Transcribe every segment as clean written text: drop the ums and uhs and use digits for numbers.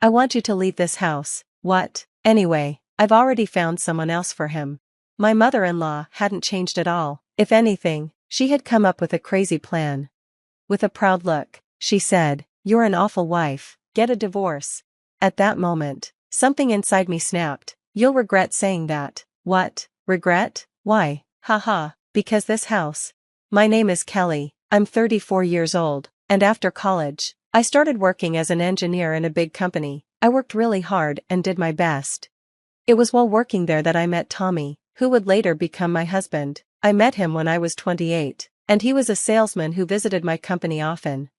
I want you to leave this house. What? Anyway, I've already found someone else for him. My mother-in-law hadn't changed at all. If anything, she had come up with a crazy plan. With a proud look, she said, "You're an awful wife. Get a divorce." At that moment, something inside me snapped. You'll regret saying that. What? Regret? Why? Haha, because this house. My name is Kelly, I'm 34 years old, and after college, I started working as an engineer in a big company. I worked really hard and did my best. It was while working there that I met Tommy, who would later become my husband. I met him when I was 28, and he was a salesman who visited my company often.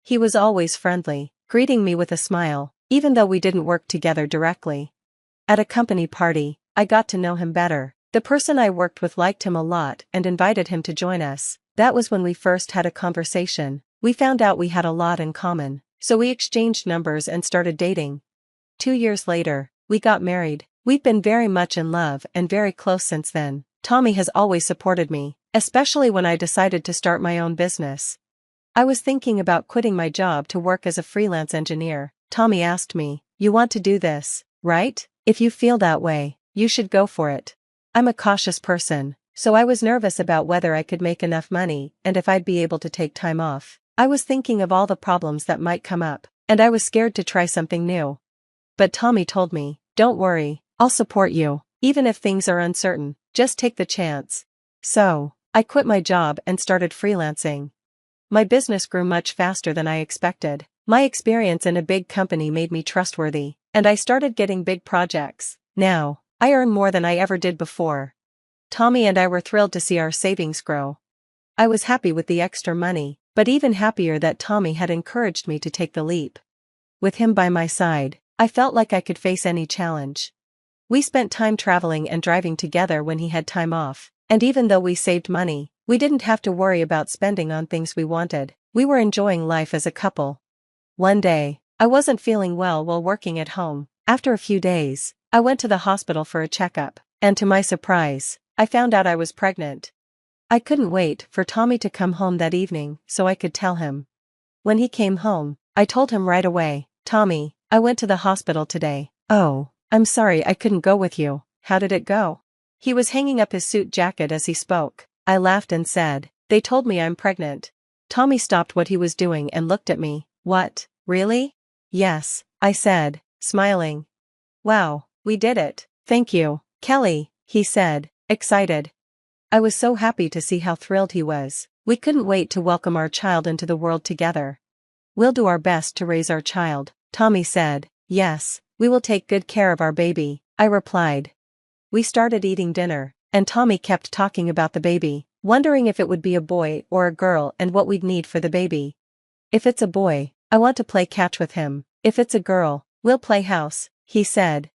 He was always friendly, greeting me with a smile, even though we didn't work together directly. At a company party, I got to know him better. The person I worked with liked him a lot and invited him to join us. That was when we first had a conversation. We found out we had a lot in common, so we exchanged numbers and started dating. 2 years later, we got married. We've been very much in love and very close since then. Tommy has always supported me, especially when I decided to start my own business. I was thinking about quitting my job to work as a freelance engineer. Tommy asked me, "You want to do this, right? If you feel that way, you should go for it." I'm a cautious person, so I was nervous about whether I could make enough money and if I'd be able to take time off. I was thinking of all the problems that might come up, and I was scared to try something new. But Tommy told me, "Don't worry, I'll support you, even if things are uncertain, just take the chance." So, I quit my job and started freelancing. My business grew much faster than I expected. My experience in a big company made me trustworthy, and I started getting big projects. Now, I earn more than I ever did before. Tommy and I were thrilled to see our savings grow. I was happy with the extra money, but even happier that Tommy had encouraged me to take the leap. With him by my side, I felt like I could face any challenge. We spent time traveling and driving together when he had time off, and even though we saved money, we didn't have to worry about spending on things we wanted. We were enjoying life as a couple. One day, I wasn't feeling well while working at home. After a few days, I went to the hospital for a checkup, and to my surprise, I found out I was pregnant. I couldn't wait for Tommy to come home that evening so I could tell him. When he came home, I told him right away, "Tommy, I went to the hospital today." "Oh, I'm sorry I couldn't go with you. How did it go?" He was hanging up his suit jacket as he spoke. I laughed and said, "They told me I'm pregnant." Tommy stopped what he was doing and looked at me. "What, really?" "Yes," I said, smiling. "Wow, we did it. Thank you, Kelly," he said, excited. I was so happy to see how thrilled he was. We couldn't wait to welcome our child into the world together. "We'll do our best to raise our child," Tommy said. "Yes, we will take good care of our baby," I replied. We started eating dinner, and Tommy kept talking about the baby, wondering if it would be a boy or a girl and what we'd need for the baby. "If it's a boy, I want to play catch with him. If it's a girl, we'll play house," he said.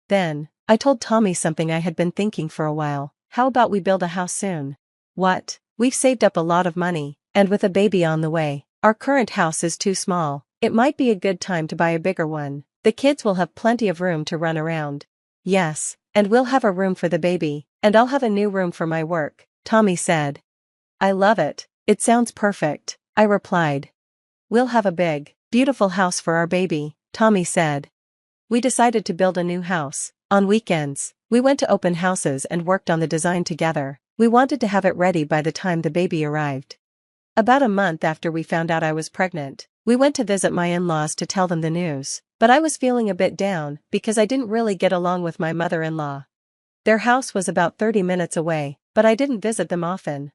Then, I told Tommy something I had been thinking for a while. "How about we build a house soon?" "What? We've saved up a lot of money, and with a baby on the way, our current house is too small. It might be a good time to buy a bigger one. The kids will have plenty of room to run around." "Yes, and we'll have a room for the baby, and I'll have a new room for my work," Tommy said. "I love it. It sounds perfect," I replied. "We'll have a big, beautiful house for our baby," Tommy said. We decided to build a new house. On weekends, we went to open houses and worked on the design together. We wanted to have it ready by the time the baby arrived. About a month after we found out I was pregnant, we went to visit my in-laws to tell them the news, but I was feeling a bit down because I didn't really get along with my mother-in-law. Their house was about 30 minutes away, but I didn't visit them often.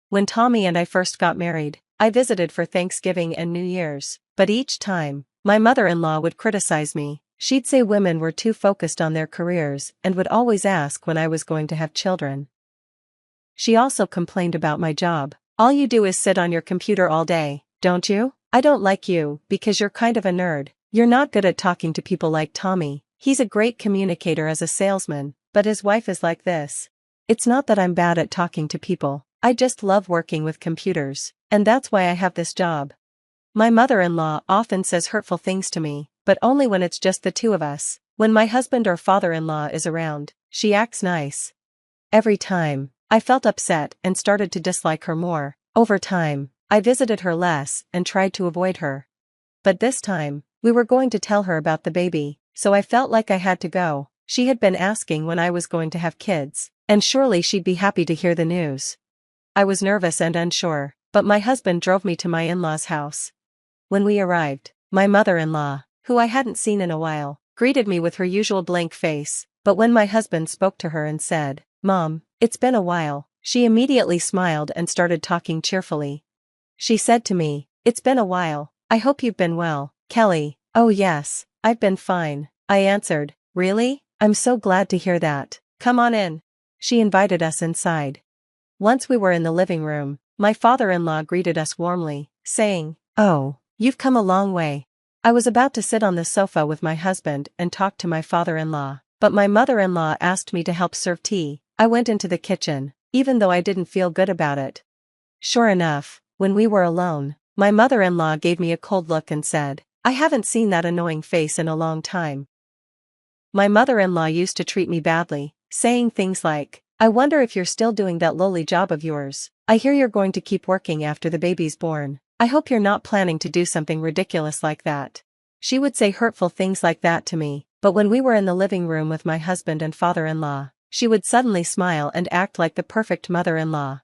When Tommy and I first got married, I visited for Thanksgiving and New Year's, but each time, my mother-in-law would criticize me. She'd say women were too focused on their careers and would always ask when I was going to have children. She also complained about my job. "All you do is sit on your computer all day, don't you? I don't like you because you're kind of a nerd. You're not good at talking to people like Tommy. He's a great communicator as a salesman, but his wife is like this." It's not that I'm bad at talking to people. I just love working with computers, and that's why I have this job. My mother-in-law often says hurtful things to me, but only when it's just the two of us. When my husband or father-in-law is around, she acts nice. Every time, I felt upset and started to dislike her more. Over time, I visited her less and tried to avoid her. But this time, We were going to tell her about the baby, so I felt like I had to go. She had been asking when I was going to have kids, and surely she'd be happy to hear the news. I was nervous and unsure, but my husband drove me to my in-laws' house. When we arrived, my mother-in-law, who I hadn't seen in a while, greeted me with her usual blank face, but when my husband spoke to her and said, "Mom, it's been a while," she immediately smiled and started talking cheerfully. She said to me, "It's been a while, I hope you've been well, Kelly." "Oh yes, I've been fine," I answered. "Really? I'm so glad to hear that. Come on in." She invited us inside. Once we were in the living room, my father-in-law greeted us warmly, saying, "Oh, you've come a long way." I was about to sit on the sofa with my husband and talk to my father-in-law, but my mother-in-law asked me to help serve tea. I went into the kitchen, even though I didn't feel good about it. Sure enough, when we were alone, my mother-in-law gave me a cold look and said, "I haven't seen that annoying face in a long time." My mother-in-law used to treat me badly, saying things like, "I wonder if you're still doing that lowly job of yours. I hear you're going to keep working after the baby's born. I hope you're not planning to do something ridiculous like that." She would say hurtful things like that to me, but when we were in the living room with my husband and father-in-law, she would suddenly smile and act like the perfect mother-in-law.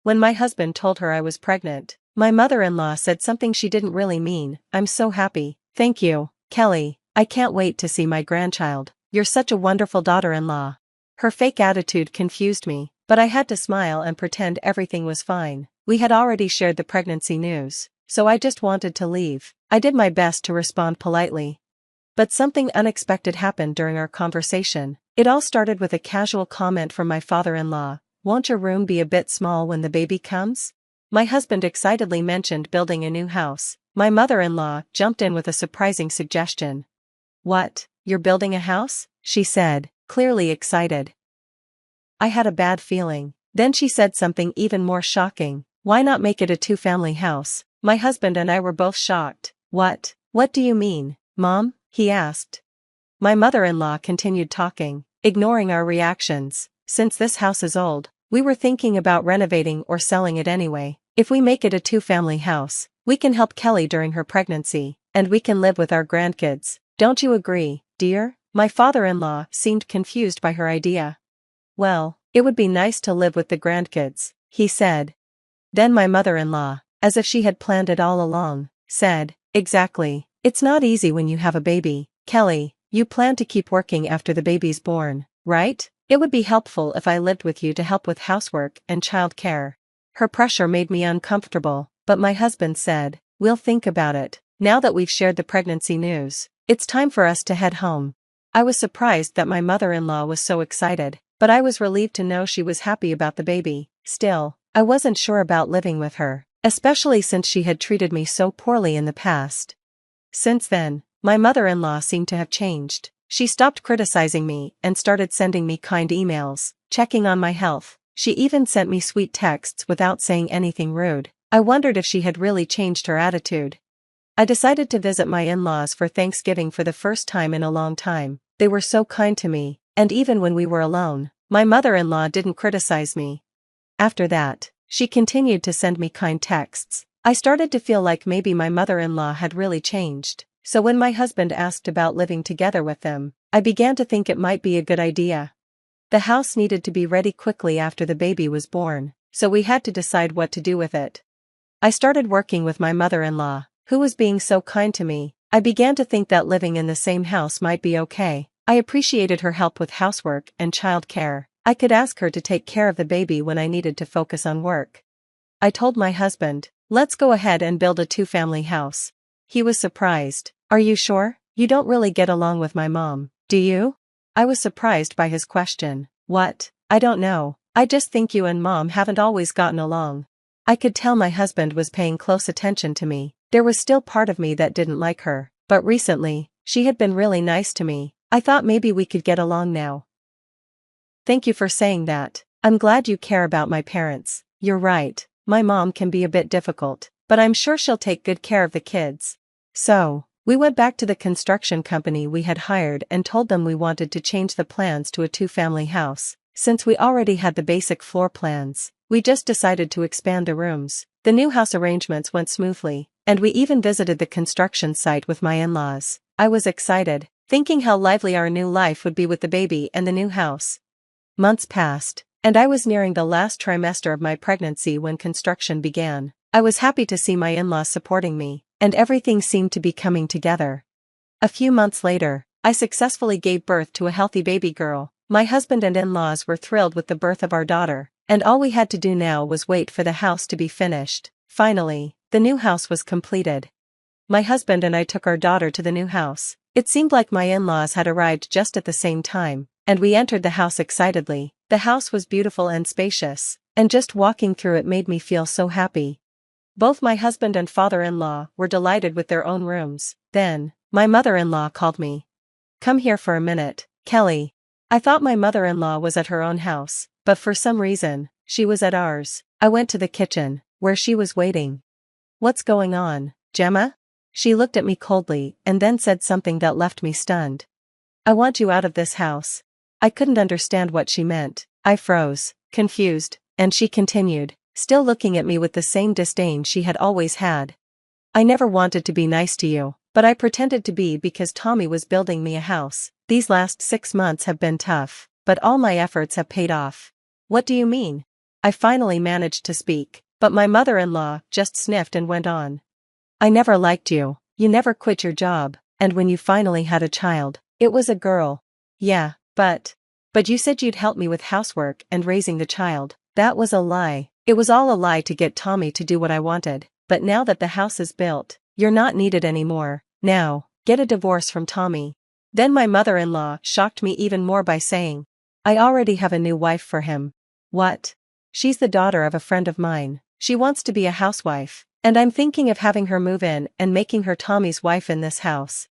When my husband told her I was pregnant, my mother-in-law said something she didn't really mean. "I'm so happy. Thank you, Kelly. I can't wait to see my grandchild. You're such a wonderful daughter-in-law." Her fake attitude confused me, but I had to smile and pretend everything was fine. We had already shared the pregnancy news, so I just wanted to leave. I did my best to respond politely. But something unexpected happened during our conversation. It all started with a casual comment from my father-in-law. "Won't your room be a bit small when the baby comes?" My husband excitedly mentioned building a new house. My mother-in-law jumped in with a surprising suggestion. "What, you're building a house?" she said, clearly excited. I had a bad feeling. Then she said something even more shocking. "Why not make it a two-family house?" My husband and I were both shocked. What do you mean, Mom?" he asked. My mother-in-law continued talking, ignoring our reactions. "Since this house is old, we were thinking about renovating or selling it anyway. If we make it a two-family house, we can help Kelly during her pregnancy, and we can live with our grandkids. Don't you agree, dear?" My father-in-law seemed confused by her idea. "Well, it would be nice to live with the grandkids," he said. Then my mother-in-law, as if she had planned it all along, said, "Exactly. It's not easy when you have a baby. Kelly, you plan to keep working after the baby's born, right? It would be helpful if I lived with you to help with housework and child care." Her pressure made me uncomfortable, but my husband said, "We'll think about it. Now that we've shared the pregnancy news, it's time for us to head home." I was surprised that my mother-in-law was so excited, but I was relieved to know she was happy about the baby. Still, I wasn't sure about living with her, especially since she had treated me so poorly in the past. Since then, my mother-in-law seemed to have changed. She stopped criticizing me and started sending me kind emails, checking on my health. She even sent me sweet texts without saying anything rude. I wondered if she had really changed her attitude. I decided to visit my in-laws for Thanksgiving for the first time in a long time. They were so kind to me, and even when we were alone, my mother-in-law didn't criticize me. After that, she continued to send me kind texts. I started to feel like maybe my mother-in-law had really changed, so when my husband asked about living together with them, I began to think it might be a good idea. The house needed to be ready quickly after the baby was born, so we had to decide what to do with it. I started working with my mother-in-law, who was being so kind to me. I began to think that living in the same house might be okay. I appreciated her help with housework and child care. I could ask her to take care of the baby when I needed to focus on work. I told my husband, "Let's go ahead and build a two-family house." He was surprised. "Are you sure? You don't really get along with my mom, do you?" I was surprised by his question. "What? I don't know. I just think you and Mom haven't always gotten along." I could tell my husband was paying close attention to me. There was still part of me that didn't like her, but recently, she had been really nice to me. I thought maybe we could get along now. "Thank you for saying that. I'm glad you care about my parents. You're right, my mom can be a bit difficult, but I'm sure she'll take good care of the kids." So, we went back to the construction company we had hired and told them we wanted to change the plans to a two-family house. Since we already had the basic floor plans, we just decided to expand the rooms. The new house arrangements went smoothly, and we even visited the construction site with my in-laws. I was excited, thinking how lively our new life would be with the baby and the new house. Months passed, and I was nearing the last trimester of my pregnancy when construction began. I was happy to see my in-laws supporting me, and everything seemed to be coming together. A few months later, I successfully gave birth to a healthy baby girl. My husband and in-laws were thrilled with the birth of our daughter, and all we had to do now was wait for the house to be finished. Finally, the new house was completed. My husband and I took our daughter to the new house. It seemed like my in-laws had arrived just at the same time, and we entered the house excitedly. The house was beautiful and spacious, and just walking through it made me feel so happy. Both my husband and father-in-law were delighted with their own rooms. Then, my mother-in-law called me. "Come here for a minute, Kelly." I thought my mother-in-law was at her own house, but for some reason, she was at ours. I went to the kitchen, where she was waiting. "What's going on, Gemma?" She looked at me coldly and then said something that left me stunned. "I want you out of this house." I couldn't understand what she meant. I froze, confused, and she continued, still looking at me with the same disdain she had always had. "I never wanted to be nice to you, but I pretended to be because Tommy was building me a house. These last 6 months have been tough, but all my efforts have paid off." "What do you mean?" I finally managed to speak, but my mother-in-law just sniffed and went on. "I never liked you, you never quit your job, and when you finally had a child, it was a girl." "Yeah, but you said you'd help me with housework and raising the child." "That was a lie. It was all a lie to get Tommy to do what I wanted, but now that the house is built, you're not needed anymore. Now, get a divorce from Tommy." Then my mother-in-law shocked me even more by saying, "I already have a new wife for him." "What?" "She's the daughter of a friend of mine. She wants to be a housewife, and I'm thinking of having her move in and making her Tommy's wife in this house."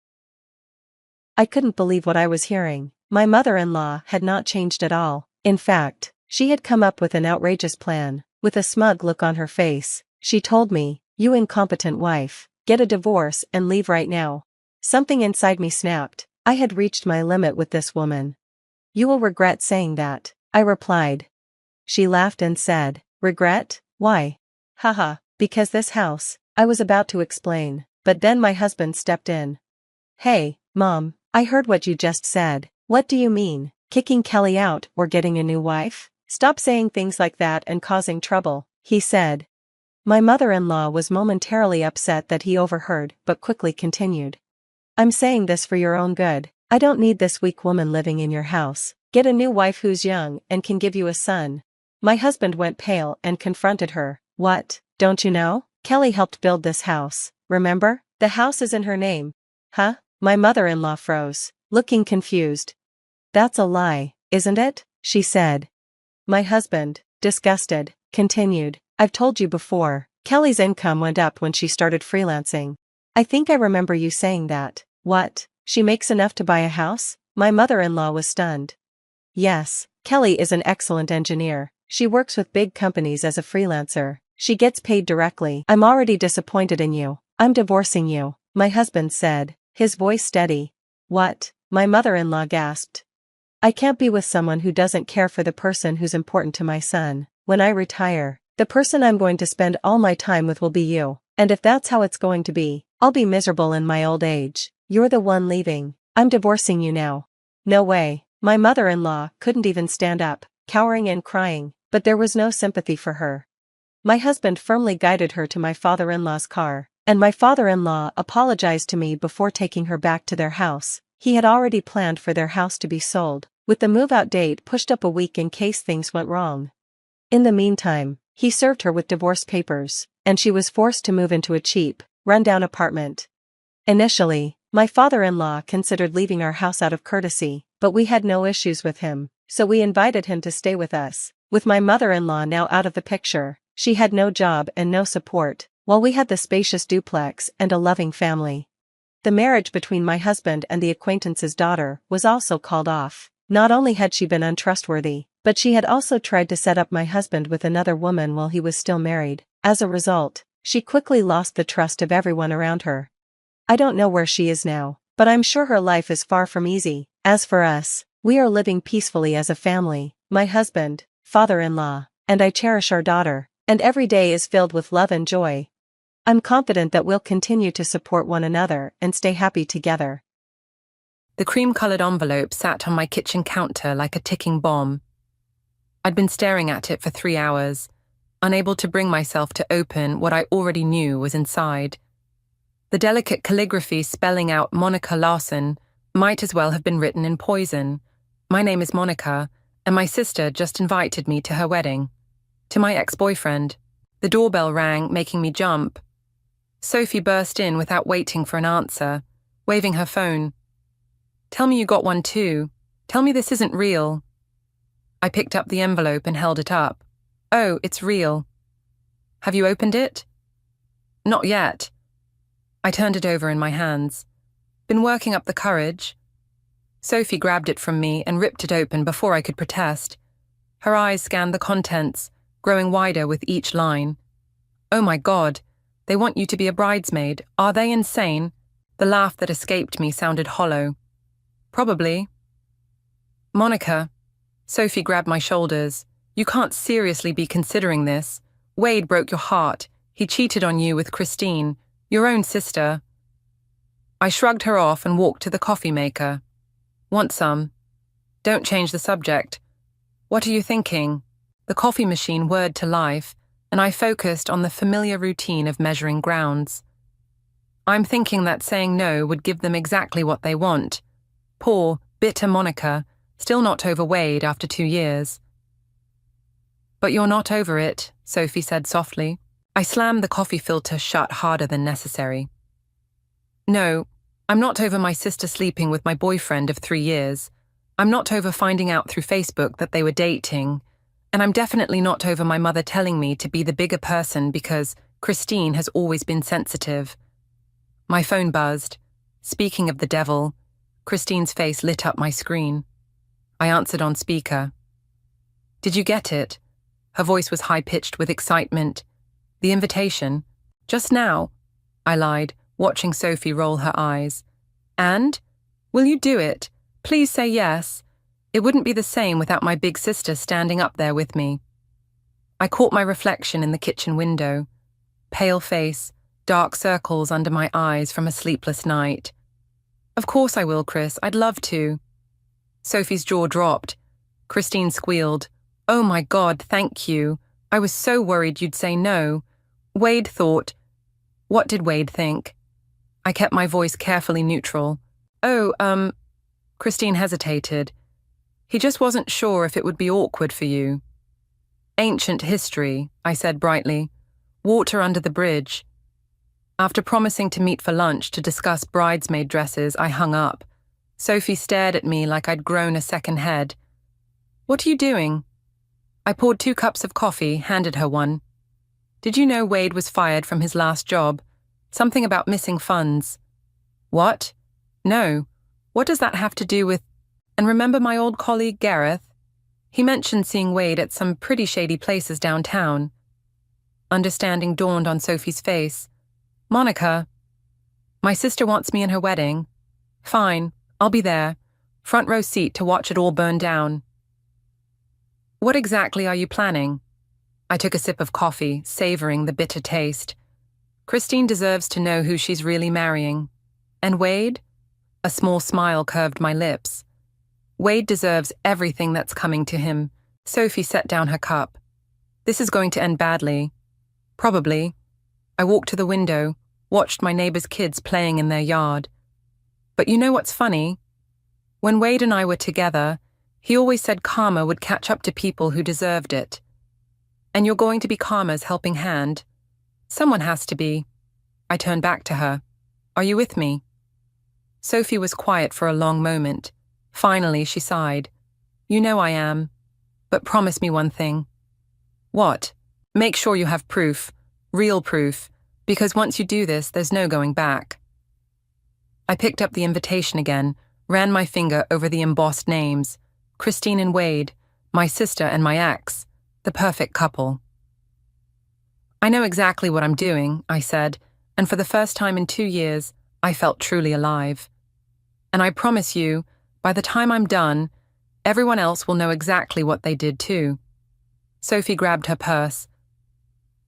I couldn't believe what I was hearing. My mother-in-law had not changed at all. In fact, she had come up with an outrageous plan. With a smug look on her face, she told me, "You incompetent wife, get a divorce and leave right now." Something inside me snapped. I had reached my limit with this woman. "You will regret saying that," I replied. She laughed and said, "Regret? Why?" "Haha, because this house." I was about to explain, but then my husband stepped in. "Hey, Mom, I heard what you just said. What do you mean, kicking Kelly out or getting a new wife? Stop saying things like that and causing trouble," he said. My mother-in-law was momentarily upset that he overheard but quickly continued. "I'm saying this for your own good. I don't need this weak woman living in your house. Get a new wife who's young and can give you a son." My husband went pale and confronted her. "What, don't you know? Kelly helped build this house, remember? The house is in her name." "Huh?" My mother-in-law froze, looking confused. "That's a lie, isn't it?" she said. My husband, disgusted, continued, "I've told you before, Kelly's income went up when she started freelancing. I think I remember you saying that." "What? She makes enough to buy a house?" My mother-in-law was stunned. "Yes, Kelly is an excellent engineer. She works with big companies as a freelancer. She gets paid directly." "I'm already disappointed in you. I'm divorcing you," my husband said, his voice steady. "What?" my mother-in-law gasped. "I can't be with someone who doesn't care for the person who's important to my son. When I retire, the person I'm going to spend all my time with will be you, and if that's how it's going to be, I'll be miserable in my old age. You're the one leaving. I'm divorcing you now." "No way." My mother-in-law couldn't even stand up, cowering and crying, but there was no sympathy for her. My husband firmly guided her to my father-in-law's car, and my father-in-law apologized to me before taking her back to their house. He had already planned for their house to be sold, with the move-out date pushed up a week in case things went wrong. In the meantime, he served her with divorce papers, and she was forced to move into a cheap, run-down apartment. Initially, my father-in-law considered leaving our house out of courtesy, but we had no issues with him, so we invited him to stay with us. With my mother-in-law now out of the picture, she had no job and no support, while we had the spacious duplex and a loving family. The marriage between my husband and the acquaintance's daughter was also called off. Not only had she been untrustworthy, but she had also tried to set up my husband with another woman while he was still married. As a result, she quickly lost the trust of everyone around her. I don't know where she is now, but I'm sure her life is far from easy. As for us, we are living peacefully as a family. my husband, father-in-law, and I cherish our daughter, and every day is filled with love and joy. I'm confident that we'll continue to support one another and stay happy together. The cream-colored envelope sat on my kitchen counter like a ticking bomb. I'd been staring at it for 3 hours, unable to bring myself to open what I already knew was inside. The delicate calligraphy spelling out Monica Larson might as well have been written in poison. My name is Monica, and my sister just invited me to her wedding. To my ex-boyfriend. The doorbell rang, making me jump. Sophie burst in without waiting for an answer, waving her phone. "Tell me you got one too. Tell me this isn't real." I picked up the envelope and held it up. "Oh, it's real." "Have you opened it?" "Not yet." I turned it over in my hands. "Been working up the courage." Sophie grabbed it from me and ripped it open before I could protest. Her eyes scanned the contents, growing wider with each line. "Oh my God, they want you to be a bridesmaid. Are they insane?" The laugh that escaped me sounded hollow. "Probably." "Monica," Sophie grabbed my shoulders, "you can't seriously be considering this. Wade broke your heart. He cheated on you with Christine, your own sister." I shrugged her off and walked to the coffee maker. "Want some?" "Don't change the subject." "What are you thinking?" The coffee machine whirred to life, and I focused on the familiar routine of measuring grounds. "I'm thinking that saying no would give them exactly what they want. Poor, bitter Monica, still not over Wade after 2 years. "But you're not over it," Sophie said softly. I slammed the coffee filter shut harder than necessary. "No, I'm not over my sister sleeping with my boyfriend of 3 years. I'm not over finding out through Facebook that they were dating. And I'm definitely not over my mother telling me to be the bigger person because Christine has always been sensitive." My phone buzzed. Speaking of the devil, Christine's face lit up my screen. I answered on speaker. "Did you get it?" Her voice was high-pitched with excitement. "The invitation?" "Just now," I lied, watching Sophie roll her eyes. "And? Will you do it? Please say yes. It wouldn't be the same without my big sister standing up there with me." I caught my reflection in the kitchen window. Pale face, dark circles under my eyes from a sleepless night. "Of course I will, Chris. I'd love to." Sophie's jaw dropped. Christine squealed. "Oh my God, thank you. I was so worried you'd say no. Wade thought..." "What did Wade think?" I kept my voice carefully neutral. "Oh, Christine hesitated. "He just wasn't sure if it would be awkward for you." "Ancient history," I said brightly. "Water under the bridge." After promising to meet for lunch to discuss bridesmaid dresses, I hung up. Sophie stared at me like I'd grown a second head. "What are you doing?" I poured 2 cups of coffee, handed her one. "Did you know Wade was fired from his last job? Something about missing funds." "What?" "No. What does that have to do with..." "And remember my old colleague Gareth? He mentioned seeing Wade at some pretty shady places downtown." Understanding dawned on Sophie's face. "Monica." "My sister wants me in her wedding." "Fine, I'll be there. Front row seat to watch it all burn down." "What exactly are you planning?" I took a sip of coffee, savoring the bitter taste. Christine deserves to know who she's really marrying. And Wade? A small smile curved my lips. Wade deserves everything that's coming to him. Sophie set down her cup. "This is going to end badly." "Probably." I walked to the window, watched my neighbor's kids playing in their yard. "But you know what's funny? When Wade and I were together, he always said karma would catch up to people who deserved it. And you're going to be karma's helping hand. Someone has to be." I turned back to her. "Are you with me?" Sophie was quiet for a long moment. Finally, she sighed. "You know I am. But promise me one thing." "What?" "Make sure you have proof. Real proof. Because once you do this, there's no going back." I picked up the invitation again, ran my finger over the embossed names. Christine and Wade, my sister and my ex, the perfect couple. "I know exactly what I'm doing," I said, and for the first time in 2 years, I felt truly alive. "And I promise you, by the time I'm done, Everyone else will know exactly what they did too. Sophie grabbed her purse.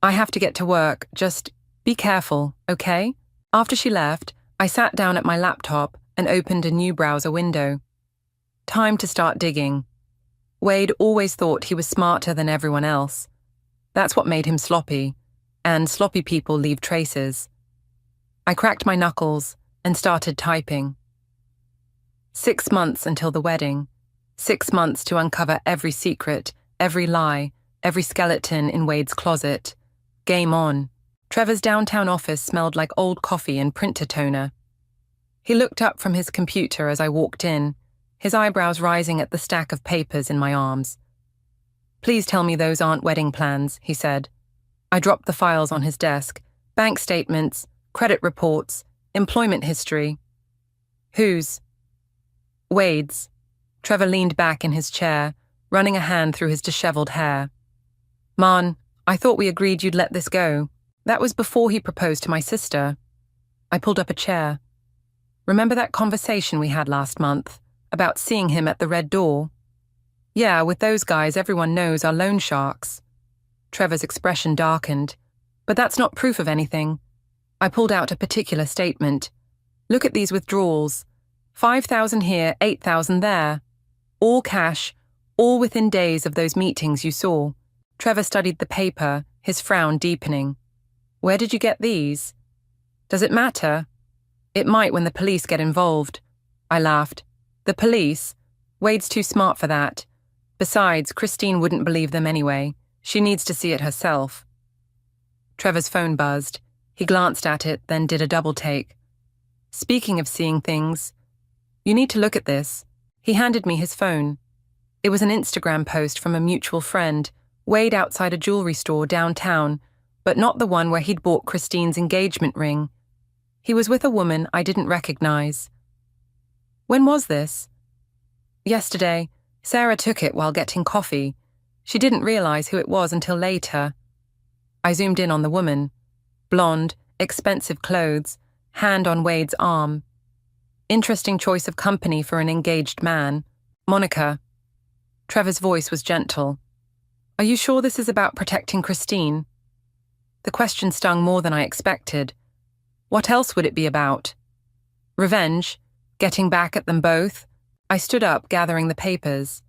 I have to get to work, just be careful, okay? After she left, I sat down at my laptop and opened a new browser window. Time to start digging. Wade always thought he was smarter than everyone else. That's what made him sloppy, and sloppy people leave traces. I cracked my knuckles and started typing. 6 months until the wedding. 6 months to uncover every secret, every lie, every skeleton in Wade's closet. Game on. Trevor's downtown office smelled like old coffee and printer toner. He looked up from his computer as I walked in, his eyebrows rising at the stack of papers in my arms. Please tell me those aren't wedding plans, he said. I dropped the files on his desk, bank statements, credit reports, employment history. Whose? Wade's. Trevor leaned back in his chair, running a hand through his disheveled hair. Man, I thought we agreed you'd let this go. That was before he proposed to my sister. I pulled up a chair. Remember that conversation we had last month about seeing him at the Red Door? Yeah, with those guys everyone knows are loan sharks. Trevor's expression darkened. But that's not proof of anything. I pulled out a particular statement. Look at these withdrawals. 5,000 here, 8,000 there. All cash, all within days of those meetings you saw. Trevor studied the paper, his frown deepening. Where did you get these? Does it matter? It might when the police get involved. I laughed. The police? Wade's too smart for that. Besides, Christine wouldn't believe them anyway. She needs to see it herself. Trevor's phone buzzed. He glanced at it, then did a double take. Speaking of seeing things, you need to look at this. He handed me his phone. It was an Instagram post from a mutual friend, Wade outside a jewelry store downtown, but not the one where he'd bought Christine's engagement ring. He was with a woman I didn't recognize. When was this? Yesterday. Sarah took it while getting coffee. She didn't realize who it was until later. I zoomed in on the woman. Blonde, expensive clothes, hand on Wade's arm. Interesting choice of company for an engaged man. Monica. Trevor's voice was gentle. Are you sure this is about protecting Christine? The question stung more than I expected. What else would it be about? Revenge? Getting back at them both? I stood up, gathering the papers.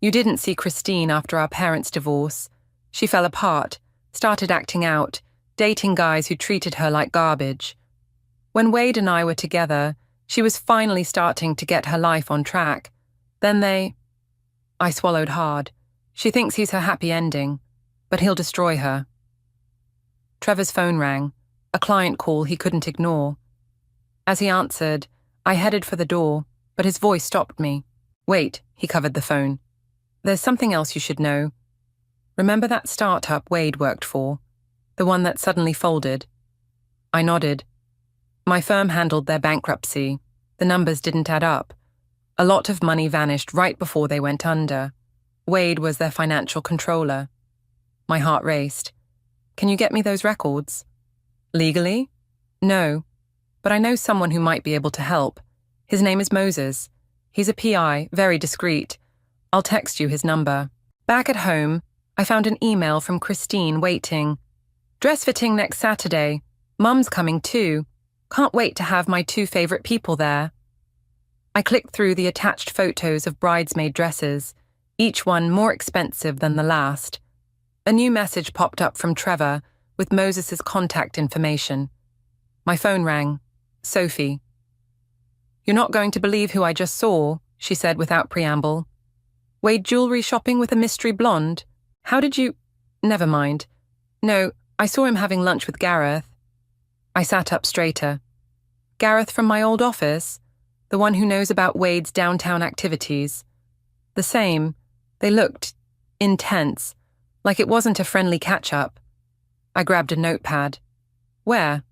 You didn't see Christine after our parents' divorce. She fell apart, started acting out, dating guys who treated her like garbage. When Wade and I were together, she was finally starting to get her life on track. Then I swallowed hard. She thinks he's her happy ending, but he'll destroy her. Trevor's phone rang, a client call he couldn't ignore. As he answered, I headed for the door, but his voice stopped me. Wait, he covered the phone. There's something else you should know. Remember that startup Wade worked for? The one that suddenly folded? I nodded. My firm handled their bankruptcy. The numbers didn't add up. A lot of money vanished right before they went under. Wade was their financial controller. My heart raced. Can you get me those records? Legally? No. But I know someone who might be able to help. His name is Moses. He's a PI, very discreet. I'll text you his number. Back at home, I found an email from Christine waiting. Dress fitting next Saturday. Mum's coming too. Can't wait to have my 2 favorite people there. I clicked through the attached photos of bridesmaid dresses, each one more expensive than the last. A new message popped up from Trevor with Moses's contact information. My phone rang. Sophie. You're not going to believe who I just saw, she said without preamble. Wade jewelry shopping with a mystery blonde? How did you... Never mind. No, I saw him having lunch with Gareth. I sat up straighter. Gareth from my old office? The one who knows about Wade's downtown activities. The same. They looked intense, like it wasn't a friendly catch-up. I grabbed a notepad. Where?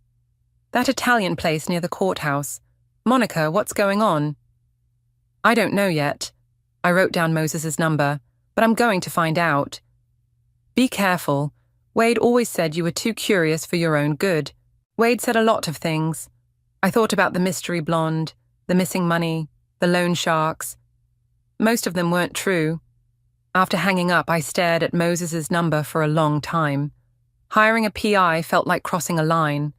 That Italian place near the courthouse. Monica, what's going on? I don't know yet. I wrote down Moses's number, but I'm going to find out. Be careful. Wade always said you were too curious for your own good. Wade said a lot of things. I thought about the mystery blonde, the missing money, the loan sharks. most of them weren't true. After hanging up, I stared at Moses's number for a long time. Hiring a PI felt like crossing a line,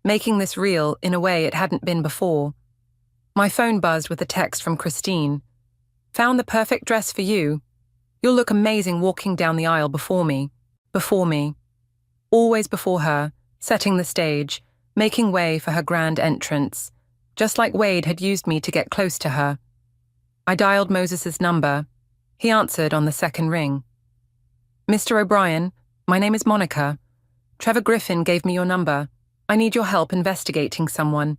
making this real in a way it hadn't been before. My phone buzzed with a text from Christine. "Found the perfect dress for you. You'll look amazing walking down the aisle before me." Before me. Always before her, setting the stage, making way for her grand entrance, just like Wade had used me to get close to her. I dialed Moses's number. He answered on the second ring. "Mr. O'Brien, my name is Monica. Trevor Griffin gave me your number. I need your help investigating someone."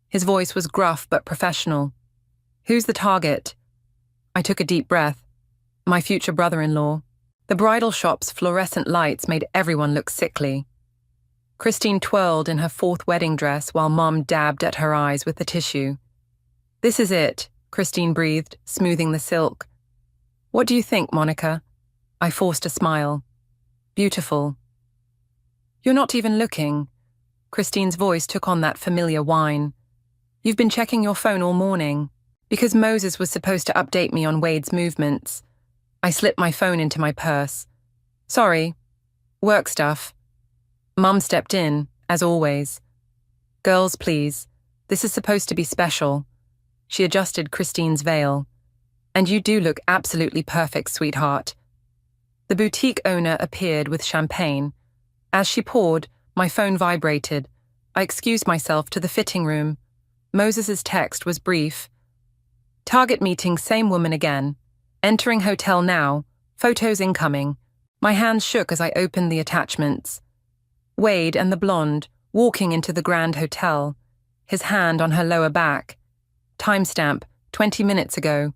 His voice was gruff but professional. "Who's the target?" I took a deep breath. My future brother-in-law. The bridal shop's fluorescent lights made everyone look sickly. Christine twirled in her fourth wedding dress while Mom dabbed at her eyes with the tissue. "This is it," Christine breathed, smoothing the silk. "What do you think, Monica?" I forced a smile. "Beautiful." "You're not even looking." Christine's voice took on that familiar whine. "You've been checking your phone all morning." Because Moses was supposed to update me on Wade's movements. I slipped my phone into my purse. "Sorry. Work stuff." Mum stepped in, as always. "Girls, please. This is supposed to be special." She adjusted Christine's veil. "And you do look absolutely perfect, sweetheart." The boutique owner appeared with champagne. As she poured, my phone vibrated. I excused myself to the fitting room. Moses's text was brief. "Target meeting, same woman again. Entering hotel now. Photos incoming." My hands shook as I opened the attachments. Wade and the blonde, walking into the Grand Hotel, his hand on her lower back. Timestamp, 20 minutes ago.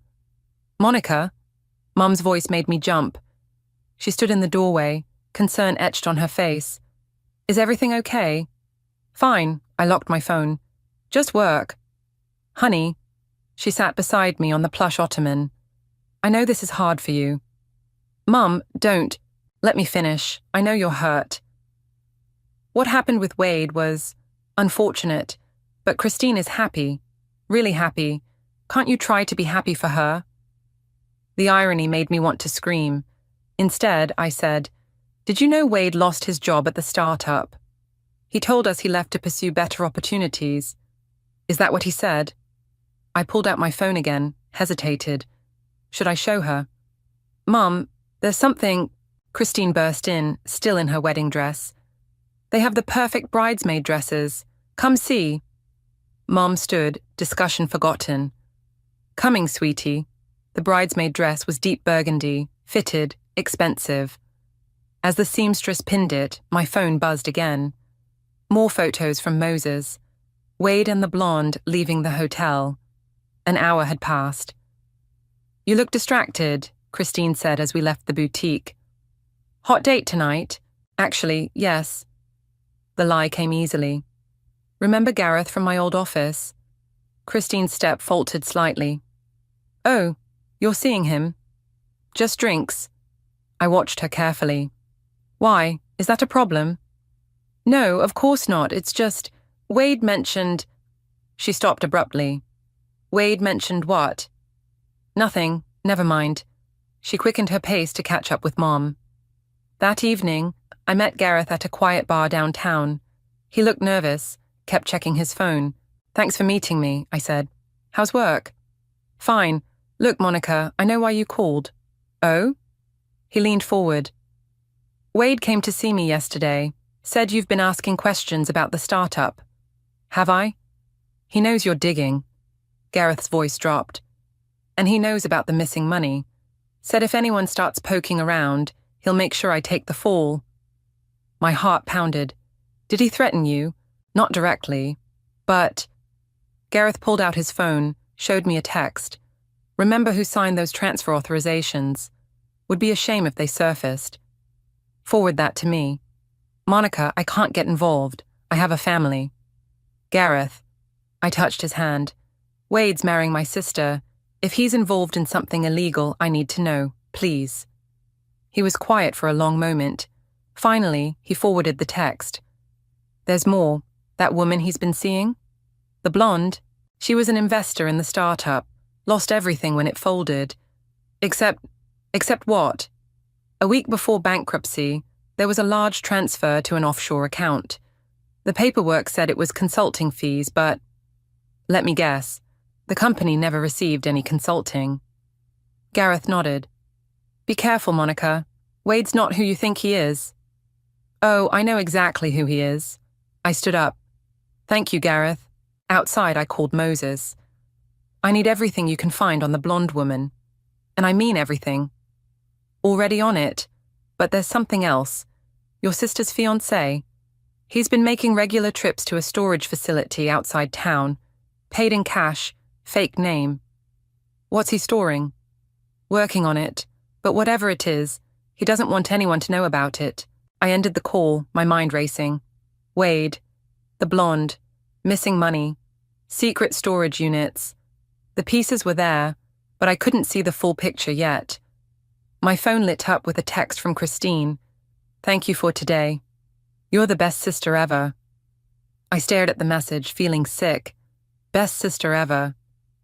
"Monica?" Mum's voice made me jump. She stood in the doorway, concern etched on her face. "Is everything okay?" "Fine," I locked my phone. "Just work." "Honey." She sat beside me on the plush ottoman. "I know this is hard for you." "Mum, don't. Let me finish. I know you're hurt." What happened with Wade was unfortunate, but Christine is happy. Really happy. Can't you try to be happy for her? The irony made me want to scream. Instead, I said, "Did you know Wade lost his job at the startup? He told us he left to pursue better opportunities." "Is that what he said?" I pulled out my phone again, hesitated. Should I show her? "Mum, there's something..." Christine burst in, still in her wedding dress. "They have the perfect bridesmaid dresses. Come see." Mom stood, discussion forgotten. "Coming, sweetie." The bridesmaid dress was deep burgundy, fitted, expensive. As the seamstress pinned it, my phone buzzed again. More photos from Moses. Wade and the blonde leaving the hotel. An hour had passed. "You look distracted," Christine said as we left the boutique. "Hot date tonight?" "Actually, yes." The lie came easily. "Remember Gareth from my old office?" Christine's step faltered slightly. "Oh, you're seeing him?" "Just drinks." I watched her carefully. "Why? Is that a problem?" "No, of course not. It's just, Wade mentioned..." She stopped abruptly. "Wade mentioned what?" "Nothing. Never mind." She quickened her pace to catch up with Mom. "That evening, I met Gareth at a quiet bar downtown. He looked nervous, kept checking his phone. "Thanks for meeting me," I said. "How's work?" "Fine. Look, Monica, I know why you called." "Oh?" He leaned forward. "Wade came to see me yesterday. Said you've been asking questions about the startup." "Have I?" "He knows you're digging." Gareth's voice dropped. "And he knows about the missing money. Said if anyone starts poking around, he'll make sure I take the fall." My heart pounded. "Did he threaten you?" "Not directly. But..." Gareth pulled out his phone, showed me a text. "Remember who signed those transfer authorizations. Would be a shame if they surfaced. Forward that to me. Monica, I can't get involved. I have a family." "Gareth." I touched his hand. "Wade's marrying my sister. If he's involved in something illegal, I need to know, please." He was quiet for a long moment. Finally, he forwarded the text. "There's more. That woman he's been seeing? The blonde? She was an investor in the startup. Lost everything when it folded. Except what? A week before bankruptcy, there was a large transfer to an offshore account. The paperwork said it was consulting fees, but let me guess, the company never received any consulting. Gareth nodded. Be careful, Monica. Wade's not who you think he is. Oh, I know exactly who he is. I stood up. Thank you, Gareth. Outside, I called Moses. I need everything you can find on the blonde woman. And I mean everything. Already on it. But there's something else. Your sister's fiancé. He's been making regular trips to a storage facility outside town. Paid in cash, fake name. What's he storing? Working on it. But whatever it is, he doesn't want anyone to know about it. I ended the call, my mind racing. Wade. The blonde. Missing money. Secret storage units. The pieces were there, but I couldn't see the full picture yet. My phone lit up with a text from Christine. Thank you for today. You're the best sister ever. I stared at the message, feeling sick. Best sister ever.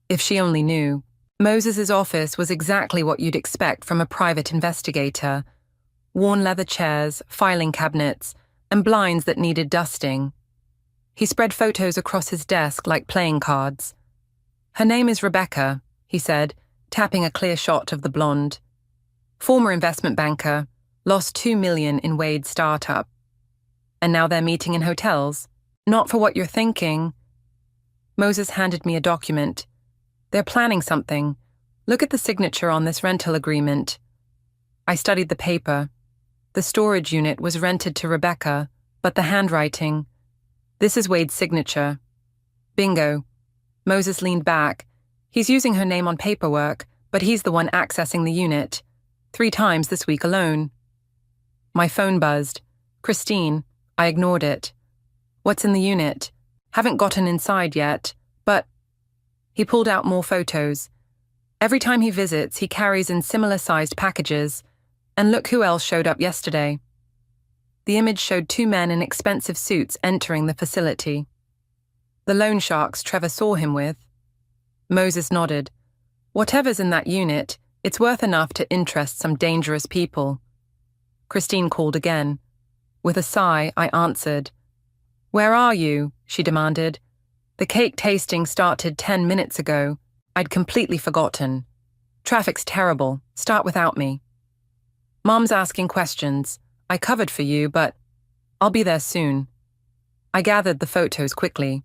If she only knew. Moses's office was exactly what you'd expect from a private investigator. Worn leather chairs, filing cabinets, and blinds that needed dusting. He spread photos across his desk like playing cards. Her name is Rebecca, he said, tapping a clear shot of the blonde. Former investment banker, lost $2 million in Wade's startup. And now they're meeting in hotels. Not for what you're thinking. Moses handed me a document. They're planning something. Look at the signature on this rental agreement. I studied the paper. The storage unit was rented to Rebecca, but the handwriting. This is Wade's signature. Bingo. Moses leaned back. He's using her name on paperwork, but he's the one accessing the unit. 3 times this week alone. My phone buzzed. Christine. I ignored it. What's in the unit? Haven't gotten inside yet, but... He pulled out more photos. Every time he visits, he carries in similar-sized packages. And look who else showed up yesterday. The image showed 2 men in expensive suits entering the facility. The loan sharks Trevor saw him with. Moses nodded. Whatever's in that unit, it's worth enough to interest some dangerous people. Christine called again. With a sigh, I answered. Where are you? She demanded. The cake tasting started 10 minutes ago. I'd completely forgotten. Traffic's terrible. Start without me. Mom's asking questions. I covered for you, but I'll be there soon. I gathered the photos quickly.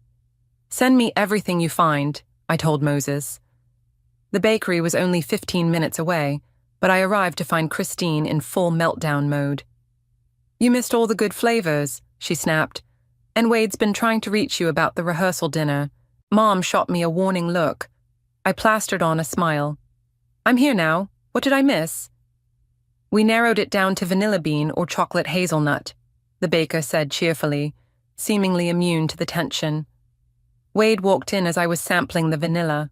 Send me everything you find, I told Moses. The bakery was only 15 minutes away, but I arrived to find Christine in full meltdown mode. You missed all the good flavors, she snapped. And Wade's been trying to reach you about the rehearsal dinner. Mom shot me a warning look. I plastered on a smile. I'm here now. What did I miss? We narrowed it down to vanilla bean or chocolate hazelnut, the baker said cheerfully, seemingly immune to the tension. Wade walked in as I was sampling the vanilla.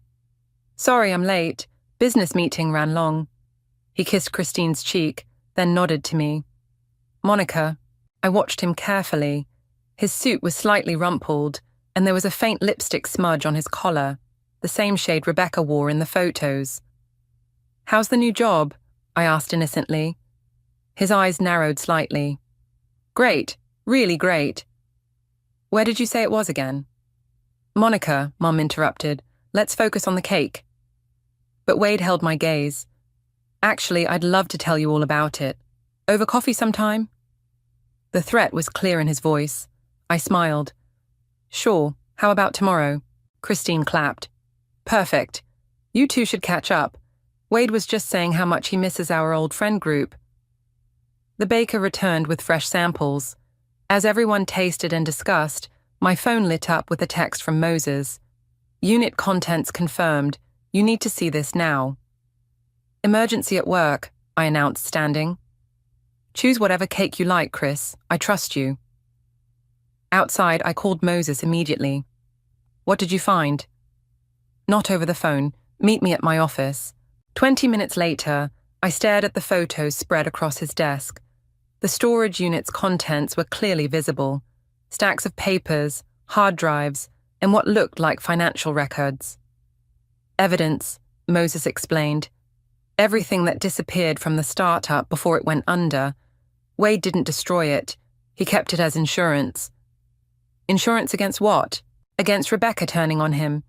Sorry I'm late. Business meeting ran long. He kissed Christine's cheek, then nodded to me. Monica. I watched him carefully. His suit was slightly rumpled, and there was a faint lipstick smudge on his collar, the same shade Rebecca wore in the photos. How's the new job? I asked innocently. His eyes narrowed slightly. Great, really great. Where did you say it was again? Monica, Mom interrupted. Let's focus on the cake. But Wade held my gaze. Actually, I'd love to tell you all about it. Over coffee sometime? The threat was clear in his voice. I smiled. Sure, how about tomorrow? Christine clapped. Perfect. You two should catch up. Wade was just saying how much he misses our old friend group. The baker returned with fresh samples. As everyone tasted and discussed, my phone lit up with a text from Moses. Unit contents confirmed. You need to see this now. Emergency at work, I announced, standing. Choose whatever cake you like, Chris. I trust you. Outside, I called Moses immediately. What did you find? Not over the phone. Meet me at my office. 20 minutes later, I stared at the photos spread across his desk. The storage unit's contents were clearly visible. Stacks of papers, hard drives, and what looked like financial records. Evidence, Moses explained. Everything that disappeared from the startup before it went under, Wade didn't destroy it. He kept it as insurance. Insurance against what? Against Rebecca turning on him.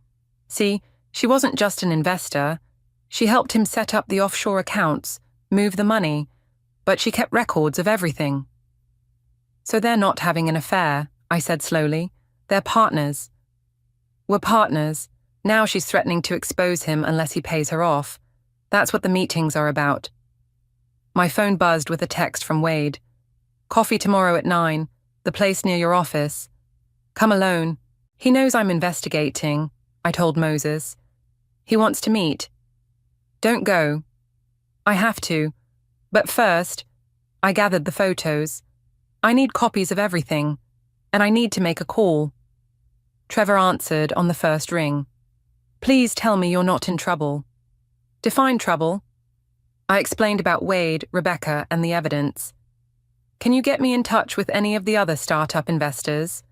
See, she wasn't just an investor. She helped him set up the offshore accounts, move the money, but she kept records of everything. So they're not having an affair, I said slowly. They're partners. We're partners. Now she's threatening to expose him unless he pays her off. That's what the meetings are about. My phone buzzed with a text from Wade. Coffee tomorrow at 9, the place near your office. Come alone. He knows I'm investigating, I told Moses. He wants to meet. Don't go. I have to. But first, I gathered the photos. I need copies of everything, and I need to make a call. Trevor answered on the first ring. Please tell me you're not in trouble. Define trouble. I explained about Wade, Rebecca, and the evidence. Can you get me in touch with any of the other startup investors?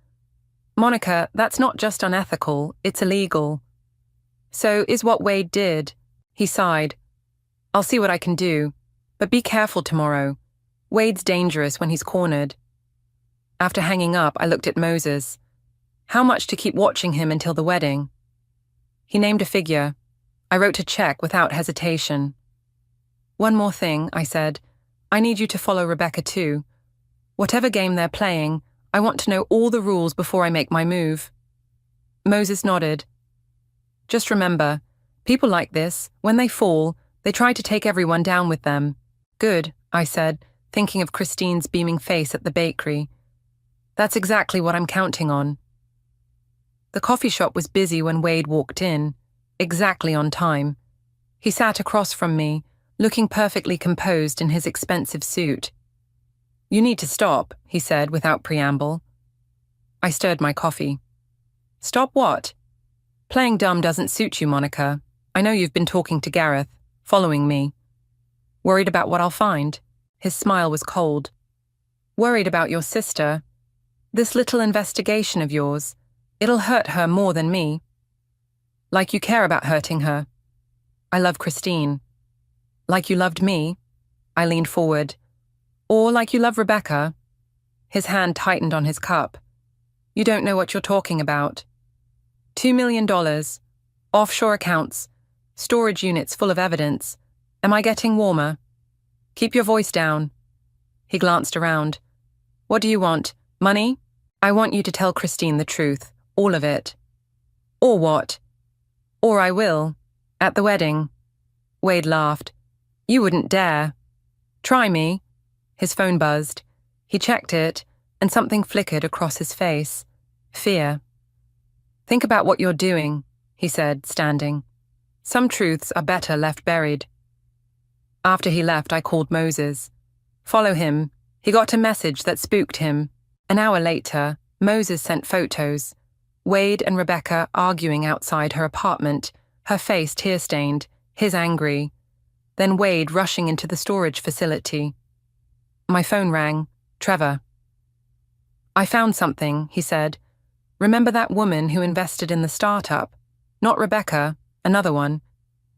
Monica, that's not just unethical, it's illegal. So is what Wade did. He sighed. I'll see what I can do, but be careful tomorrow. Wade's dangerous when he's cornered. After hanging up, I looked at Moses. How much to keep watching him until the wedding? He named a figure. I wrote a check without hesitation. One more thing, I said. I need you to follow Rebecca too. Whatever game they're playing, I want to know all the rules before I make my move. Moses nodded. Just remember, people like this, when they fall, they try to take everyone down with them. Good, I said, thinking of Christine's beaming face at the bakery. That's exactly what I'm counting on. The coffee shop was busy when Wade walked in, exactly on time. He sat across from me, looking perfectly composed in his expensive suit. You need to stop, he said without preamble. I stirred my coffee. Stop what? Playing dumb doesn't suit you, Monica. I know you've been talking to Gareth, following me. Worried about what I'll find? His smile was cold. Worried about your sister. This little investigation of yours. It'll hurt her more than me. Like you care about hurting her. I love Christine. Like you loved me? I leaned forward. Or like you love Rebecca? His hand tightened on his cup. You don't know what you're talking about. $2 million. Offshore accounts. Storage units full of evidence. Am I getting warmer? Keep your voice down. He glanced around. What do you want? Money? I want you to tell Christine the truth. All of it. Or what? Or I will. At the wedding. Wade laughed. You wouldn't dare. Try me. His phone buzzed. He checked it, and something flickered across his face. Fear. Think about what you're doing, he said, standing. Some truths are better left buried. After he left, I called Moses. Follow him. He got a message that spooked him. An hour later, Moses sent photos. Wade and Rebecca arguing outside her apartment, her face tear-stained, his angry. Then Wade rushing into the storage facility. My phone rang. Trevor. I found something, he said. Remember that woman who invested in the startup? Not Rebecca, another one.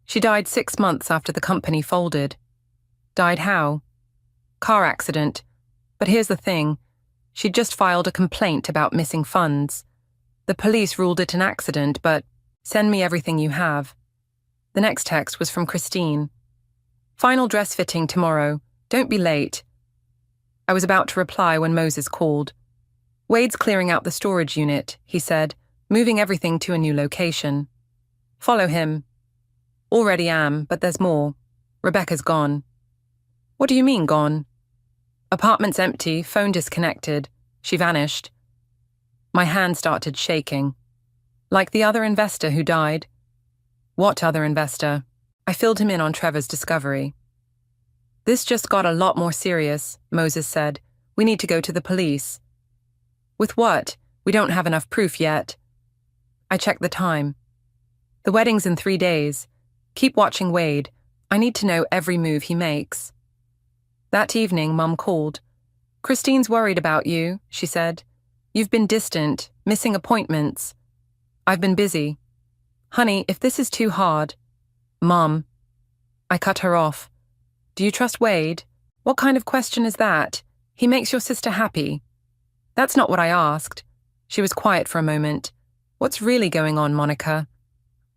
She died 6 months after the company folded. Died how? Car accident. But here's the thing. She'd just filed a complaint about missing funds. The police ruled it an accident, but send me everything you have. The next text was from Christine. Final dress fitting tomorrow. Don't be late. I was about to reply when Moses called. Wade's clearing out the storage unit, he said, moving everything to a new location. Follow him. Already am, but there's more. Rebecca's gone. What do you mean gone? Apartment's empty, phone disconnected. She vanished. My hand started shaking. Like the other investor who died. What other investor? I filled him in on Trevor's discovery. This just got a lot more serious, Moses said. We need to go to the police. With what? We don't have enough proof yet. I checked the time. The wedding's in 3 days. Keep watching Wade. I need to know every move he makes. That evening, Mum called. Christine's worried about you, she said. You've been distant, missing appointments. I've been busy. Honey, if this is too hard. Mum. I cut her off. Do you trust Wade? What kind of question is that? He makes your sister happy. That's not what I asked. She was quiet for a moment. What's really going on, Monica?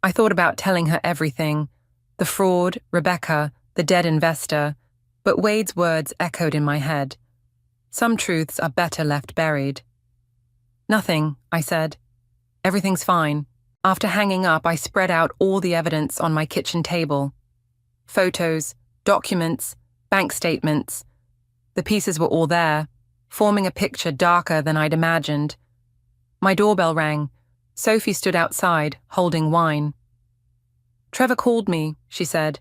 I thought about telling her everything. The fraud, Rebecca, the dead investor. But Wade's words echoed in my head. Some truths are better left buried. Nothing, I said. Everything's fine. After hanging up, I spread out all the evidence on my kitchen table. Photos, documents, bank statements. The pieces were all there, forming a picture darker than I'd imagined. My doorbell rang. Sophie stood outside, holding wine. Trevor called me, she said.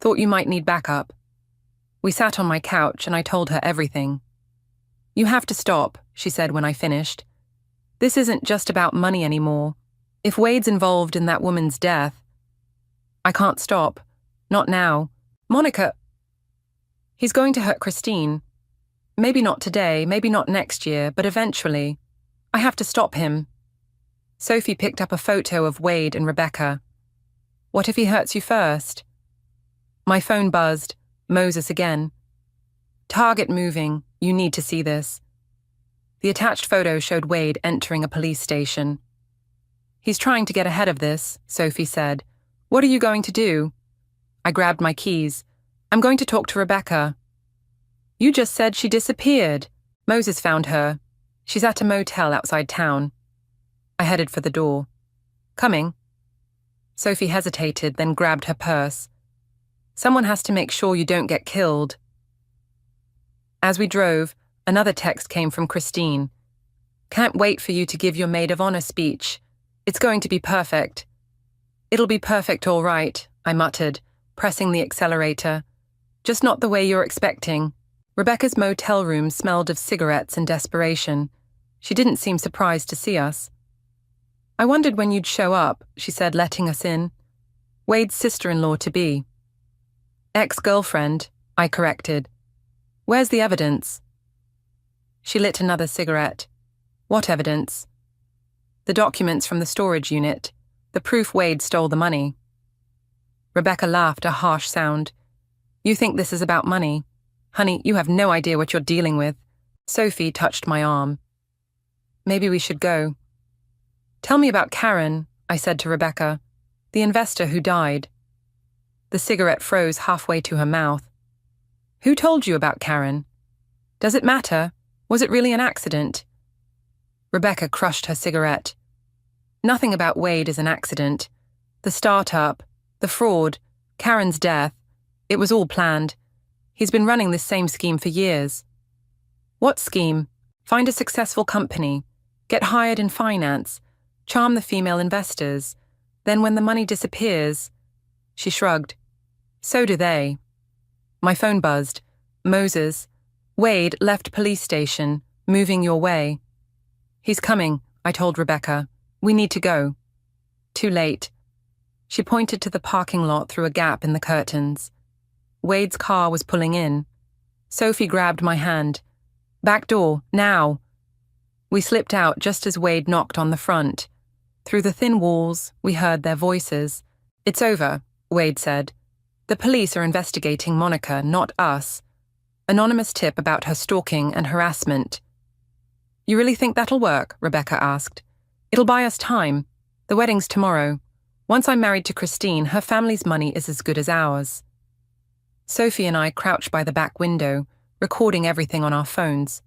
Thought you might need backup. We sat on my couch and I told her everything. You have to stop, she said when I finished. This isn't just about money anymore. If Wade's involved in that woman's death, I can't stop. Not now. Monica, he's going to hurt Christine. Maybe not today, maybe not next year, but eventually. I have to stop him. Sophie picked up a photo of Wade and Rebecca. What if he hurts you first? My phone buzzed. Moses again. Target moving. You need to see this. The attached photo showed Wade entering a police station. He's trying to get ahead of this, Sophie said. What are you going to do? I grabbed my keys. I'm going to talk to Rebecca. You just said she disappeared. Moses found her. She's at a motel outside town. I headed for the door. Coming. Sophie hesitated, then grabbed her purse. Someone has to make sure you don't get killed. As we drove, another text came from Christine. Can't wait for you to give your maid of honor speech. It's going to be perfect. It'll be perfect, all right, I muttered, pressing the accelerator. Just not the way you're expecting. Rebecca's motel room smelled of cigarettes and desperation. She didn't seem surprised to see us. I wondered when you'd show up, she said, letting us in. Wade's sister-in-law-to-be. Ex-girlfriend, I corrected. Where's the evidence? She lit another cigarette. What evidence? The documents from the storage unit. The proof Wade stole the money. Rebecca laughed, a harsh sound. You think this is about money? Honey, you have no idea what you're dealing with. Sophie touched my arm. Maybe we should go. Tell me about Karen, I said to Rebecca, the investor who died. The cigarette froze halfway to her mouth. Who told you about Karen? Does it matter? Was it really an accident? Rebecca crushed her cigarette. Nothing about Wade is an accident. The startup, the fraud, Karen's death, it was all planned. He's been running this same scheme for years. What scheme? Find a successful company, get hired in finance, charm the female investors. Then when the money disappears, she shrugged. So do they. My phone buzzed. Moses. Wade left police station, moving your way. He's coming, I told Rebecca. We need to go. Too late. She pointed to the parking lot through a gap in the curtains. Wade's car was pulling in. Sophie grabbed my hand. Back door, now. We slipped out just as Wade knocked on the front. Through the thin walls, we heard their voices. It's over, Wade said. The police are investigating Monica, not us. Anonymous tip about her stalking and harassment. You really think that'll work? Rebecca asked. It'll buy us time. The wedding's tomorrow. Once I'm married to Christine, her family's money is as good as ours. Sophie and I crouched by the back window, recording everything on our phones.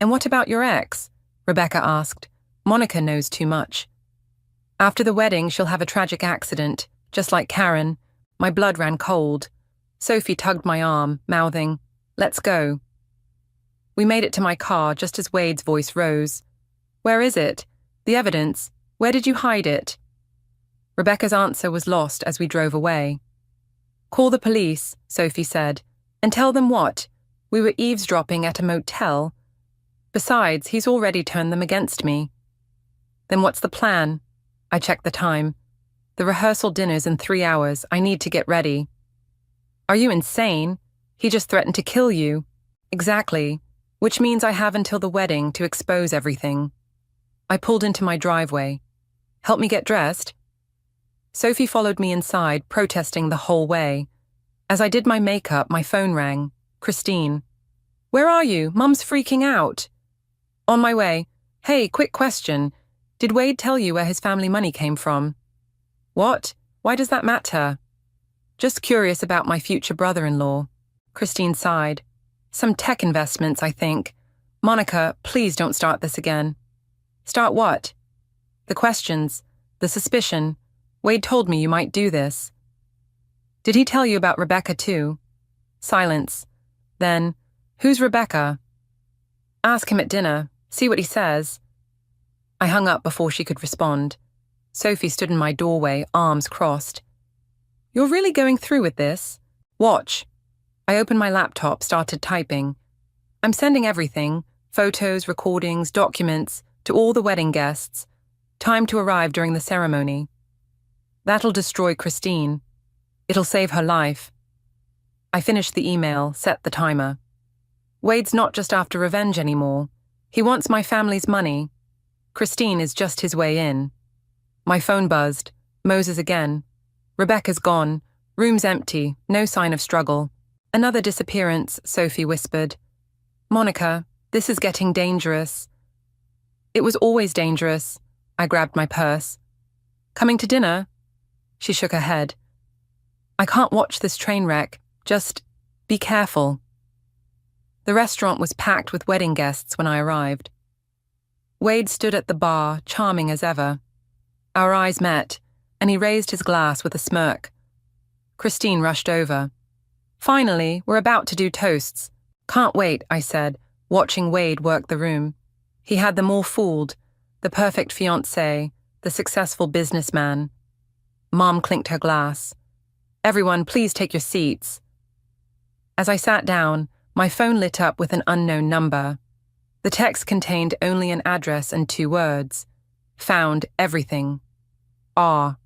And what about your ex? Rebecca asked. Monica knows too much. After the wedding, she'll have a tragic accident, just like Karen. My blood ran cold. Sophie tugged my arm, mouthing, Let's go. We made it to my car just as Wade's voice rose. Where is it? The evidence. Where did you hide it? Rebecca's answer was lost as we drove away. Call the police, Sophie said, and tell them what? We were eavesdropping at a motel. Besides, he's already turned them against me. Then what's the plan? I checked the time. The rehearsal dinner's in 3 hours. I need to get ready. Are you insane? He just threatened to kill you. Exactly. Which means I have until the wedding to expose everything. I pulled into my driveway. Help me get dressed? Sophie followed me inside, protesting the whole way. As I did my makeup, my phone rang. Christine. Where are you? Mum's freaking out. On my way. Hey, quick question. Did Wade tell you where his family money came from? What? Why does that matter? Just curious about my future brother-in-law. Christine sighed. Some tech investments, I think. Monica, please don't start this again. Start what? The questions. The suspicion. Wade told me you might do this. Did he tell you about Rebecca too? Silence. Then, who's Rebecca? Ask him at dinner. See what he says. I hung up before she could respond. Sophie stood in my doorway, arms crossed. You're really going through with this? Watch. I opened my laptop, started typing. I'm sending everything, photos, recordings, documents, to all the wedding guests. Time to arrive during the ceremony. That'll destroy Christine. It'll save her life. I finished the email, set the timer. Wade's not just after revenge anymore. He wants my family's money. Christine is just his way in. My phone buzzed. Moses again. Rebecca's gone. Room's empty. No sign of struggle. Another disappearance, Sophie whispered. Monica, this is getting dangerous. It was always dangerous. I grabbed my purse. Coming to dinner? She shook her head. I can't watch this train wreck. Just be careful. The restaurant was packed with wedding guests when I arrived. Wade stood at the bar, charming as ever. Our eyes met, and he raised his glass with a smirk. Christine rushed over. Finally, we're about to do toasts. Can't wait, I said, watching Wade work the room. He had them all fooled. The perfect fiancé, the successful businessman. Mom clinked her glass. Everyone, please take your seats. As I sat down, my phone lit up with an unknown number. The text contained only an address and 2 words. Found everything. R.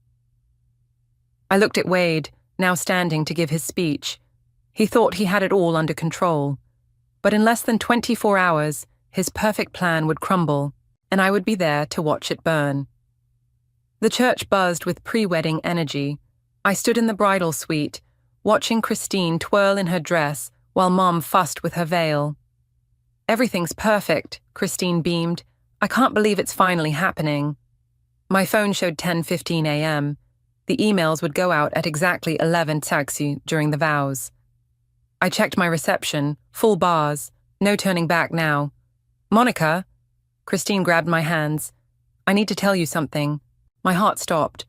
I looked at Wade, now standing to give his speech. He thought he had it all under control. But in less than 24 hours, his perfect plan would crumble, and I would be there to watch it burn. The church buzzed with pre-wedding energy. I stood in the bridal suite, watching Christine twirl in her dress while Mom fussed with her veil. Everything's perfect, Christine beamed. I can't believe it's finally happening. My phone showed 10:15 a.m. The emails would go out at exactly 11 taxi during the vows. I checked my reception, full bars, no turning back now. Monica? Christine grabbed my hands. I need to tell you something. My heart stopped.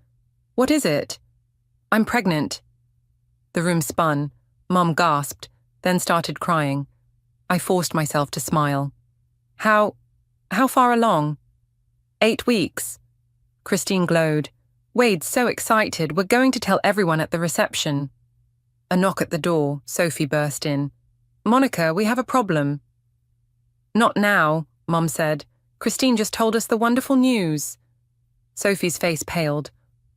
What is it? I'm pregnant. The room spun. Mom gasped, then started crying. I forced myself to smile. How far along? 8 weeks. Christine glowed. Wade's so excited, we're going to tell everyone at the reception. A knock at the door, Sophie burst in. Monica, we have a problem. Not now, Mom said. Christine just told us the wonderful news. Sophie's face paled.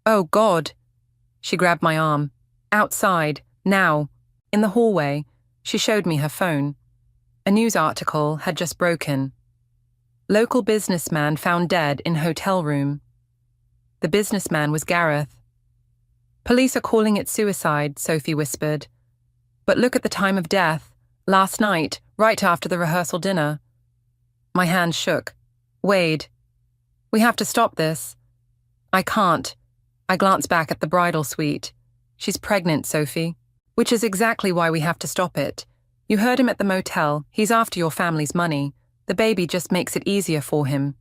Oh, God. She grabbed my arm. Outside, now. In the hallway, she showed me her phone. A news article had just broken. Local businessman found dead in hotel room. The businessman was Gareth. Police are calling it suicide, Sophie whispered. But look at the time of death. Last night, right after the rehearsal dinner. My hand shook. Wade. We have to stop this. I can't. I glanced back at the bridal suite. She's pregnant, Sophie. Which is exactly why we have to stop it. You heard him at the motel. He's after your family's money. The baby just makes it easier for him.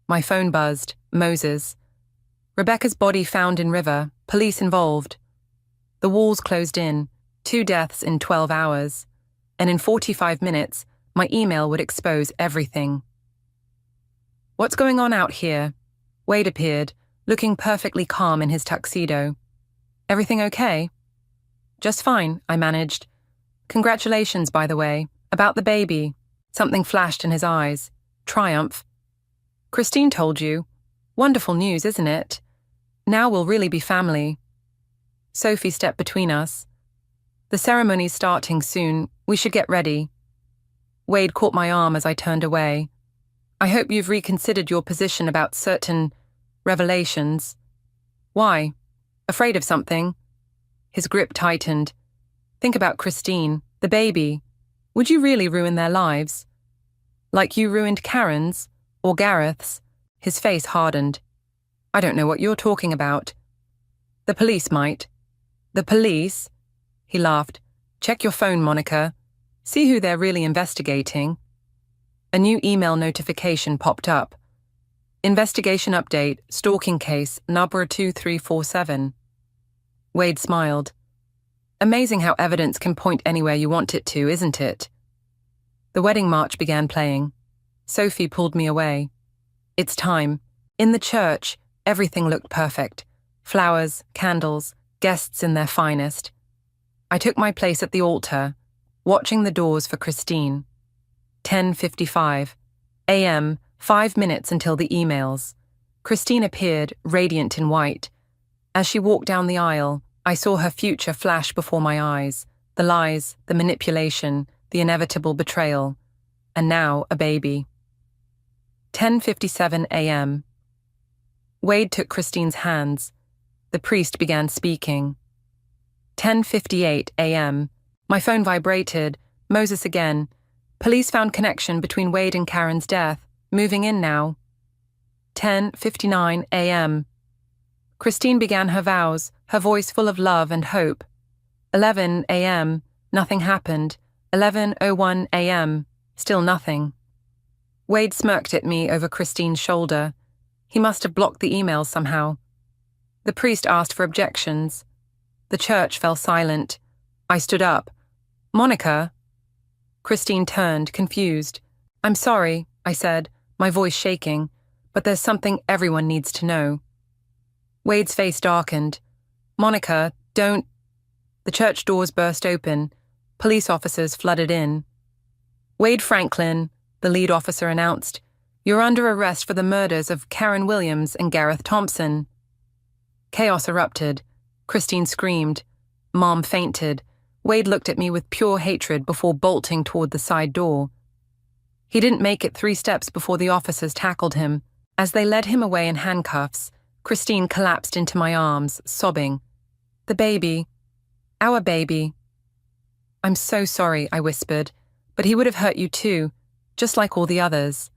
My phone buzzed. Moses. Rebecca's body found in river. Police involved. The walls closed in. 2 deaths in 12 hours. And in 45 minutes, my email would expose everything. What's going on out here? Wade appeared, looking perfectly calm in his tuxedo. Everything okay? Just fine, I managed. Congratulations, by the way, about the baby. Something flashed in his eyes. Triumph. Christine told you. Wonderful news, isn't it? Now we'll really be family. Sophie stepped between us. The ceremony's starting soon. We should get ready. Wade caught my arm as I turned away. I hope you've reconsidered your position about certain revelations. Why? Afraid of something? His grip tightened. Think about Christine, the baby. Would you really ruin their lives? Like you ruined Karen's or Gareth's? His face hardened. I don't know what you're talking about. The police might. The police? He laughed. Check your phone, Monica. See who they're really investigating. A new email notification popped up. Investigation update, stalking case, number 2347. Wade smiled. Amazing how evidence can point anywhere you want it to, isn't it? The wedding march began playing. Sophie pulled me away. It's time. In the church, everything looked perfect. Flowers, candles, guests in their finest. I took my place at the altar, watching the doors for Christine. 10:55 a.m., 5 minutes until the emails. Christine appeared, radiant in white. As she walked down the aisle, I saw her future flash before my eyes. The lies, the manipulation, the inevitable betrayal. And now, a baby. 10:57 a.m. Wade took Christine's hands. The priest began speaking. 10:58 a.m. My phone vibrated. Moses again. Police found connection between Wade and Karen's death. Moving in now. 10:59 a.m. Christine began her vows, her voice full of love and hope. 11 a.m. Nothing happened. 11:01 a.m. Still nothing. Wade smirked at me over Christine's shoulder. He must have blocked the emails somehow. The priest asked for objections. The church fell silent. I stood up. Monica? Christine turned, confused. I'm sorry, I said, my voice shaking, but there's something everyone needs to know. Wade's face darkened. Monica, don't... The church doors burst open. Police officers flooded in. Wade Franklin, the lead officer announced, you're under arrest for the murders of Karen Williams and Gareth Thompson. Chaos erupted. Christine screamed. Mom fainted. Wade looked at me with pure hatred before bolting toward the side door. He didn't make it 3 steps before the officers tackled him. As they led him away in handcuffs, Christine collapsed into my arms, sobbing. The baby. Our baby. I'm so sorry, I whispered, but he would have hurt you too, just like all the others.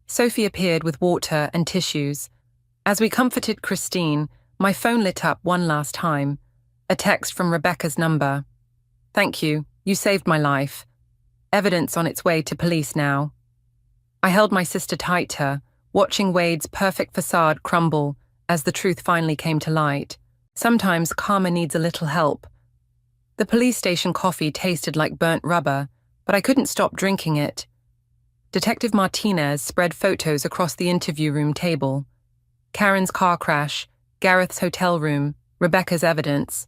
Sophie appeared with water and tissues. As we comforted Christine, my phone lit up one last time. A text from Rebecca's number. Thank you, you saved my life. Evidence on its way to police now. I held my sister tight to her, watching Wade's perfect facade crumble as the truth finally came to light. Sometimes karma needs a little help. The police station coffee tasted like burnt rubber, but I couldn't stop drinking it. Detective Martinez spread photos across the interview room table. Karen's car crash, Gareth's hotel room, Rebecca's evidence.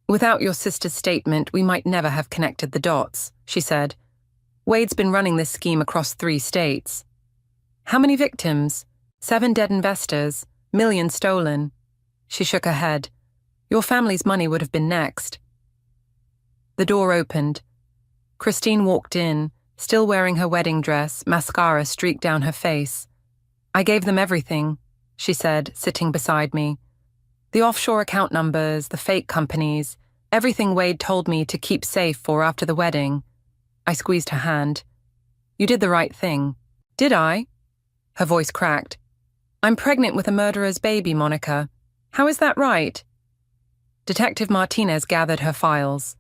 Without your sister's statement, we might never have connected the dots, she said. Wade's been running this scheme across 3 states. How many victims? 7 dead investors, millions stolen. She shook her head. Your family's money would have been next. The door opened. Christine walked in, still wearing her wedding dress, mascara streaked down her face. I gave them everything, she said, sitting beside me. The offshore account numbers, the fake companies, everything Wade told me to keep safe for after the wedding. I squeezed her hand. You did the right thing. Did I? Her voice cracked. I'm pregnant with a murderer's baby, Monica. How is that right? Detective Martinez gathered her files.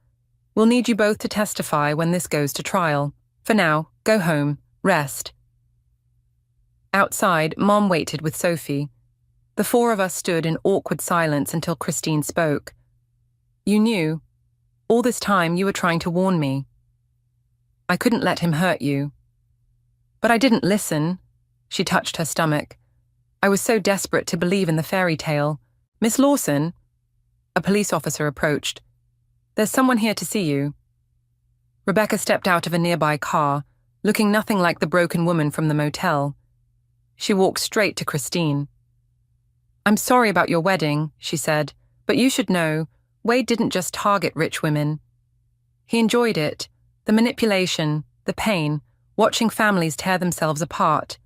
We'll need you both to testify when this goes to trial. For now, go home, rest. Outside, Mom waited with Sophie. The 4 of us stood in awkward silence until Christine spoke. You knew. All this time you were trying to warn me. I couldn't let him hurt you. But I didn't listen. She touched her stomach. I was so desperate to believe in the fairy tale. Miss Lawson? A police officer approached. There's someone here to see you. Rebecca stepped out of a nearby car, looking nothing like the broken woman from the motel. She walked straight to Christine. I'm sorry about your wedding, she said, but you should know, Wade didn't just target rich women. He enjoyed it, the manipulation, the pain, watching families tear themselves apart.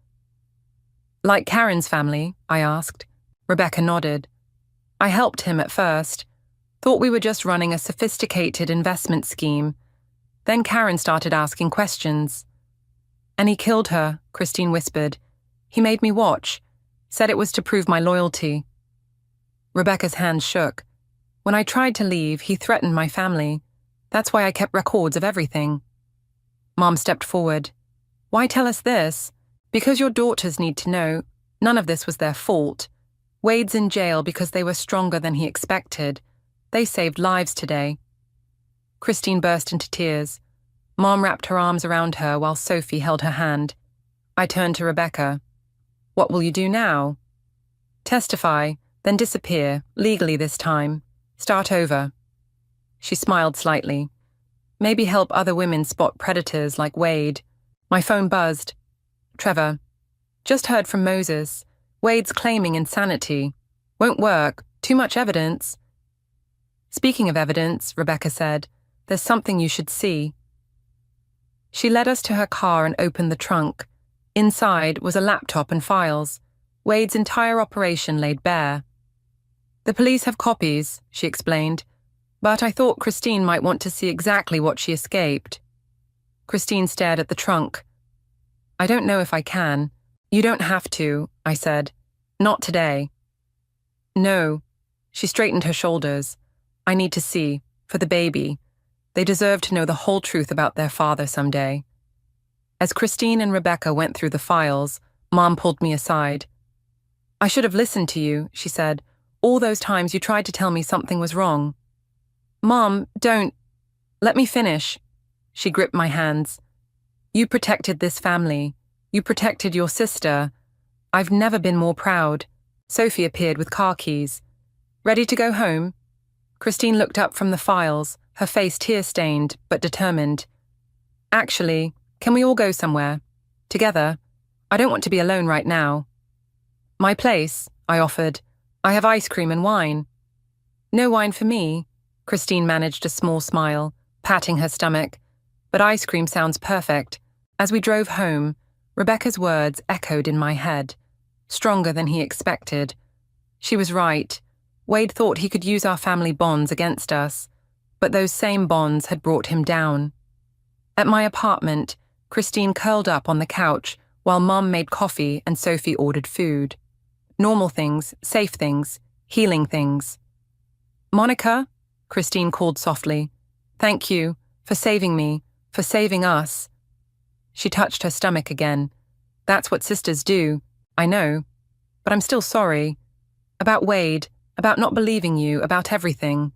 Like Karen's family, I asked. Rebecca nodded. I helped him at first, thought we were just running a sophisticated investment scheme. Then Karen started asking questions. And he killed her, Christine whispered. He made me watch, said it was to prove my loyalty. Rebecca's hand shook. When I tried to leave, he threatened my family. That's why I kept records of everything. Mom stepped forward. Why tell us this? Because your daughters need to know. None of this was their fault. Wade's in jail because they were stronger than he expected. They saved lives today. Christine burst into tears. Mom wrapped her arms around her while Sophie held her hand. I turned to Rebecca. What will you do now? Testify, then disappear, legally this time. Start over. She smiled slightly. Maybe help other women spot predators like Wade. My phone buzzed. Trevor. Just heard from Moses. Wade's claiming insanity. Won't work. Too much evidence. Speaking of evidence, Rebecca said, there's something you should see. She led us to her car and opened the trunk. Inside was a laptop and files. Wade's entire operation laid bare. The police have copies, she explained, but I thought Christine might want to see exactly what she escaped. Christine stared at the trunk. I don't know if I can. You don't have to, I said. Not today. No. She straightened her shoulders. I need to see, for the baby. They deserve to know the whole truth about their father someday. As Christine and Rebecca went through the files, Mom pulled me aside. I should have listened to you, she said. All those times you tried to tell me something was wrong. Mom, don't. Let me finish. She gripped my hands. You protected this family. You protected your sister. I've never been more proud. Sophie appeared with car keys. Ready to go home? Christine looked up from the files, her face tear-stained but determined. Actually, can we all go somewhere? Together? I don't want to be alone right now. My place, I offered. I have ice cream and wine. No wine for me. Christine managed a small smile, patting her stomach. But ice cream sounds perfect. As we drove home, Rebecca's words echoed in my head, stronger than he expected. She was right. Wade thought he could use our family bonds against us, but those same bonds had brought him down. At my apartment, Christine curled up on the couch while Mom made coffee and Sophie ordered food. Normal things, safe things, healing things. Monica, Christine called softly. Thank you for saving me, for saving us. She touched her stomach again. That's what sisters do, I know. But I'm still sorry. About Wade, about not believing you, about everything.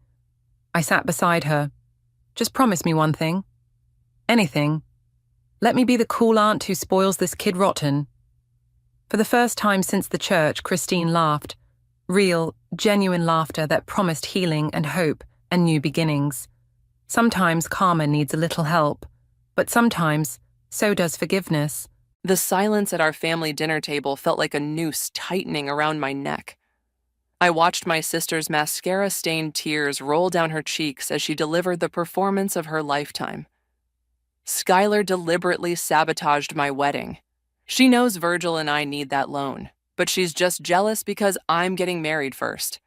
I sat beside her. Just promise me one thing. Anything. Let me be the cool aunt who spoils this kid rotten. For the first time since the church, Christine laughed. Real, genuine laughter that promised healing and hope and new beginnings. Sometimes karma needs a little help, but sometimes so does forgiveness. The silence at our family dinner table felt like a noose tightening around my neck. I watched my sister's mascara-stained tears roll down her cheeks as she delivered the performance of her lifetime. Skylar deliberately sabotaged my wedding. She knows Virgil and I need that loan, but she's just jealous because I'm getting married first.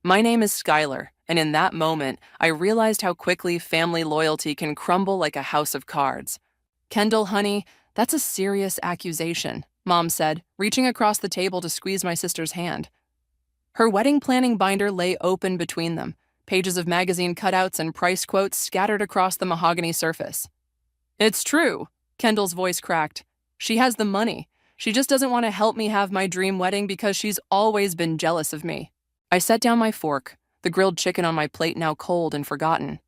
My name is Skylar, and in that moment, I realized how quickly family loyalty can crumble like a house of cards. Kendall, honey, that's a serious accusation, Mom said, reaching across the table to squeeze my sister's hand. Her wedding planning binder lay open between them, pages of magazine cutouts and price quotes scattered across the mahogany surface. It's true, Kendall's voice cracked. She has the money. She just doesn't want to help me have my dream wedding because she's always been jealous of me. I set down my fork, the grilled chicken on my plate now cold and forgotten.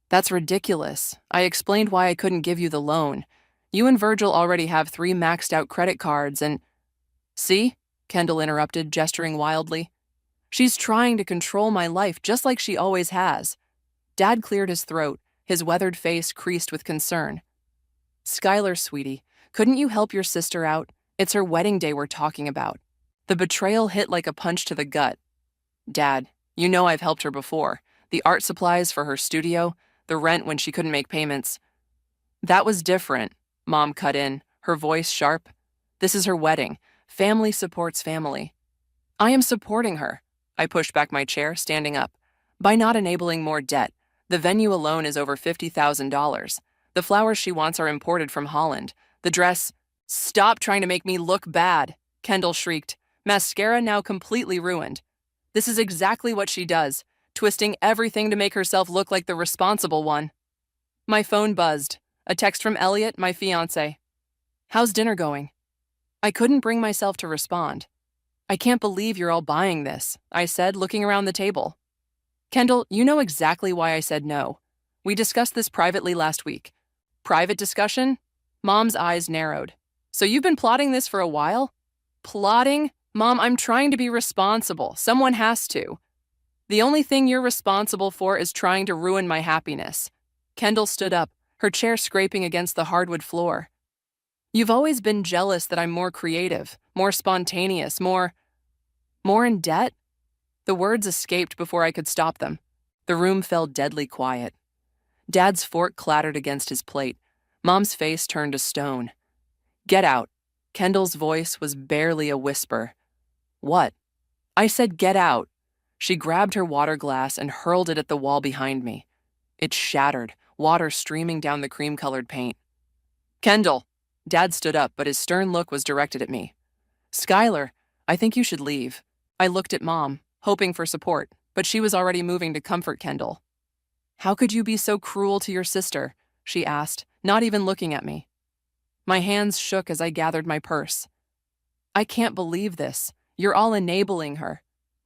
That's ridiculous. I explained why I couldn't give you the loan. You and Virgil already have 3 maxed out credit cards and... See? Kendall interrupted, gesturing wildly. She's trying to control my life just like she always has. Dad cleared his throat, his weathered face creased with concern. Skylar, sweetie, couldn't you help your sister out? It's her wedding day we're talking about. The betrayal hit like a punch to the gut. Dad, you know I've helped her before. The art supplies for her studio, the rent when she couldn't make payments. That was different, Mom cut in, her voice sharp. This is her wedding. Family supports family. I am supporting her. I pushed back my chair, standing up. By not enabling more debt, the venue alone is over $50,000. The flowers she wants are imported from Holland. The dress... Stop trying to make me look bad, Kendall shrieked, mascara now completely ruined. This is exactly what she does, twisting everything to make herself look like the responsible one. My phone buzzed. A text from Elliot, my fiancé. How's dinner going? I couldn't bring myself to respond. I can't believe you're all buying this, I said, looking around the table. Kendall, you know exactly why I said no. We discussed this privately last week. Private discussion? Mom's eyes narrowed. So you've been plotting this for a while? Plotting? Mom, I'm trying to be responsible. Someone has to. The only thing you're responsible for is trying to ruin my happiness. Kendall stood up, her chair scraping against the hardwood floor. You've always been jealous that I'm more creative, more spontaneous, more in debt? The words escaped before I could stop them. The room fell deadly quiet. Dad's fork clattered against his plate. Mom's face turned to stone. Get out. Kendall's voice was barely a whisper. What? I said get out. She grabbed her water glass and hurled it at the wall behind me. It shattered, water streaming down the cream-colored paint. Kendall! Dad stood up, but his stern look was directed at me. Skylar, I think you should leave. I looked at Mom, hoping for support, but she was already moving to comfort Kendall. How could you be so cruel to your sister? She asked, not even looking at me. My hands shook as I gathered my purse. I can't believe this. You're all enabling her.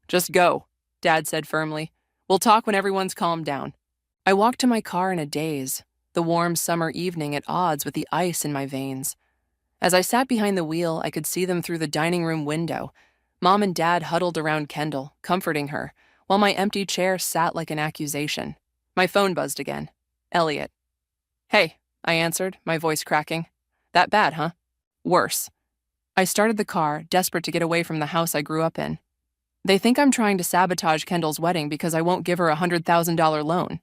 Just go, Dad said firmly. We'll talk when everyone's calmed down. I walked to my car in a daze, the warm summer evening at odds with the ice in my veins. As I sat behind the wheel, I could see them through the dining room window. Mom and Dad huddled around Kendall, comforting her, while my empty chair sat like an accusation. My phone buzzed again. Elliot. Hey, I answered, my voice cracking. That bad, huh? Worse. I started the car, desperate to get away from the house I grew up in. They think I'm trying to sabotage Kendall's wedding because I won't give her a $100,000 loan.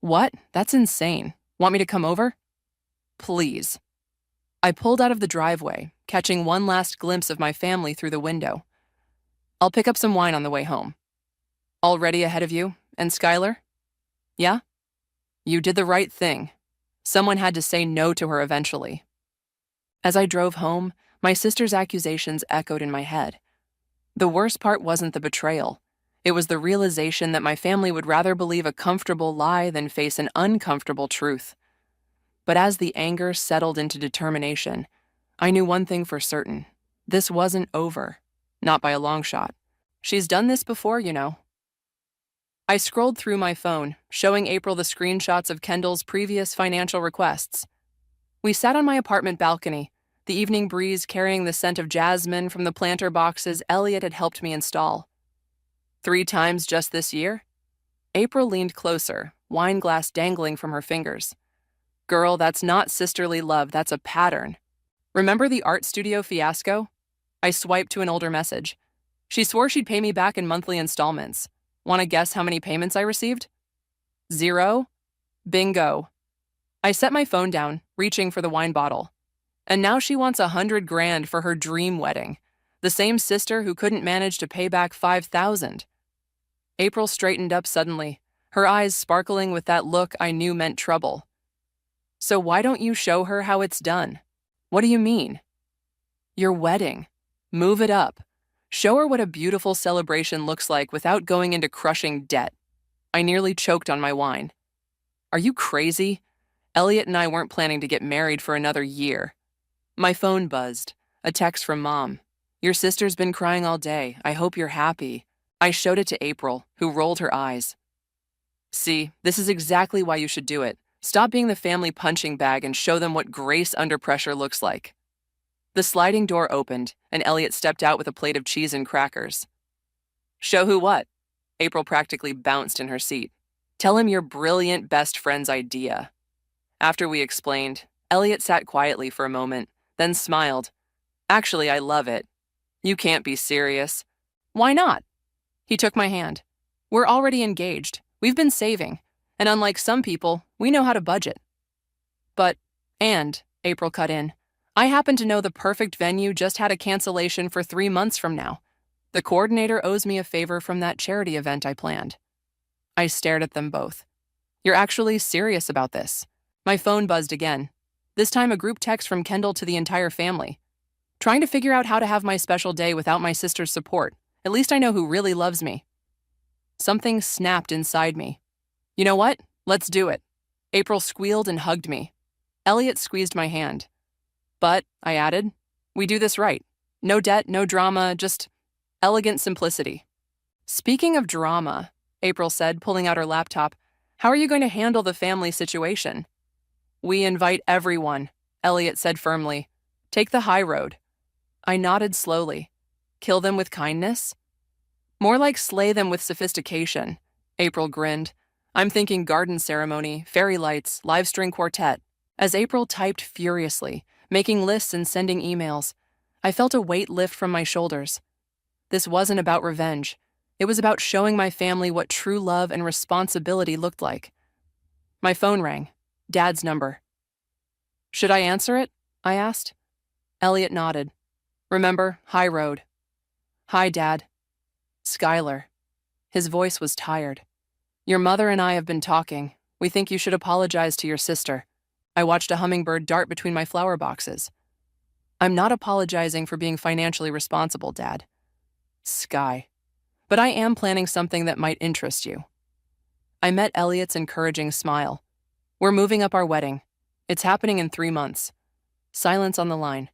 What? That's insane. Want me to come over? Please. I pulled out of the driveway, catching one last glimpse of my family through the window. I'll pick up some wine on the way home. Already ahead of you? And Skylar? Yeah? You did the right thing. Someone had to say no to her eventually. As I drove home, my sister's accusations echoed in my head. The worst part wasn't the betrayal. It was the realization that my family would rather believe a comfortable lie than face an uncomfortable truth. But as the anger settled into determination, I knew one thing for certain. This wasn't over. Not by a long shot. She's done this before, you know. I scrolled through my phone, showing April the screenshots of Kendall's previous financial requests. We sat on my apartment balcony, the evening breeze carrying the scent of jasmine from the planter boxes Elliot had helped me install. 3 times just this year? April leaned closer, wine glass dangling from her fingers. Girl, that's not sisterly love, that's a pattern. Remember the art studio fiasco? I swiped to an older message. She swore she'd pay me back in monthly installments. Want to guess how many payments I received? 0? Bingo. I set my phone down, reaching for the wine bottle. And now she wants $100,000 for her dream wedding. The same sister who couldn't manage to pay back $5,000. April straightened up suddenly, her eyes sparkling with that look I knew meant trouble. So why don't you show her how it's done? What do you mean? Your wedding. Move it up. Show her what a beautiful celebration looks like without going into crushing debt. I nearly choked on my wine. Are you crazy? Elliot and I weren't planning to get married for another year. My phone buzzed. A text from Mom. Your sister's been crying all day. I hope you're happy. I showed it to April, who rolled her eyes. See, this is exactly why you should do it. Stop being the family punching bag and show them what grace under pressure looks like. The sliding door opened, and Elliot stepped out with a plate of cheese and crackers. Show who what? April practically bounced in her seat. Tell him your brilliant best friend's idea. After we explained, Elliot sat quietly for a moment, then smiled. Actually, I love it. You can't be serious. Why not? He took my hand. We're already engaged. We've been saving. And unlike some people, we know how to budget. And, April cut in, I happen to know the perfect venue just had a cancellation for 3 months from now. The coordinator owes me a favor from that charity event I planned. I stared at them both. You're actually serious about this? My phone buzzed again. This time a group text from Kendall to the entire family. Trying to figure out how to have my special day without my sister's support. At least I know who really loves me. Something snapped inside me. You know what? Let's do it. April squealed and hugged me. Elliot squeezed my hand. But, I added, we do this right. No debt, no drama, just elegant simplicity. Speaking of drama, April said, pulling out her laptop, how are you going to handle the family situation? We invite everyone, Elliot said firmly. Take the high road. I nodded slowly. Kill them with kindness? More like slay them with sophistication, April grinned. I'm thinking garden ceremony, fairy lights, live string quartet. As April typed furiously, making lists and sending emails, I felt a weight lift from my shoulders. This wasn't about revenge. It was about showing my family what true love and responsibility looked like. My phone rang. Dad's number. Should I answer it? I asked. Elliot nodded. Remember, high road. Hi, Dad. Skylar. His voice was tired. Your mother and I have been talking. We think you should apologize to your sister. I watched a hummingbird dart between my flower boxes. I'm not apologizing for being financially responsible, Dad. Sky. But I am planning something that might interest you. I met Elliot's encouraging smile. We're moving up our wedding. It's happening in 3 months. Silence on the line.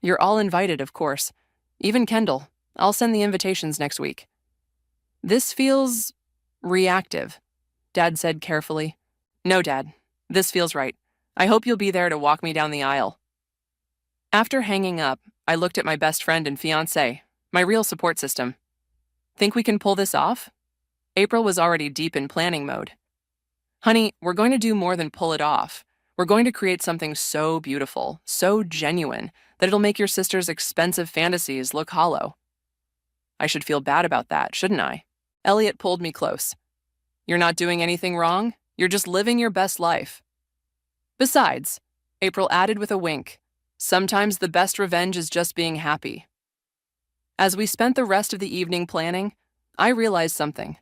You're all invited, of course. Even Kendall. I'll send the invitations next week. This feels reactive, Dad said carefully. No, Dad. This feels right. I hope you'll be there to walk me down the aisle. After hanging up, I looked at my best friend and fiancé, my real support system. Think we can pull this off? April was already deep in planning mode. Honey, we're going to do more than pull it off. We're going to create something so beautiful, so genuine, that it'll make your sister's expensive fantasies look hollow. I should feel bad about that, shouldn't I? Elliot pulled me close. You're not doing anything wrong. You're just living your best life. Besides, April added with a wink, sometimes the best revenge is just being happy. As we spent the rest of the evening planning, I realized something.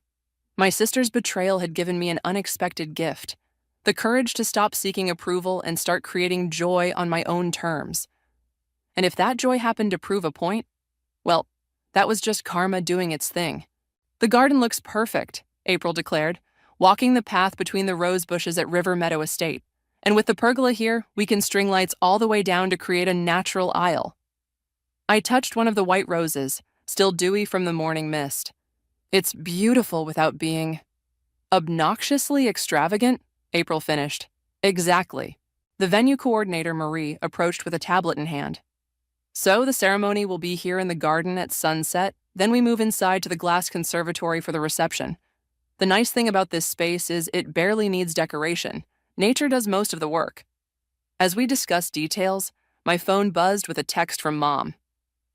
My sister's betrayal had given me an unexpected gift, the courage to stop seeking approval and start creating joy on my own terms. And if that joy happened to prove a point, well, that was just karma doing its thing. The garden looks perfect, April declared, walking the path between the rose bushes at River Meadow Estate. And with the pergola here, we can string lights all the way down to create a natural aisle. I touched one of the white roses, still dewy from the morning mist. It's beautiful without being obnoxiously extravagant, April finished. Exactly. The venue coordinator, Marie, approached with a tablet in hand. So the ceremony will be here in the garden at sunset, then we move inside to the glass conservatory for the reception. The nice thing about this space is it barely needs decoration. Nature does most of the work. As we discussed details, my phone buzzed with a text from Mom.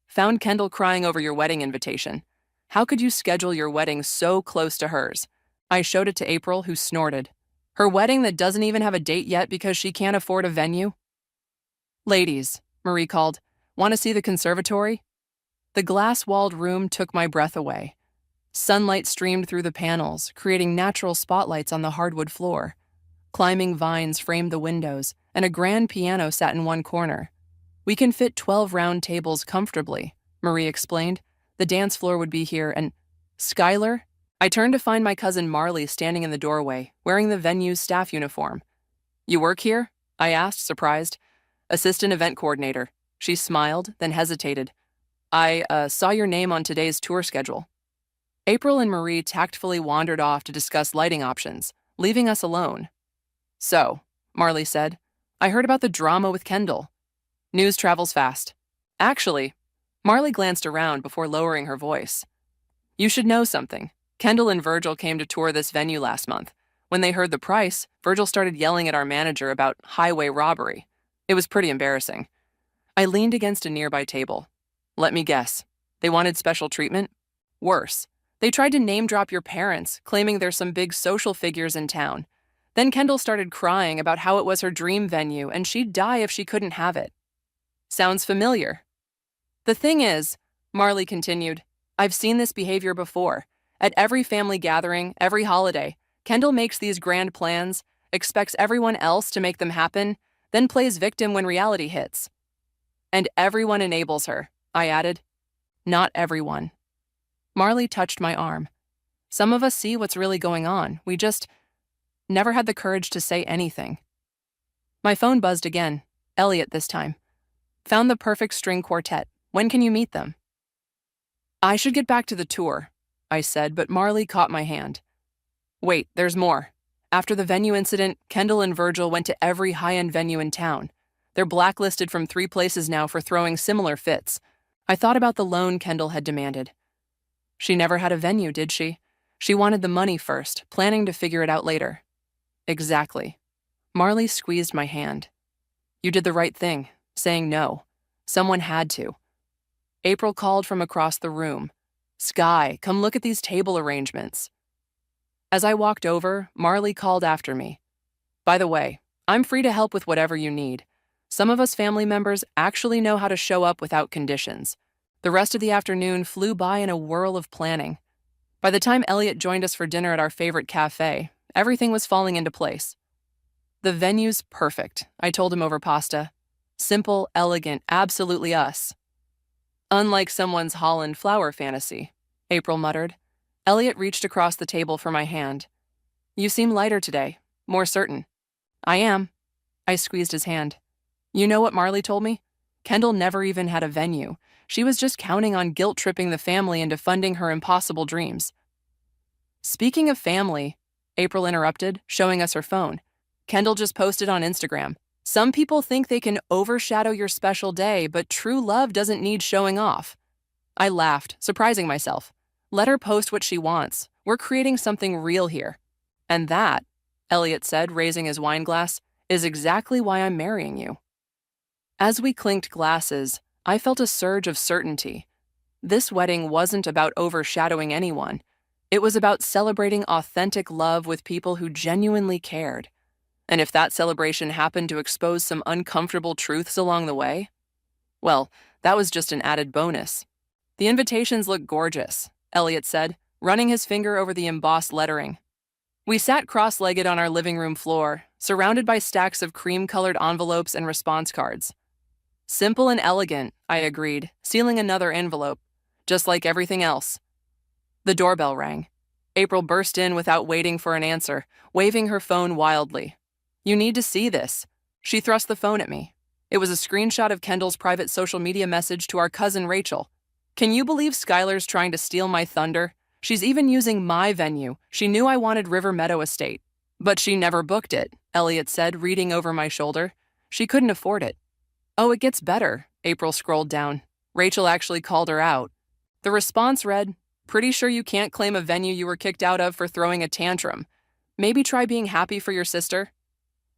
Found Kendall crying over your wedding invitation. How could you schedule your wedding so close to hers? I showed it to April, who snorted. Her wedding that doesn't even have a date yet because she can't afford a venue? Ladies, Marie called, want to see the conservatory? The glass-walled room took my breath away. Sunlight streamed through the panels, creating natural spotlights on the hardwood floor. Climbing vines framed the windows, and a grand piano sat in one corner. We can fit 12 round tables comfortably, Marie explained. The dance floor would be here, and Skylar? I turned to find my cousin Marley standing in the doorway, wearing the venue's staff uniform. You work here? I asked, surprised. Assistant event coordinator. She smiled, then hesitated. I saw your name on today's tour schedule. April and Marie tactfully wandered off to discuss lighting options, leaving us alone. So, Marley said, I heard about the drama with Kendall. News travels fast. Actually, Marley glanced around before lowering her voice. You should know something. Kendall and Virgil came to tour this venue last month. When they heard the price, Virgil started yelling at our manager about highway robbery. It was pretty embarrassing. I leaned against a nearby table. Let me guess. They wanted special treatment? Worse. They tried to name-drop your parents, claiming there's some big social figures in town. Then Kendall started crying about how it was her dream venue and she'd die if she couldn't have it. Sounds familiar. The thing is, Marley continued, I've seen this behavior before. At every family gathering, every holiday, Kendall makes these grand plans, expects everyone else to make them happen, then plays victim when reality hits. And everyone enables her, I added. Not everyone. Marley touched my arm. Some of us see what's really going on. We just never had the courage to say anything. My phone buzzed again. Elliot this time. Found the perfect string quartet. When can you meet them? I should get back to the tour, I said, but Marley caught my hand. Wait, there's more. After the venue incident, Kendall and Virgil went to every high-end venue in town. They're blacklisted from 3 places now for throwing similar fits. I thought about the loan Kendall had demanded. She never had a venue, did she? She wanted the money first, planning to figure it out later. Exactly. Marley squeezed my hand. You did the right thing, saying no. Someone had to. April called from across the room. Sky, come look at these table arrangements. As I walked over, Marley called after me. By the way, I'm free to help with whatever you need. Some of us family members actually know how to show up without conditions. The rest of the afternoon flew by in a whirl of planning. By the time Elliot joined us for dinner at our favorite cafe, everything was falling into place. The venue's perfect, I told him over pasta. Simple, elegant, absolutely us. Unlike someone's Holland flower fantasy, April muttered. Elliot reached across the table for my hand. You seem lighter today, more certain. I am. I squeezed his hand. You know what Marley told me? Kendall never even had a venue. She was just counting on guilt-tripping the family into funding her impossible dreams. Speaking of family, April interrupted, showing us her phone. Kendall just posted on Instagram. Some people think they can overshadow your special day, but true love doesn't need showing off. I laughed, surprising myself. Let her post what she wants. We're creating something real here. And that, Elliot said, raising his wine glass, is exactly why I'm marrying you. As we clinked glasses, I felt a surge of certainty. This wedding wasn't about overshadowing anyone. It was about celebrating authentic love with people who genuinely cared. And if that celebration happened to expose some uncomfortable truths along the way, well, that was just an added bonus. The invitations look gorgeous, Elliot said, running his finger over the embossed lettering. We sat cross-legged on our living room floor, surrounded by stacks of cream-colored envelopes and response cards. Simple and elegant, I agreed, sealing another envelope, just like everything else. The doorbell rang. April burst in without waiting for an answer, waving her phone wildly. You need to see this. She thrust the phone at me. It was a screenshot of Kendall's private social media message to our cousin Rachel. Can you believe Skylar's trying to steal my thunder? She's even using my venue. She knew I wanted River Meadow Estate. But she never booked it, Elliot said, reading over my shoulder. She couldn't afford it. Oh, it gets better, April scrolled down. Rachel actually called her out. The response read, pretty sure you can't claim a venue you were kicked out of for throwing a tantrum. Maybe try being happy for your sister.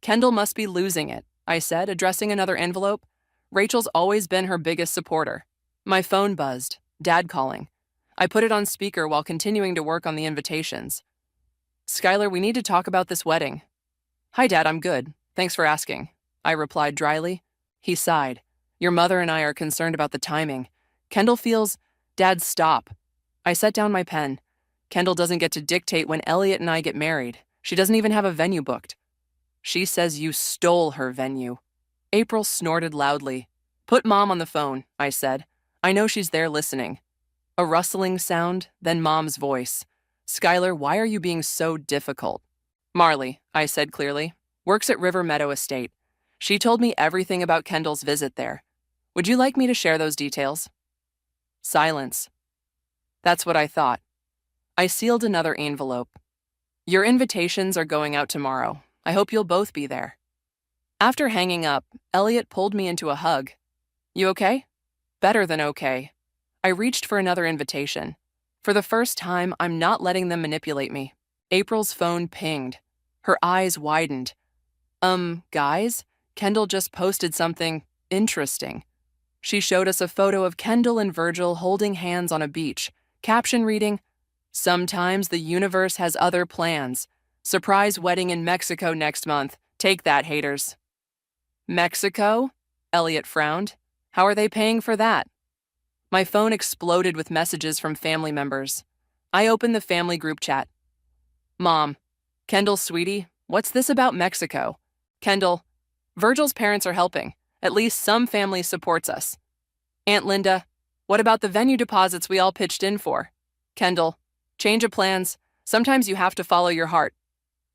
Kendall must be losing it, I said, addressing another envelope. Rachel's always been her biggest supporter. My phone buzzed, Dad calling. I put it on speaker while continuing to work on the invitations. Skylar, we need to talk about this wedding. Hi, Dad, I'm good. Thanks for asking, I replied dryly. He sighed. Your mother and I are concerned about the timing. Kendall feels... Dad, stop. I set down my pen. Kendall doesn't get to dictate when Elliot and I get married. She doesn't even have a venue booked. She says you stole her venue. April snorted loudly. Put Mom on the phone, I said. I know she's there listening. A rustling sound, then Mom's voice. Skylar, why are you being so difficult? Marley, I said clearly, works at River Meadow Estate. She told me everything about Kendall's visit there. Would you like me to share those details? Silence. That's what I thought. I sealed another envelope. Your invitations are going out tomorrow. I hope you'll both be there. After hanging up, Elliot pulled me into a hug. You okay? Better than okay. I reached for another invitation. For the first time, I'm not letting them manipulate me. April's phone pinged. Her eyes widened. Guys? Kendall just posted something interesting. She showed us a photo of Kendall and Virgil holding hands on a beach, caption reading, Sometimes the universe has other plans. Surprise wedding in Mexico next month. Take that, haters. Mexico? Elliot frowned. How are they paying for that? My phone exploded with messages from family members. I opened the family group chat. Mom, Kendall, sweetie, what's this about Mexico? Kendall, Virgil's parents are helping. At least some family supports us. Aunt Linda, what about the venue deposits we all pitched in for? Kendall, change of plans. Sometimes you have to follow your heart.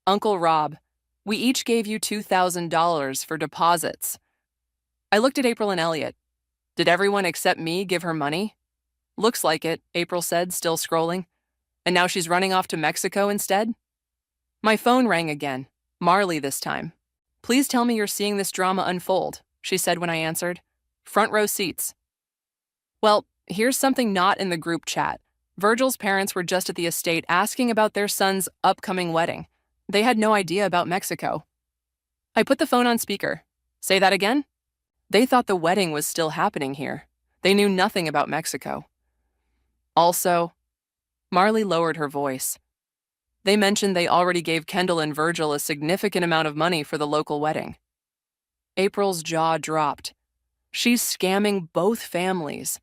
Uncle Rob, we each gave you $2,000 for deposits. I looked at April and Elliot. Did everyone except me give her money? Looks like it, April said, still scrolling. And now she's running off to Mexico instead? My phone rang again. Marley this time. Please tell me you're seeing this drama unfold, she said when I answered. Front row seats. Well, here's something not in the group chat. Virgil's parents were just at the estate asking about their son's upcoming wedding. They had no idea about Mexico. I put the phone on speaker. Say that again? They thought the wedding was still happening here. They knew nothing about Mexico. Also, Marley lowered her voice. They mentioned they already gave Kendall and Virgil a significant amount of money for the local wedding. April's jaw dropped. She's scamming both families.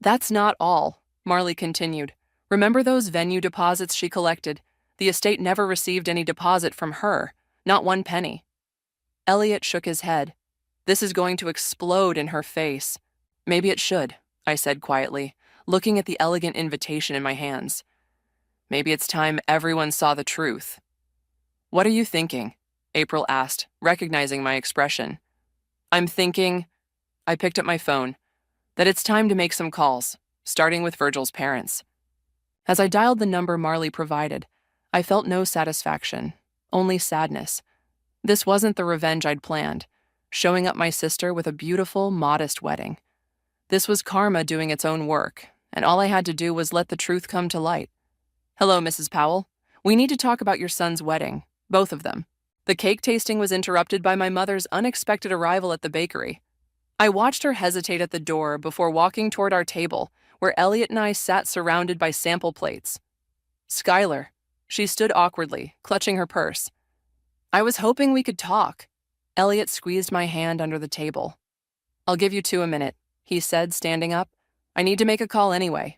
That's not all, Marley continued. Remember those venue deposits she collected? The estate never received any deposit from her, not one penny. Elliot shook his head. This is going to explode in her face. Maybe it should, I said quietly, looking at the elegant invitation in my hands. Maybe it's time everyone saw the truth. What are you thinking? April asked, recognizing my expression. I'm thinking, I picked up my phone, that it's time to make some calls, starting with Virgil's parents. As I dialed the number Marley provided, I felt no satisfaction, only sadness. This wasn't the revenge I'd planned, showing up my sister with a beautiful, modest wedding. This was karma doing its own work, and all I had to do was let the truth come to light. Hello, Mrs. Powell. We need to talk about your son's wedding, both of them. The cake tasting was interrupted by my mother's unexpected arrival at the bakery. I watched her hesitate at the door before walking toward our table, where Elliot and I sat surrounded by sample plates. Skylar. She stood awkwardly, clutching her purse. I was hoping we could talk. Elliot squeezed my hand under the table. I'll give you two a minute, he said, standing up. I need to make a call anyway.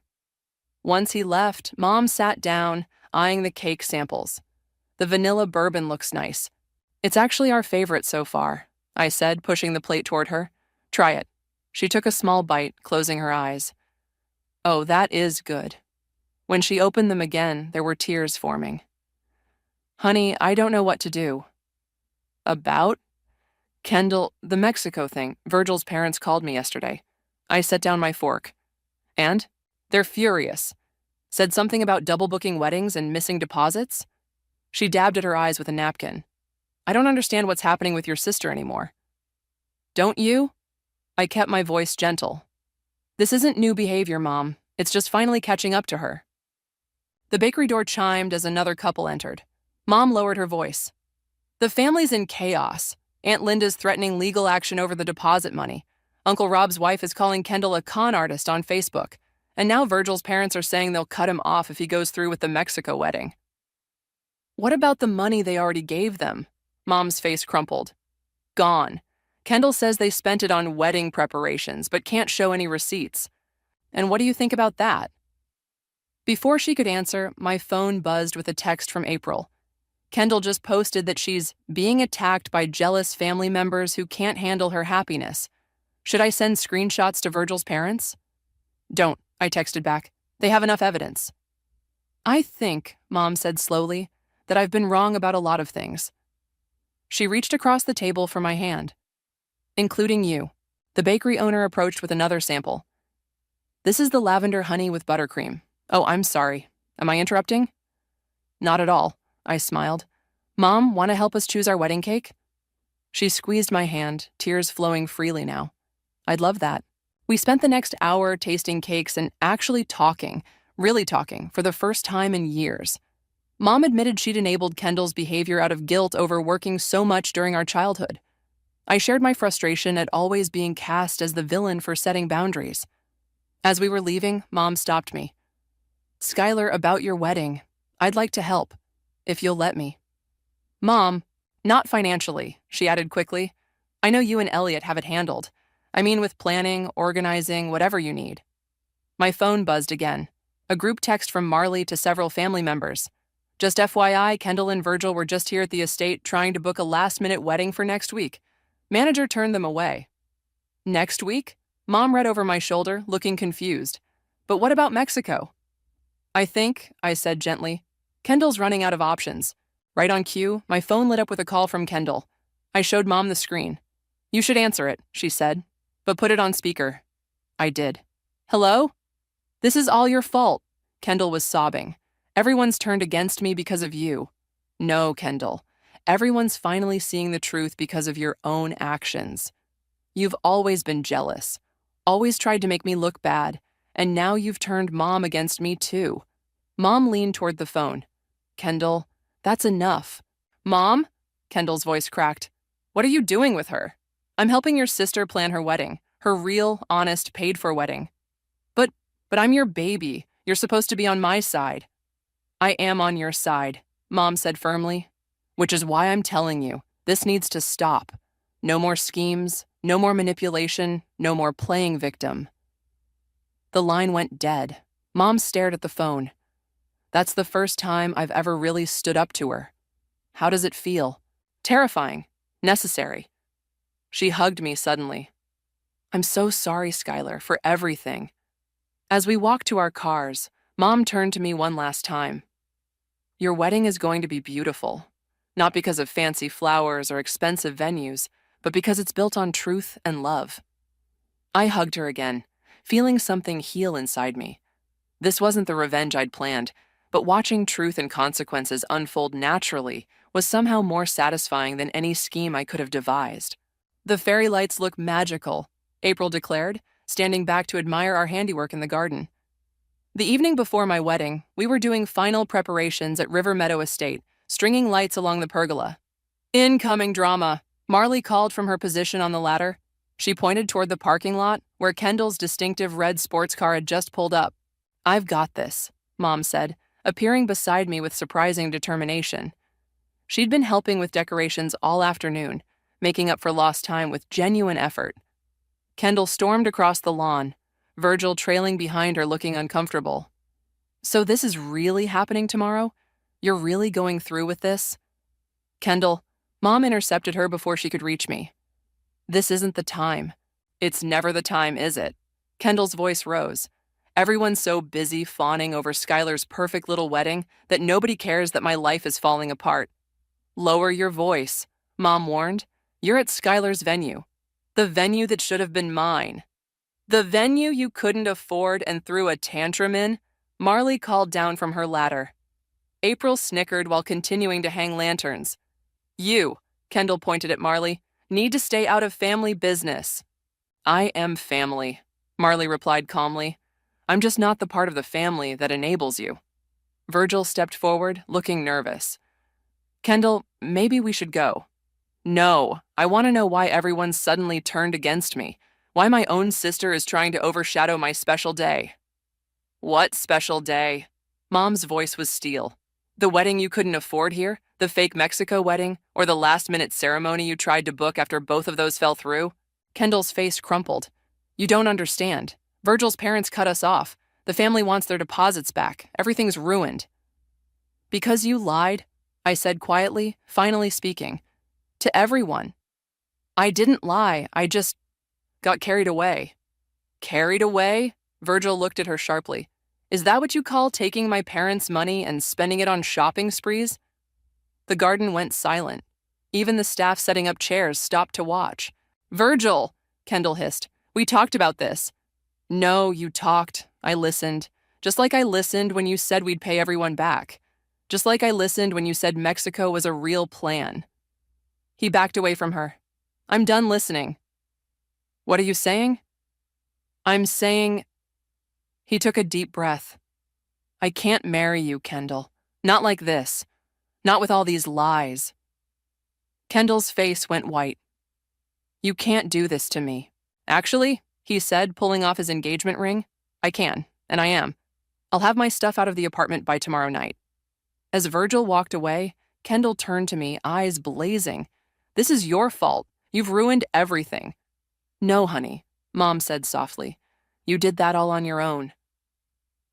Once he left, Mom sat down, eyeing the cake samples. The vanilla bourbon looks nice. It's actually our favorite so far, I said, pushing the plate toward her. Try it. She took a small bite, closing her eyes. Oh, that is good. When she opened them again, there were tears forming. Honey, I don't know what to do. About? Kendall, the Mexico thing. Virgil's parents called me yesterday. I set down my fork. And? They're furious. Said something about double booking weddings and missing deposits? She dabbed at her eyes with a napkin. I don't understand what's happening with your sister anymore. Don't you? I kept my voice gentle. This isn't new behavior, Mom. It's just finally catching up to her. The bakery door chimed as another couple entered. Mom lowered her voice. The family's in chaos. Aunt Linda's threatening legal action over the deposit money. Uncle Rob's wife is calling Kendall a con artist on Facebook. And now Virgil's parents are saying they'll cut him off if he goes through with the Mexico wedding. What about the money they already gave them? Mom's face crumpled. Gone. Kendall says they spent it on wedding preparations, but can't show any receipts. And what do you think about that? Before she could answer, my phone buzzed with a text from April. Kendall just posted that she's being attacked by jealous family members who can't handle her happiness. Should I send screenshots to Virgil's parents? Don't, I texted back. They have enough evidence. I think, Mom said slowly, that I've been wrong about a lot of things. She reached across the table for my hand. Including you. The bakery owner approached with another sample. This is the lavender honey with buttercream. Oh, I'm sorry. Am I interrupting? Not at all, I smiled. Mom, want to help us choose our wedding cake? She squeezed my hand, tears flowing freely now. I'd love that. We spent the next hour tasting cakes and actually talking, really talking, for the first time in years. Mom admitted she'd enabled Kendall's behavior out of guilt over working so much during our childhood. I shared my frustration at always being cast as the villain for setting boundaries. As we were leaving, Mom stopped me. Skylar, about your wedding. I'd like to help, if you'll let me. Mom, not financially, she added quickly. I know you and Elliot have it handled. I mean with planning, organizing, whatever you need. My phone buzzed again. A group text from Marley to several family members. Just FYI, Kendall and Virgil were just here at the estate trying to book a last-minute wedding for next week. Manager turned them away. Next week? Mom read over my shoulder, looking confused. But what about Mexico? I think, I said gently, Kendall's running out of options. Right on cue, my phone lit up with a call from Kendall. I showed Mom the screen. You should answer it, she said, but put it on speaker. I did. Hello? This is all your fault. Kendall was sobbing. Everyone's turned against me because of you. No, Kendall. Everyone's finally seeing the truth because of your own actions. You've always been jealous, always tried to make me look bad, and now you've turned Mom against me too. Mom leaned toward the phone. Kendall, that's enough. Mom? Kendall's voice cracked. What are you doing with her? I'm helping your sister plan her wedding, her real, honest, paid-for wedding. But I'm your baby. You're supposed to be on my side. I am on your side, Mom said firmly. Which is why I'm telling you, this needs to stop. No more schemes, no more manipulation, no more playing victim. The line went dead. Mom stared at the phone. That's the first time I've ever really stood up to her. How does it feel? Terrifying. Necessary. She hugged me suddenly. I'm so sorry, Skylar, for everything. As we walked to our cars, Mom turned to me one last time. Your wedding is going to be beautiful. Not because of fancy flowers or expensive venues, but because it's built on truth and love. I hugged her again, feeling something heal inside me. This wasn't the revenge I'd planned, but watching truth and consequences unfold naturally was somehow more satisfying than any scheme I could have devised. The fairy lights look magical, April declared, standing back to admire our handiwork in the garden. The evening before my wedding, we were doing final preparations at River Meadow Estate, stringing lights along the pergola. Incoming drama, Marley called from her position on the ladder. She pointed toward the parking lot, where Kendall's distinctive red sports car had just pulled up. I've got this, Mom said, appearing beside me with surprising determination. She'd been helping with decorations all afternoon, making up for lost time with genuine effort. Kendall stormed across the lawn, Virgil trailing behind her looking uncomfortable. So this is really happening tomorrow? You're really going through with this? Kendall, Mom intercepted her before she could reach me. This isn't the time. It's never the time, is it? Kendall's voice rose. Everyone's so busy fawning over Skylar's perfect little wedding that nobody cares that my life is falling apart. Lower your voice, Mom warned. You're at Skylar's venue. The venue that should have been mine. The venue you couldn't afford and threw a tantrum in, Marley called down from her ladder. April snickered while continuing to hang lanterns. You, Kendall pointed at Marley, need to stay out of family business. I am family, Marley replied calmly. I'm just not the part of the family that enables you. Virgil stepped forward, looking nervous. Kendall, maybe we should go. No, I want to know why everyone's suddenly turned against me. Why my own sister is trying to overshadow my special day. What special day? Mom's voice was steel. The wedding you couldn't afford here? The fake Mexico wedding? Or the last-minute ceremony you tried to book after both of those fell through? Kendall's face crumpled. You don't understand. Virgil's parents cut us off. The family wants their deposits back. Everything's ruined. Because you lied, I said quietly, finally speaking. To everyone. I didn't lie. I just got carried away. Carried away? Virgil looked at her sharply. Is that what you call taking my parents' money and spending it on shopping sprees? The garden went silent. Even the staff setting up chairs stopped to watch. Virgil, Kendall hissed. We talked about this. No, you talked. I listened. Just like I listened when you said we'd pay everyone back. Just like I listened when you said Mexico was a real plan. He backed away from her. I'm done listening. What are you saying? I'm saying... He took a deep breath. I can't marry you, Kendall. Not like this. Not with all these lies. Kendall's face went white. You can't do this to me. Actually, he said, pulling off his engagement ring, I can, and I am. I'll have my stuff out of the apartment by tomorrow night. As Virgil walked away, Kendall turned to me, eyes blazing. This is your fault. You've ruined everything. No, honey, Mom said softly. You did that all on your own.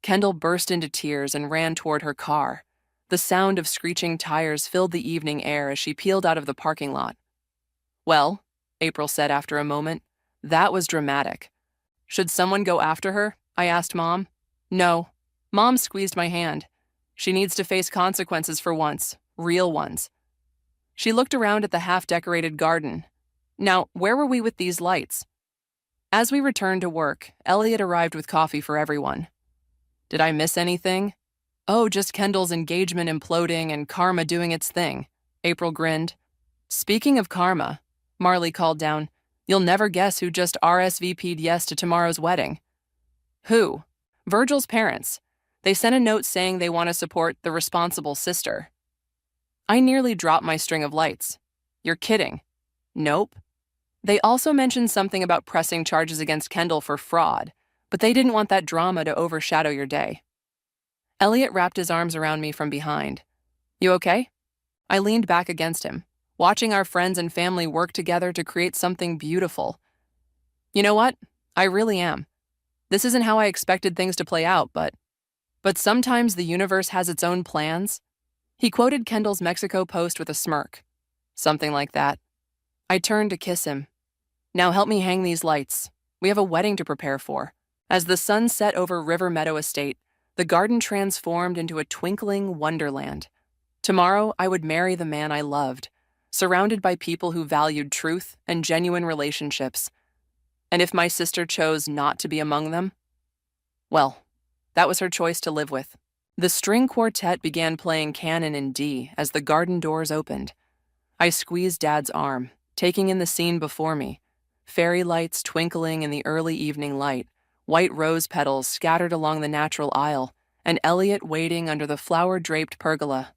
Kendall burst into tears and ran toward her car. The sound of screeching tires filled the evening air as she peeled out of the parking lot. "Well," April said after a moment, "that was dramatic." "Should someone go after her?" I asked Mom. "No." Mom squeezed my hand. "She needs to face consequences for once, real ones." She looked around at the half-decorated garden. "Now, where were we with these lights?" As we returned to work, Elliot arrived with coffee for everyone. "Did I miss anything?" "Oh, just Kendall's engagement imploding and karma doing its thing." April grinned. "Speaking of karma," Marley called down, "you'll never guess who just RSVP'd yes to tomorrow's wedding." "Who?" "Virgil's parents. They sent a note saying they want to support the responsible sister." I nearly dropped my string of lights. "You're kidding." "Nope." They also mentioned something about pressing charges against Kendall for fraud, but they didn't want that drama to overshadow your day. Elliot wrapped his arms around me from behind. "You okay?" I leaned back against him, watching our friends and family work together to create something beautiful. "You know what? I really am. This isn't how I expected things to play out, but sometimes the universe has its own plans." He quoted Kendall's Mexico post with a smirk. Something like that. I turned to kiss him. "Now help me hang these lights. We have a wedding to prepare for." As the sun set over River Meadow Estate, the garden transformed into a twinkling wonderland. Tomorrow, I would marry the man I loved, surrounded by people who valued truth and genuine relationships. And if my sister chose not to be among them, well, that was her choice to live with. The string quartet began playing Canon in D as the garden doors opened. I squeezed Dad's arm, taking in the scene before me. Fairy lights twinkling in the early evening light, white rose petals scattered along the natural aisle, and Elliot waiting under the flower-draped pergola.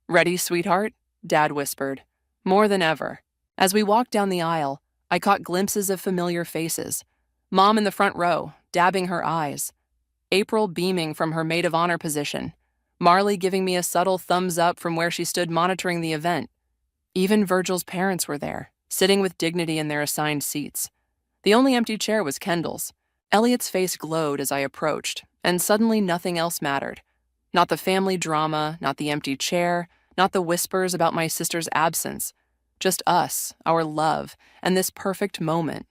"Ready, sweetheart?" Dad whispered. More than ever. As we walked down the aisle, I caught glimpses of familiar faces. Mom in the front row, dabbing her eyes. April beaming from her maid of honor position. Marley giving me a subtle thumbs up from where she stood monitoring the event. Even Virgil's parents were there, sitting with dignity in their assigned seats. The only empty chair was Kendall's. Elliot's face glowed as I approached, and suddenly nothing else mattered. Not the family drama, not the empty chair, not the whispers about my sister's absence. Just us, our love, and this perfect moment.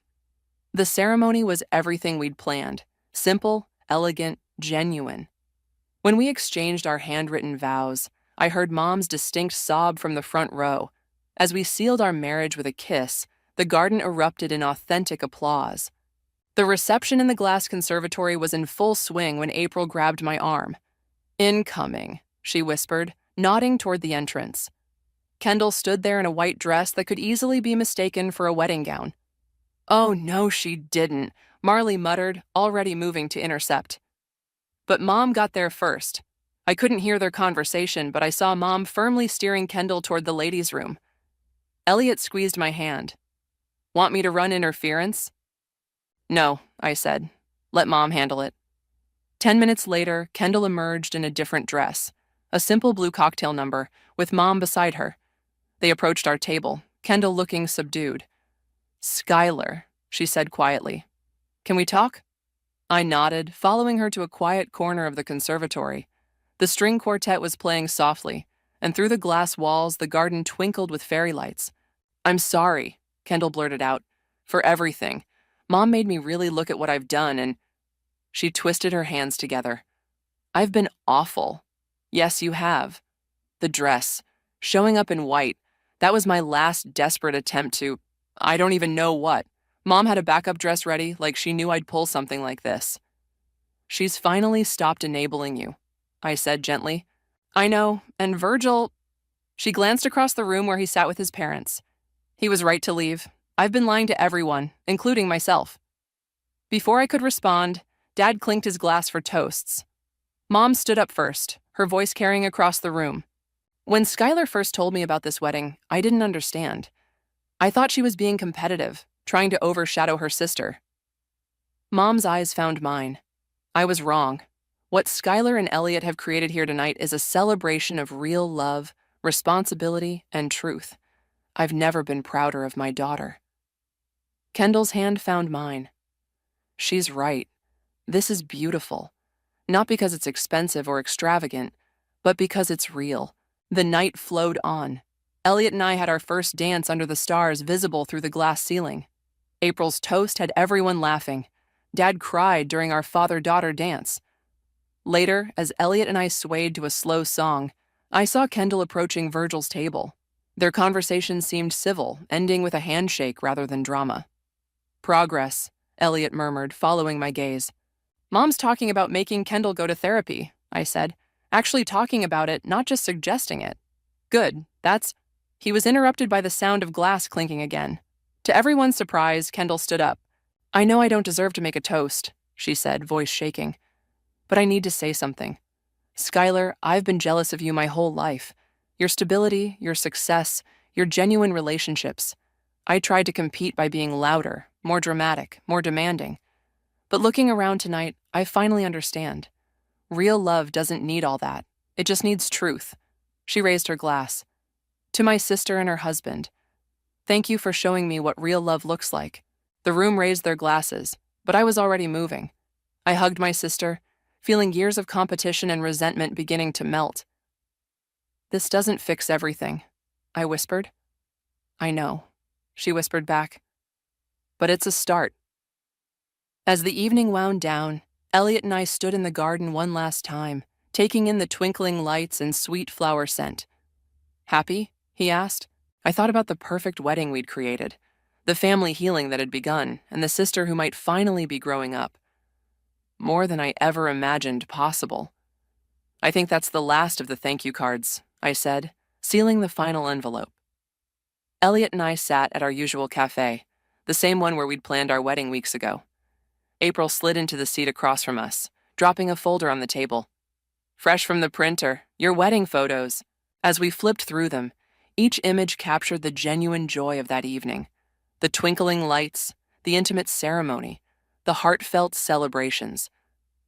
The ceremony was everything we'd planned. Simple, elegant, genuine. When we exchanged our handwritten vows, I heard Mom's distinct sob from the front row. As we sealed our marriage with a kiss, the garden erupted in authentic applause. The reception in the glass conservatory was in full swing when April grabbed my arm. "Incoming," she whispered, nodding toward the entrance. Kendall stood there in a white dress that could easily be mistaken for a wedding gown. "Oh, no, she didn't," Marley muttered, already moving to intercept. But Mom got there first. I couldn't hear their conversation, but I saw Mom firmly steering Kendall toward the ladies' room. Elliot squeezed my hand. "Want me to run interference?" "No," I said. "Let Mom handle it." 10 minutes later, Kendall emerged in a different dress, a simple blue cocktail number, with Mom beside her. They approached our table, Kendall looking subdued. "Skylar," she said quietly. "Can we talk?" I nodded, following her to a quiet corner of the conservatory. The string quartet was playing softly, and through the glass walls the garden twinkled with fairy lights. "I'm sorry," Kendall blurted out, "for everything. Mom made me really look at what I've done, and..." She twisted her hands together. "I've been awful." "Yes, you have." The dress, showing up in white, that was my last desperate attempt to... I don't even know what. Mom had a backup dress ready, like she knew I'd pull something like this. "She's finally stopped enabling you," I said gently. "I know, and Virgil..." She glanced across the room where he sat with his parents. "He was right to leave. I've been lying to everyone, including myself." Before I could respond, Dad clinked his glass for toasts. Mom stood up first, her voice carrying across the room. "When Skylar first told me about this wedding, I didn't understand. I thought she was being competitive, trying to overshadow her sister." Mom's eyes found mine. I was wrong. What Skylar and Elliot have created here tonight is a celebration of real love, responsibility, and truth. I've never been prouder of my daughter. Kendall's hand found mine. "She's right. This is beautiful. Not because it's expensive or extravagant, but because it's real. The night flowed on. Elliot and I had our first dance under the stars visible through the glass ceiling. April's toast had everyone laughing. Dad cried during our father-daughter dance. Later, as Elliot and I swayed to a slow song, I saw Kendall approaching Virgil's table. Their conversation seemed civil, ending with a handshake rather than drama. "Progress," Elliot murmured, following my gaze. "Mom's talking about making Kendall go to therapy," I said. "Actually talking about it, not just suggesting it." "Good, that's—" He was interrupted by the sound of glass clinking again. To everyone's surprise, Kendall stood up. "I know I don't deserve to make a toast," she said, voice shaking. "But I need to say something. Skylar, I've been jealous of you my whole life. Your stability, your success, your genuine relationships. I tried to compete by being louder, more dramatic, more demanding. But looking around tonight, I finally understand. Real love doesn't need all that. It just needs truth." She raised her glass. "To my sister and her husband, thank you for showing me what real love looks like." The room raised their glasses, but I was already moving. I hugged my sister, feeling years of competition and resentment beginning to melt. "This doesn't fix everything," I whispered. "I know," she whispered back. "But it's a start." As the evening wound down, Elliot and I stood in the garden one last time, taking in the twinkling lights and sweet flower scent. "Happy?" he asked. I thought about the perfect wedding we'd created, the family healing that had begun, and the sister who might finally be growing up. More than I ever imagined possible. "I think that's the last of the thank you cards," I said, sealing the final envelope. Elliot and I sat at our usual cafe, the same one where we'd planned our wedding weeks ago. April slid into the seat across from us, dropping a folder on the table. "Fresh from the printer, your wedding photos." As we flipped through them, each image captured the genuine joy of that evening. The twinkling lights, the intimate ceremony, the heartfelt celebrations.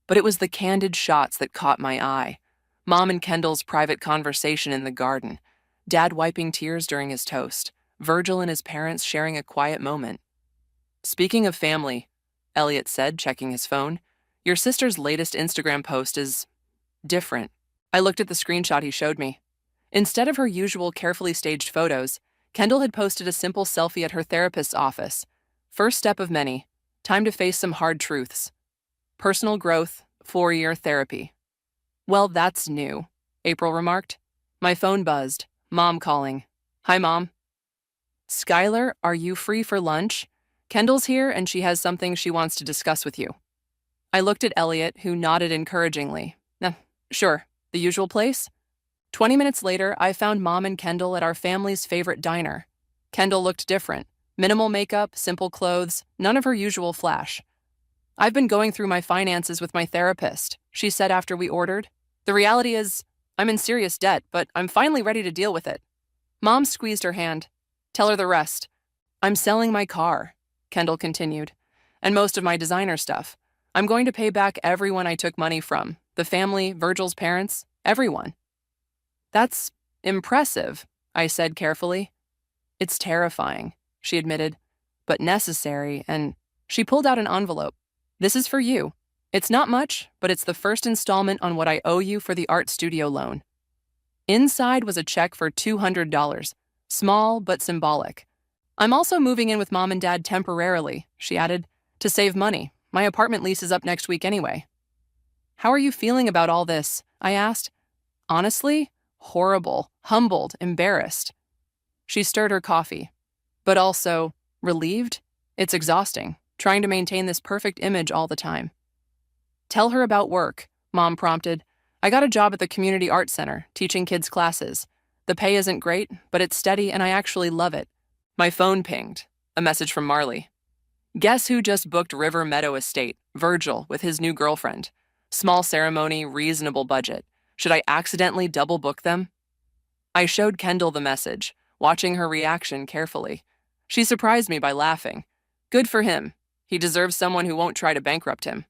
But it was the candid shots that caught my eye. Mom and Kendall's private conversation in the garden, Dad wiping tears during his toast, Virgil and his parents sharing a quiet moment. "Speaking of family," Elliot said, checking his phone, "your sister's latest Instagram post is different." I looked at the screenshot he showed me. Instead of her usual carefully staged photos, Kendall had posted a simple selfie at her therapist's office. First step of many. Time to face some hard truths. Personal growth, 4-year therapy. "Well, that's new," April remarked. My phone buzzed. Mom calling. "Hi, Mom." "Skylar, are you free for lunch? Kendall's here and she has something she wants to discuss with you." I looked at Elliot, who nodded encouragingly. Sure, the usual place?" 20 minutes later, I found Mom and Kendall at our family's favorite diner. Kendall looked different. Minimal makeup, simple clothes, none of her usual flash. "I've been going through my finances with my therapist," she said after we ordered. "The reality is, I'm in serious debt, but I'm finally ready to deal with it." Mom squeezed her hand. "Tell her the rest." "I'm selling my car," Kendall continued, "and most of my designer stuff. I'm going to pay back everyone I took money from, the family, Virgil's parents, everyone." "That's impressive," I said carefully. "It's terrifying," she admitted, "but necessary," and she pulled out an envelope. "This is for you. It's not much, but it's the first installment on what I owe you for the art studio loan." Inside was a check for $200, small but symbolic. "I'm also moving in with Mom and Dad temporarily," she added, "to save money. My apartment lease is up next week anyway." "How are you feeling about all this?" I asked. "Honestly, horrible, humbled, embarrassed." She stirred her coffee. "But also, relieved? It's exhausting, trying to maintain this perfect image all the time." "Tell her about work," Mom prompted. "I got a job at the community art center, teaching kids classes. The pay isn't great, but it's steady and I actually love it." My phone pinged. A message from Marley. "Guess who just booked River Meadow Estate? Virgil, with his new girlfriend. Small ceremony, reasonable budget. Should I accidentally double book them?" I showed Kendall the message, watching her reaction carefully. She surprised me by laughing. Good for him. He deserves someone who won't try to bankrupt him.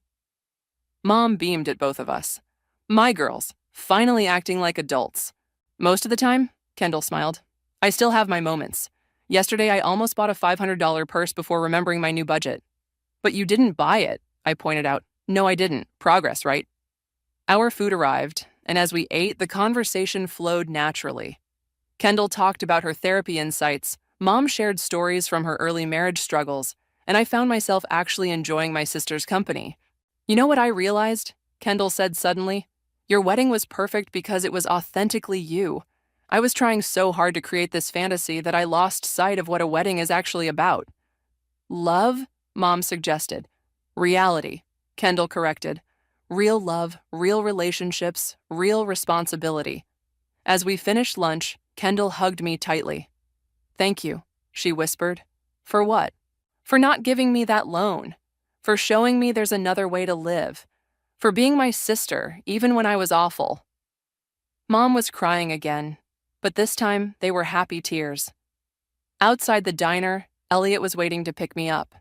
Mom beamed at both of us. My girls, finally acting like adults. Most of the time, Kendall smiled. I still have my moments. Yesterday, I almost bought a $500 purse before remembering my new budget. But you didn't buy it, I pointed out. No, I didn't. Progress, right? Our food arrived, and as we ate, the conversation flowed naturally. Kendall talked about her therapy insights, Mom shared stories from her early marriage struggles, and I found myself actually enjoying my sister's company. You know what I realized? Kendall said suddenly. Your wedding was perfect because it was authentically you. I was trying so hard to create this fantasy that I lost sight of what a wedding is actually about. Love? Mom suggested. Reality, Kendall corrected. Real love, real relationships, real responsibility. As we finished lunch, Kendall hugged me tightly. Thank you, she whispered. For what? For not giving me that loan. For showing me there's another way to live. For being my sister, even when I was awful. Mom was crying again, but this time they were happy tears. Outside the diner, Elliot was waiting to pick me up.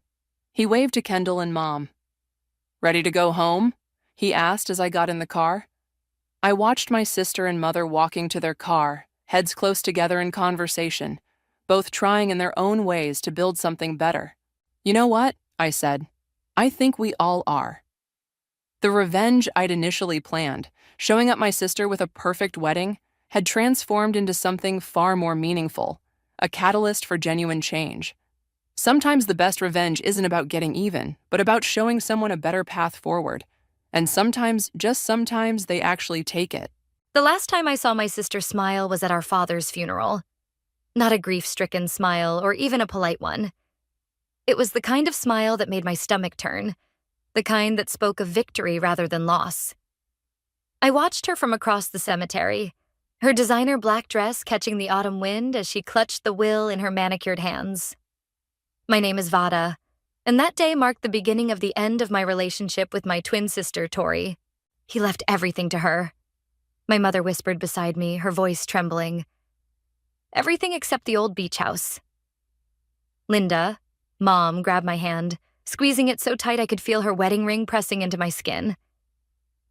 He waved to Kendall and Mom. Ready to go home? He asked as I got in the car. I watched my sister and mother walking to their car, heads close together in conversation, both trying in their own ways to build something better. You know what? I said. I think we all are. The revenge I'd initially planned, showing up my sister with a perfect wedding, had transformed into something far more meaningful, a catalyst for genuine change. Sometimes the best revenge isn't about getting even, but about showing someone a better path forward. And sometimes, just sometimes, they actually take it. The last time I saw my sister smile was at our father's funeral. Not a grief-stricken smile or even a polite one. It was the kind of smile that made my stomach turn, the kind that spoke of victory rather than loss. I watched her from across the cemetery, her designer black dress catching the autumn wind as she clutched the will in her manicured hands. My name is Vada, and that day marked the beginning of the end of my relationship with my twin sister, Tori. He left everything to her. My mother whispered beside me, her voice trembling. Everything except the old beach house. Linda, Mom, grabbed my hand, squeezing it so tight I could feel her wedding ring pressing into my skin.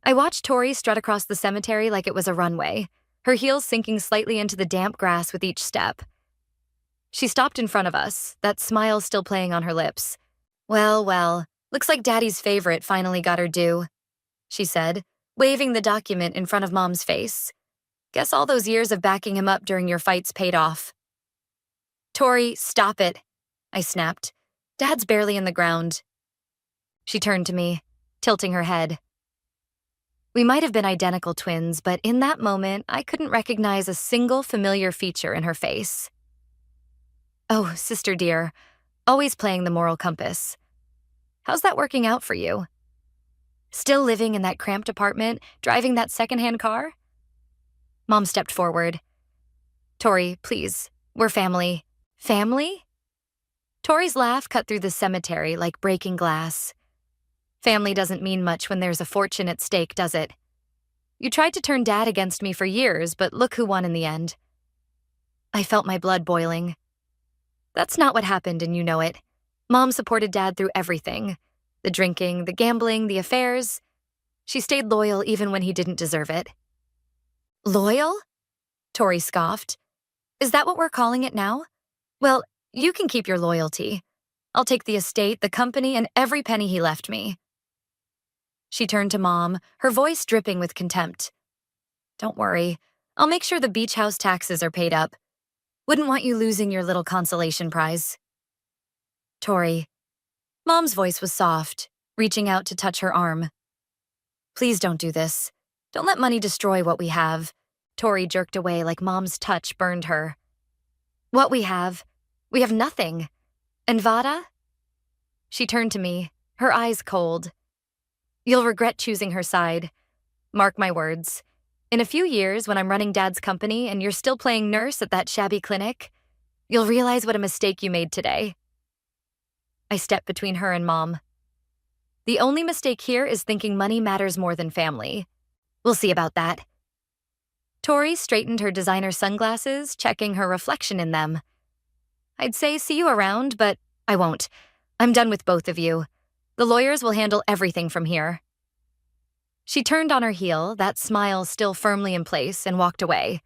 I watched Tori strut across the cemetery like it was a runway, her heels sinking slightly into the damp grass with each step. She stopped in front of us, that smile still playing on her lips. Well, looks like Daddy's favorite finally got her due, she said, waving the document in front of Mom's face. Guess all those years of backing him up during your fights paid off. Tori, stop it, I snapped. Dad's barely in the ground. She turned to me, tilting her head. We might have been identical twins, but in that moment, I couldn't recognize a single familiar feature in her face. Oh, sister dear, always playing the moral compass. How's that working out for you? Still living in that cramped apartment, driving that secondhand car? Mom stepped forward. Tori, please, we're family. Family? Tori's laugh cut through the cemetery like breaking glass. Family doesn't mean much when there's a fortune at stake, does it? You tried to turn Dad against me for years, but look who won in the end. I felt my blood boiling. That's not what happened, and you know it. Mom supported Dad through everything. The drinking, the gambling, the affairs. She stayed loyal even when he didn't deserve it. Loyal? Tori scoffed. Is that what we're calling it now? Well, you can keep your loyalty. I'll take the estate, the company, and every penny he left me. She turned to Mom, her voice dripping with contempt. Don't worry. I'll make sure the beach house taxes are paid up. Wouldn't want you losing your little consolation prize. Tori. Mom's voice was soft, reaching out to touch her arm. Please don't do this. Don't let money destroy what we have. Tori jerked away like Mom's touch burned her. What we have? We have nothing. And Vada? She turned to me, her eyes cold. You'll regret choosing her side. Mark my words. In a few years, when I'm running Dad's company and you're still playing nurse at that shabby clinic, you'll realize what a mistake you made today. I stepped between her and Mom. The only mistake here is thinking money matters more than family. We'll see about that. Tori straightened her designer sunglasses, checking her reflection in them. I'd say see you around, but I won't. I'm done with both of you. The lawyers will handle everything from here. She turned on her heel, that smile still firmly in place, and walked away.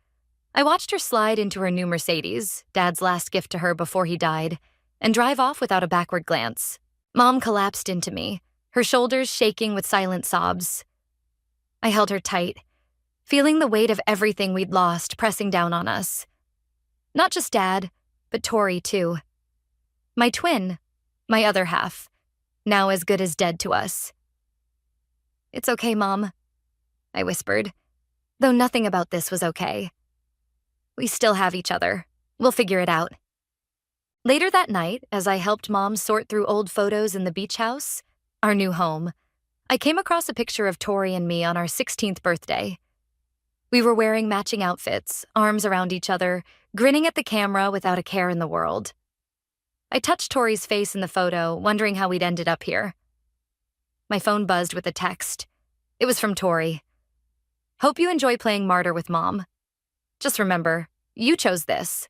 I watched her slide into her new Mercedes, Dad's last gift to her before he died, and drive off without a backward glance. Mom collapsed into me, her shoulders shaking with silent sobs. I held her tight, feeling the weight of everything we'd lost pressing down on us. Not just Dad, but Tori too. My twin, my other half, now as good as dead to us. "It's okay, Mom," I whispered, though nothing about this was okay. "We still have each other. We'll figure it out." Later that night, as I helped Mom sort through old photos in the beach house, our new home, I came across a picture of Tori and me on our 16th birthday. We were wearing matching outfits, arms around each other, grinning at the camera without a care in the world. I touched Tori's face in the photo, wondering how we'd ended up here. My phone buzzed with a text. It was from Tori. "Hope you enjoy playing martyr with Mom. Just remember, you chose this."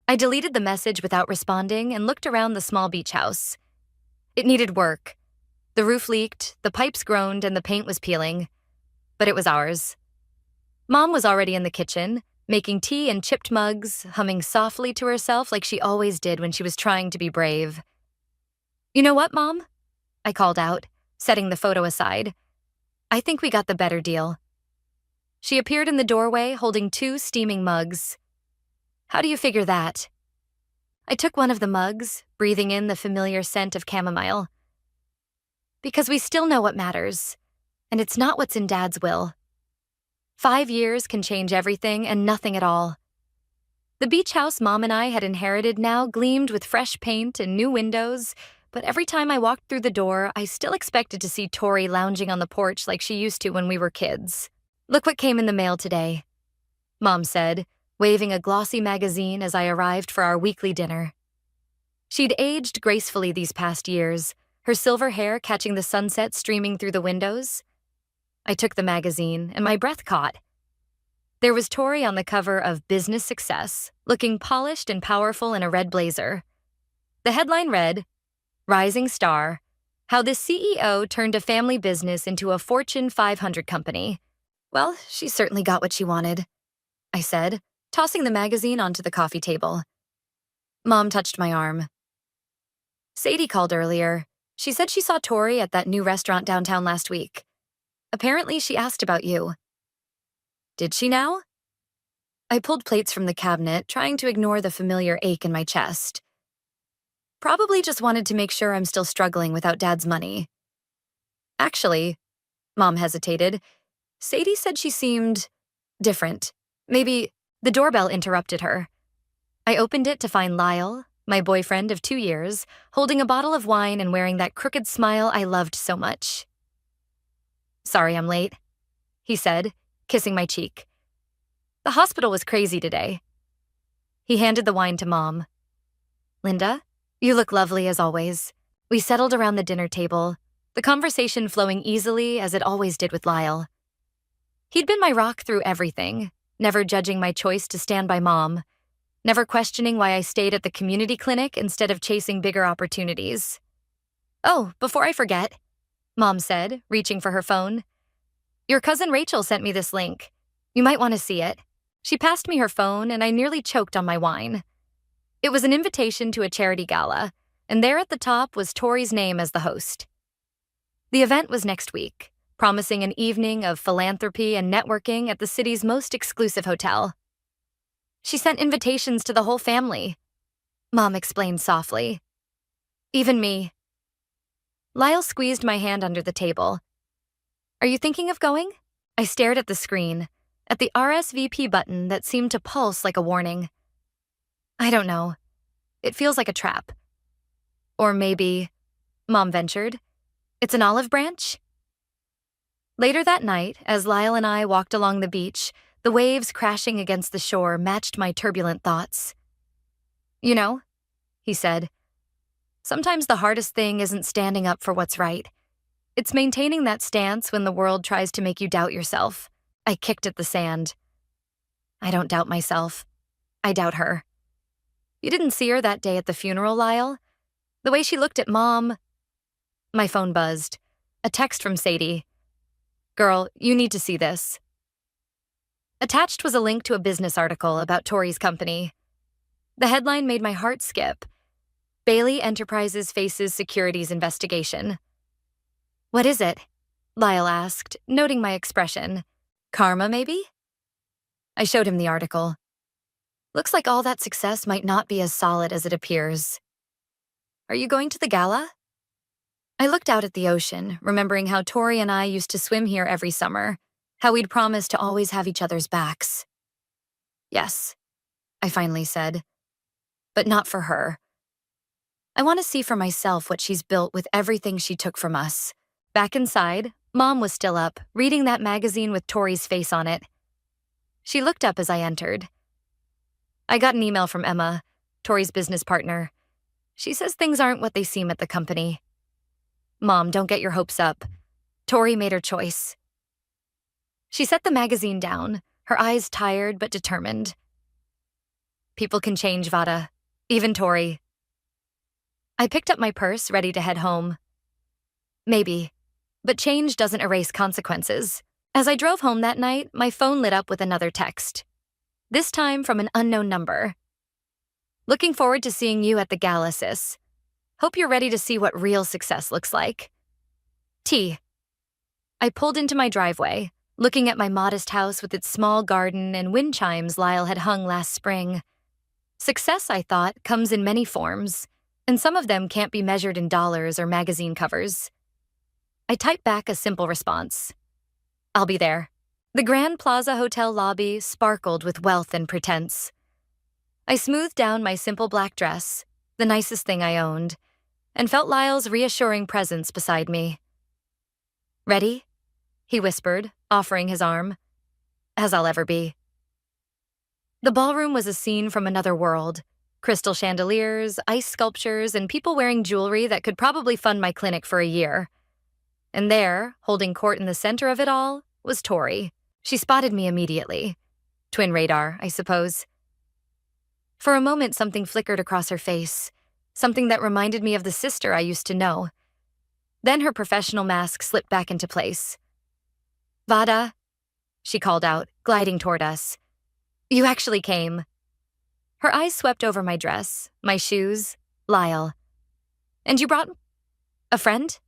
I deleted the message without responding and looked around the small beach house. It needed work. The roof leaked, the pipes groaned, and the paint was peeling. But it was ours. Mom was already in the kitchen, making tea in chipped mugs, humming softly to herself like she always did when she was trying to be brave. "You know what, Mom?" I called out, setting the photo aside. "I think we got the better deal." She appeared in the doorway holding 2 steaming mugs. "How do you figure that?" I took one of the mugs, breathing in the familiar scent of chamomile. "Because we still know what matters, and it's not what's in Dad's will. 5 years can change everything and nothing at all." The beach house Mom and I had inherited now gleamed with fresh paint and new windows, but every time I walked through the door, I still expected to see Tori lounging on the porch like she used to when we were kids. "Look what came in the mail today," Mom said, waving a glossy magazine as I arrived for our weekly dinner. She'd aged gracefully these past years, her silver hair catching the sunset streaming through the windows. I took the magazine, and my breath caught. There was Tori on the cover of Business Success, looking polished and powerful in a red blazer. The headline read, "Rising Star, How the CEO Turned a Family Business into a Fortune 500 Company." Well, she certainly got what she wanted, I said, tossing the magazine onto the coffee table. Mom touched my arm. "Sadie called earlier. She said she saw Tori at that new restaurant downtown last week. Apparently, she asked about you." "Did she now?" I pulled plates from the cabinet, trying to ignore the familiar ache in my chest. "Probably just wanted to make sure I'm still struggling without Dad's money." "Actually," Mom hesitated, "Sadie said she seemed different. Maybe—" The doorbell interrupted her. I opened it to find Lyle, my boyfriend of 2 years, holding a bottle of wine and wearing that crooked smile I loved so much. "Sorry I'm late," he said, kissing my cheek. "The hospital was crazy today." He handed the wine to Mom. "Linda, you look lovely as always." We settled around the dinner table, the conversation flowing easily as it always did with Lyle. He'd been my rock through everything, never judging my choice to stand by Mom, never questioning why I stayed at the community clinic instead of chasing bigger opportunities. "Oh, before I forget," Mom said, reaching for her phone, "your cousin Rachel sent me this link. You might want to see it." She passed me her phone, and I nearly choked on my wine. It was an invitation to a charity gala, and there at the top was Tori's name as the host. The event was next week, promising an evening of philanthropy and networking at the city's most exclusive hotel. "She sent invitations to the whole family," Mom explained softly. "Even me." Lyle squeezed my hand under the table. "Are you thinking of going?" I stared at the screen, at the RSVP button that seemed to pulse like a warning. "I don't know. It feels like a trap." "Or maybe," Mom ventured, "it's an olive branch?" Later that night, as Lyle and I walked along the beach, the waves crashing against the shore matched my turbulent thoughts. "You know," he said, "sometimes the hardest thing isn't standing up for what's right. It's maintaining that stance when the world tries to make you doubt yourself." I kicked at the sand. "I don't doubt myself. I doubt her." "You didn't see her that day at the funeral, Lyle? The way she looked at Mom." My phone buzzed. A text from Sadie. "Girl, you need to see this." Attached was a link to a business article about Tori's company. The headline made my heart skip. "Bailey Enterprises faces securities investigation." "What is it?" Lyle asked, noting my expression. Karma, maybe? I showed him the article. Looks like all that success might not be as solid as it appears. Are you going to the gala? I looked out at the ocean, remembering how Tori and I used to swim here every summer, how we'd promised to always have each other's backs. Yes, I finally said, but not for her. I want to see for myself what she's built with everything she took from us. Back inside, Mom was still up, reading that magazine with Tori's face on it. She looked up as I entered. I got an email from Emma, Tori's business partner. She says things aren't what they seem at the company. Mom, don't get your hopes up. Tori made her choice. She set the magazine down, her eyes tired but determined. People can change, Vada. Even Tori. I picked up my purse, ready to head home. Maybe, but change doesn't erase consequences. As I drove home that night, my phone lit up with another text. This time from an unknown number. Looking forward to seeing you at the gala, sis. Hope you're ready to see what real success looks like. T. I pulled into my driveway, looking at my modest house with its small garden and wind chimes Lyle had hung last spring. Success, I thought, comes in many forms, and some of them can't be measured in dollars or magazine covers. I typed back a simple response. I'll be there. The Grand Plaza Hotel lobby sparkled with wealth and pretense. I smoothed down my simple black dress, the nicest thing I owned, and felt Lyle's reassuring presence beside me. Ready? He whispered, offering his arm. As I'll ever be. The ballroom was a scene from another world. Crystal chandeliers, ice sculptures, and people wearing jewelry that could probably fund my clinic for a year. And there, holding court in the center of it all, was Tori. She spotted me immediately. Twin radar, I suppose. For a moment, something flickered across her face, something that reminded me of the sister I used to know. Then her professional mask slipped back into place. Vada, she called out, gliding toward us. You actually came. Her eyes swept over my dress, my shoes, Lyle. And you brought a friend?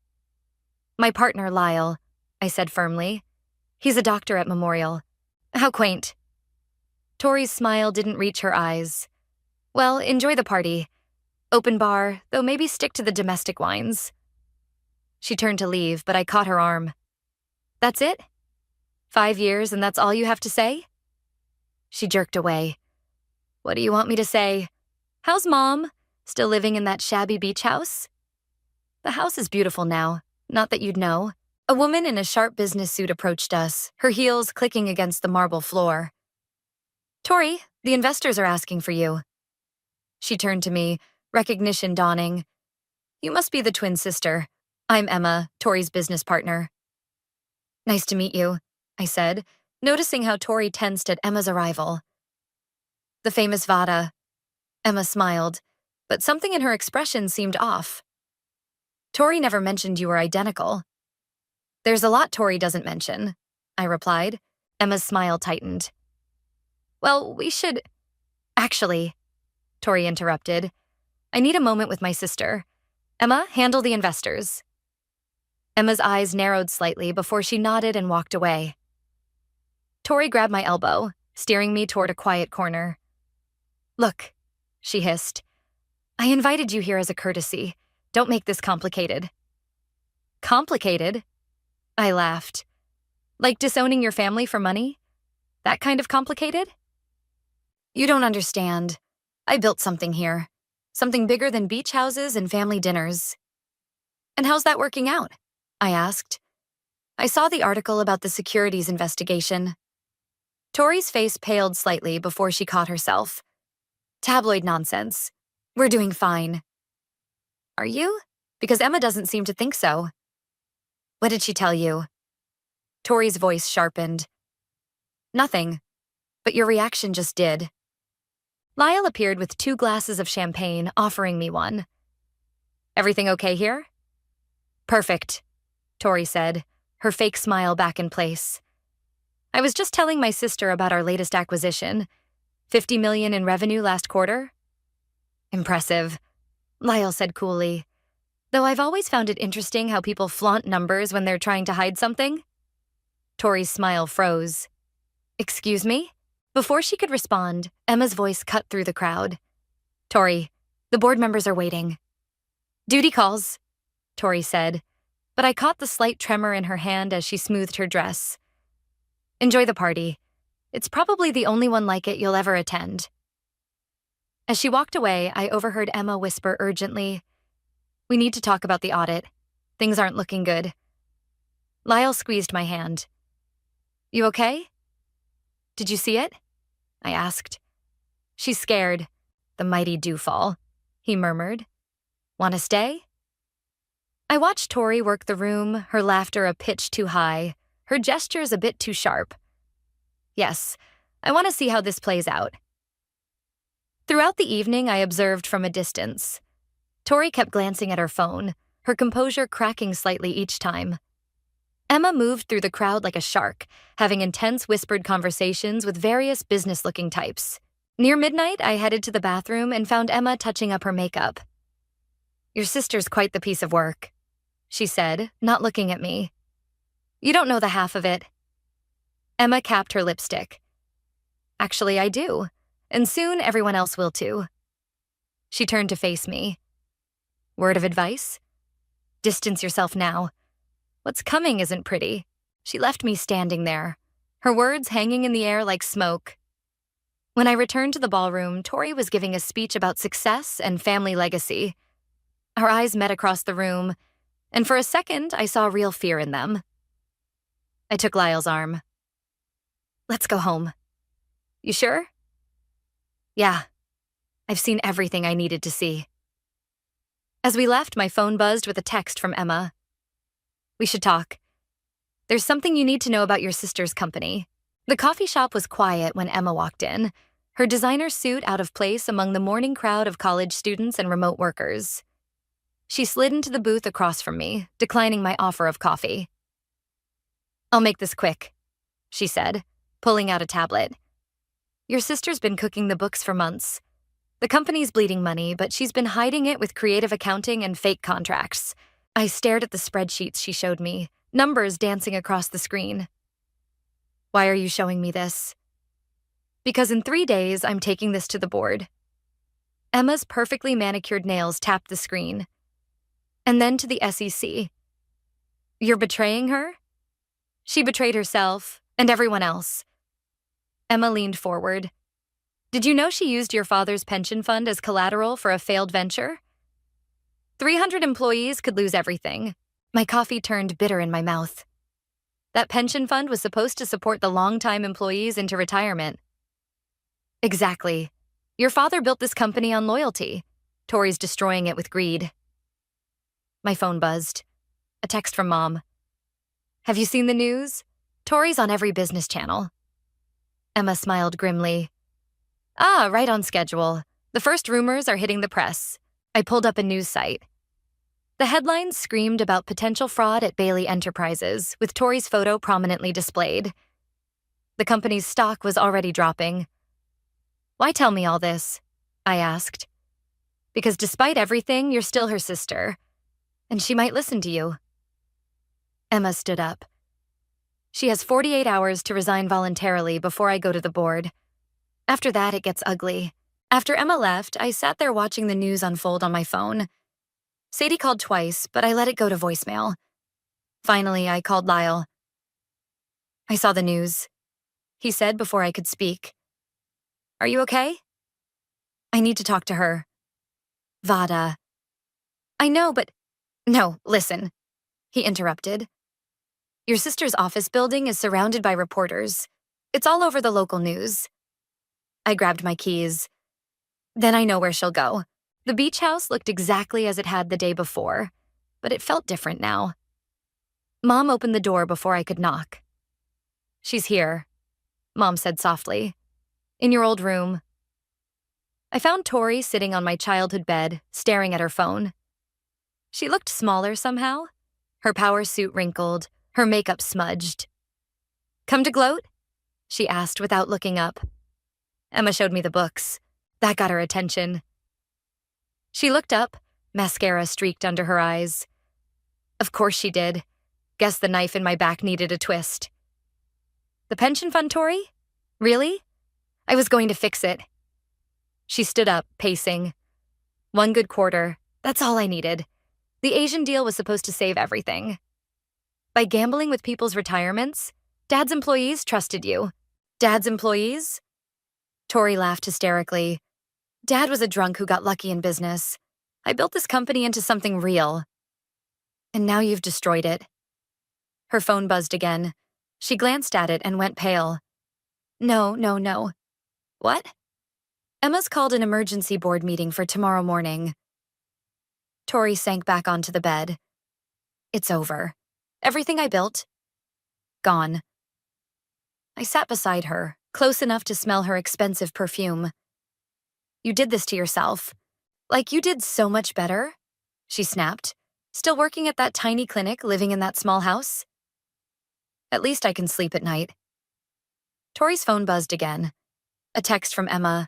My partner, Lyle, I said firmly. He's a doctor at Memorial. How quaint. Tori's smile didn't reach her eyes. Well, enjoy the party. Open bar, though maybe stick to the domestic wines. She turned to leave, but I caught her arm. That's it? 5 years and that's all you have to say? She jerked away. What do you want me to say? How's Mom? Still living in that shabby beach house? The house is beautiful now, not that you'd know. A woman in a sharp business suit approached us, her heels clicking against the marble floor. Tori, the investors are asking for you. She turned to me, recognition dawning. You must be the twin sister. I'm Emma, Tori's business partner. Nice to meet you, I said, noticing how Tori tensed at Emma's arrival. The famous Vada. Emma smiled, but something in her expression seemed off. Tori never mentioned you were identical. There's a lot Tori doesn't mention, I replied. Emma's smile tightened. Well, we should... Actually, Tori interrupted. I need a moment with my sister. Emma, handle the investors. Emma's eyes narrowed slightly before she nodded and walked away. Tori grabbed my elbow, steering me toward a quiet corner. Look, she hissed. I invited you here as a courtesy. Don't make this complicated. Complicated? I laughed. Like disowning your family for money? That kind of complicated? You don't understand. I built something here. Something bigger than beach houses and family dinners. And how's that working out? I asked. I saw the article about the securities investigation. Tori's face paled slightly before she caught herself. Tabloid nonsense. We're doing fine. Are you? Because Emma doesn't seem to think so. What did she tell you? Tori's voice sharpened. Nothing, but your reaction just did. Lyle appeared with 2 glasses of champagne, offering me one. Everything okay here? Perfect, Tori said, her fake smile back in place. I was just telling my sister about our latest acquisition. $50 million in revenue last quarter? Impressive, Lyle said coolly. Though I've always found it interesting how people flaunt numbers when they're trying to hide something. Tori's smile froze. Excuse me? Before she could respond, Emma's voice cut through the crowd. Tori, the board members are waiting. Duty calls, Tori said, but I caught the slight tremor in her hand as she smoothed her dress. Enjoy the party. It's probably the only one like it you'll ever attend. As she walked away, I overheard Emma whisper urgently, We need to talk about the audit. Things aren't looking good. Lyle squeezed my hand. You okay? Did you see it? I asked. She's scared. The mighty dewfall, he murmured. Want to stay? I watched Tori work the room, her laughter a pitch too high, her gestures a bit too sharp. Yes, I want to see how this plays out. Throughout the evening, I observed from a distance. Tori kept glancing at her phone, her composure cracking slightly each time. Emma moved through the crowd like a shark, having intense whispered conversations with various business-looking types. Near midnight, I headed to the bathroom and found Emma touching up her makeup. Your sister's quite the piece of work, she said, not looking at me. You don't know the half of it. Emma capped her lipstick. Actually, I do, and soon everyone else will too. She turned to face me. Word of advice? Distance yourself now. What's coming isn't pretty. She left me standing there, her words hanging in the air like smoke. When I returned to the ballroom, Tori was giving a speech about success and family legacy. Our eyes met across the room, and for a second, I saw real fear in them. I took Lyle's arm. Let's go home. You sure? Yeah. I've seen everything I needed to see. As we left, my phone buzzed with a text from Emma. We should talk. There's something you need to know about your sister's company. The coffee shop was quiet when Emma walked in, her designer suit out of place among the morning crowd of college students and remote workers. She slid into the booth across from me, declining my offer of coffee. I'll make this quick, she said, pulling out a tablet. Your sister's been cooking the books for months. The company's bleeding money, but she's been hiding it with creative accounting and fake contracts. I stared at the spreadsheets she showed me, numbers dancing across the screen. Why are you showing me this? Because in 3 days, I'm taking this to the board. Emma's perfectly manicured nails tapped the screen. And then to the SEC. You're betraying her? She betrayed herself, and everyone else. Emma leaned forward. Did you know she used your father's pension fund as collateral for a failed venture? 300 employees could lose everything. My coffee turned bitter in my mouth. That pension fund was supposed to support the longtime employees into retirement. Exactly. Your father built this company on loyalty. Tori's destroying it with greed. My phone buzzed. A text from Mom. Have you seen the news? Tori's on every business channel. Emma smiled grimly. Ah, right on schedule. The first rumors are hitting the press. I pulled up a news site. The headlines screamed about potential fraud at Bailey Enterprises, with Tori's photo prominently displayed. The company's stock was already dropping. Why tell me all this? I asked. Because despite everything, you're still her sister, and she might listen to you. Emma stood up. She has 48 hours to resign voluntarily before I go to the board. After that, it gets ugly. After Emma left, I sat there watching the news unfold on my phone. Sadie called twice, but I let it go to voicemail. Finally, I called Lyle. I saw the news, he said before I could speak. Are you okay? I need to talk to her. Vada. I know, but... No, listen, he interrupted. Your sister's office building is surrounded by reporters. It's all over the local news. I grabbed my keys. Then I know where she'll go. The beach house looked exactly as it had the day before, but it felt different now. Mom opened the door before I could knock. She's here, Mom said softly. In your old room. I found Tori sitting on my childhood bed, staring at her phone. She looked smaller somehow, her power suit wrinkled, her makeup smudged. Come to gloat? She asked without looking up. Emma showed me the books. That got her attention. She looked up, Mascara streaked under her eyes. Of course she did. Guess the knife in my back needed a twist. The pension fund, Tori? Really? I was going to fix it. She stood up, pacing. One good quarter. That's all I needed. The Asian deal was supposed to save everything. By gambling with people's retirements, Dad's employees trusted you. Dad's employees? Tori laughed hysterically. Dad was a drunk who got lucky in business. I built this company into something real. And now you've destroyed it. Her phone buzzed again. She glanced at it and went pale. No. What? Emma's called an emergency board meeting for tomorrow morning. Tori sank back onto the bed. It's over. Everything I built, gone. I sat beside her, close enough to smell her expensive perfume. You did this to yourself. Like you did so much better, she snapped. Still working at that tiny clinic, living in that small house? At least I can sleep at night. Tori's phone buzzed again. A text from Emma.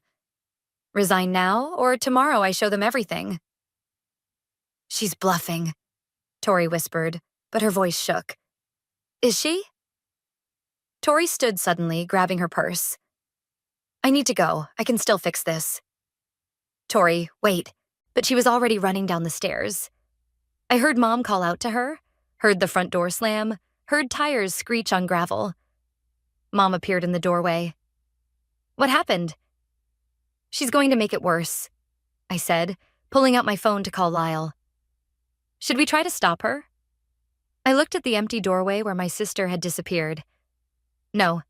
Resign now, or tomorrow I show them everything. She's bluffing, Tori whispered, but her voice shook. Is she? Tori stood suddenly, grabbing her purse. I need to go. I can still fix this. Tori, wait. But she was already running down the stairs. I heard Mom call out to her, heard the front door slam, heard tires screech on gravel. Mom appeared in the doorway. What happened? She's going to make it worse, I said, pulling out my phone to call Lyle. Should we try to stop her? I looked at the empty doorway where my sister had disappeared. No.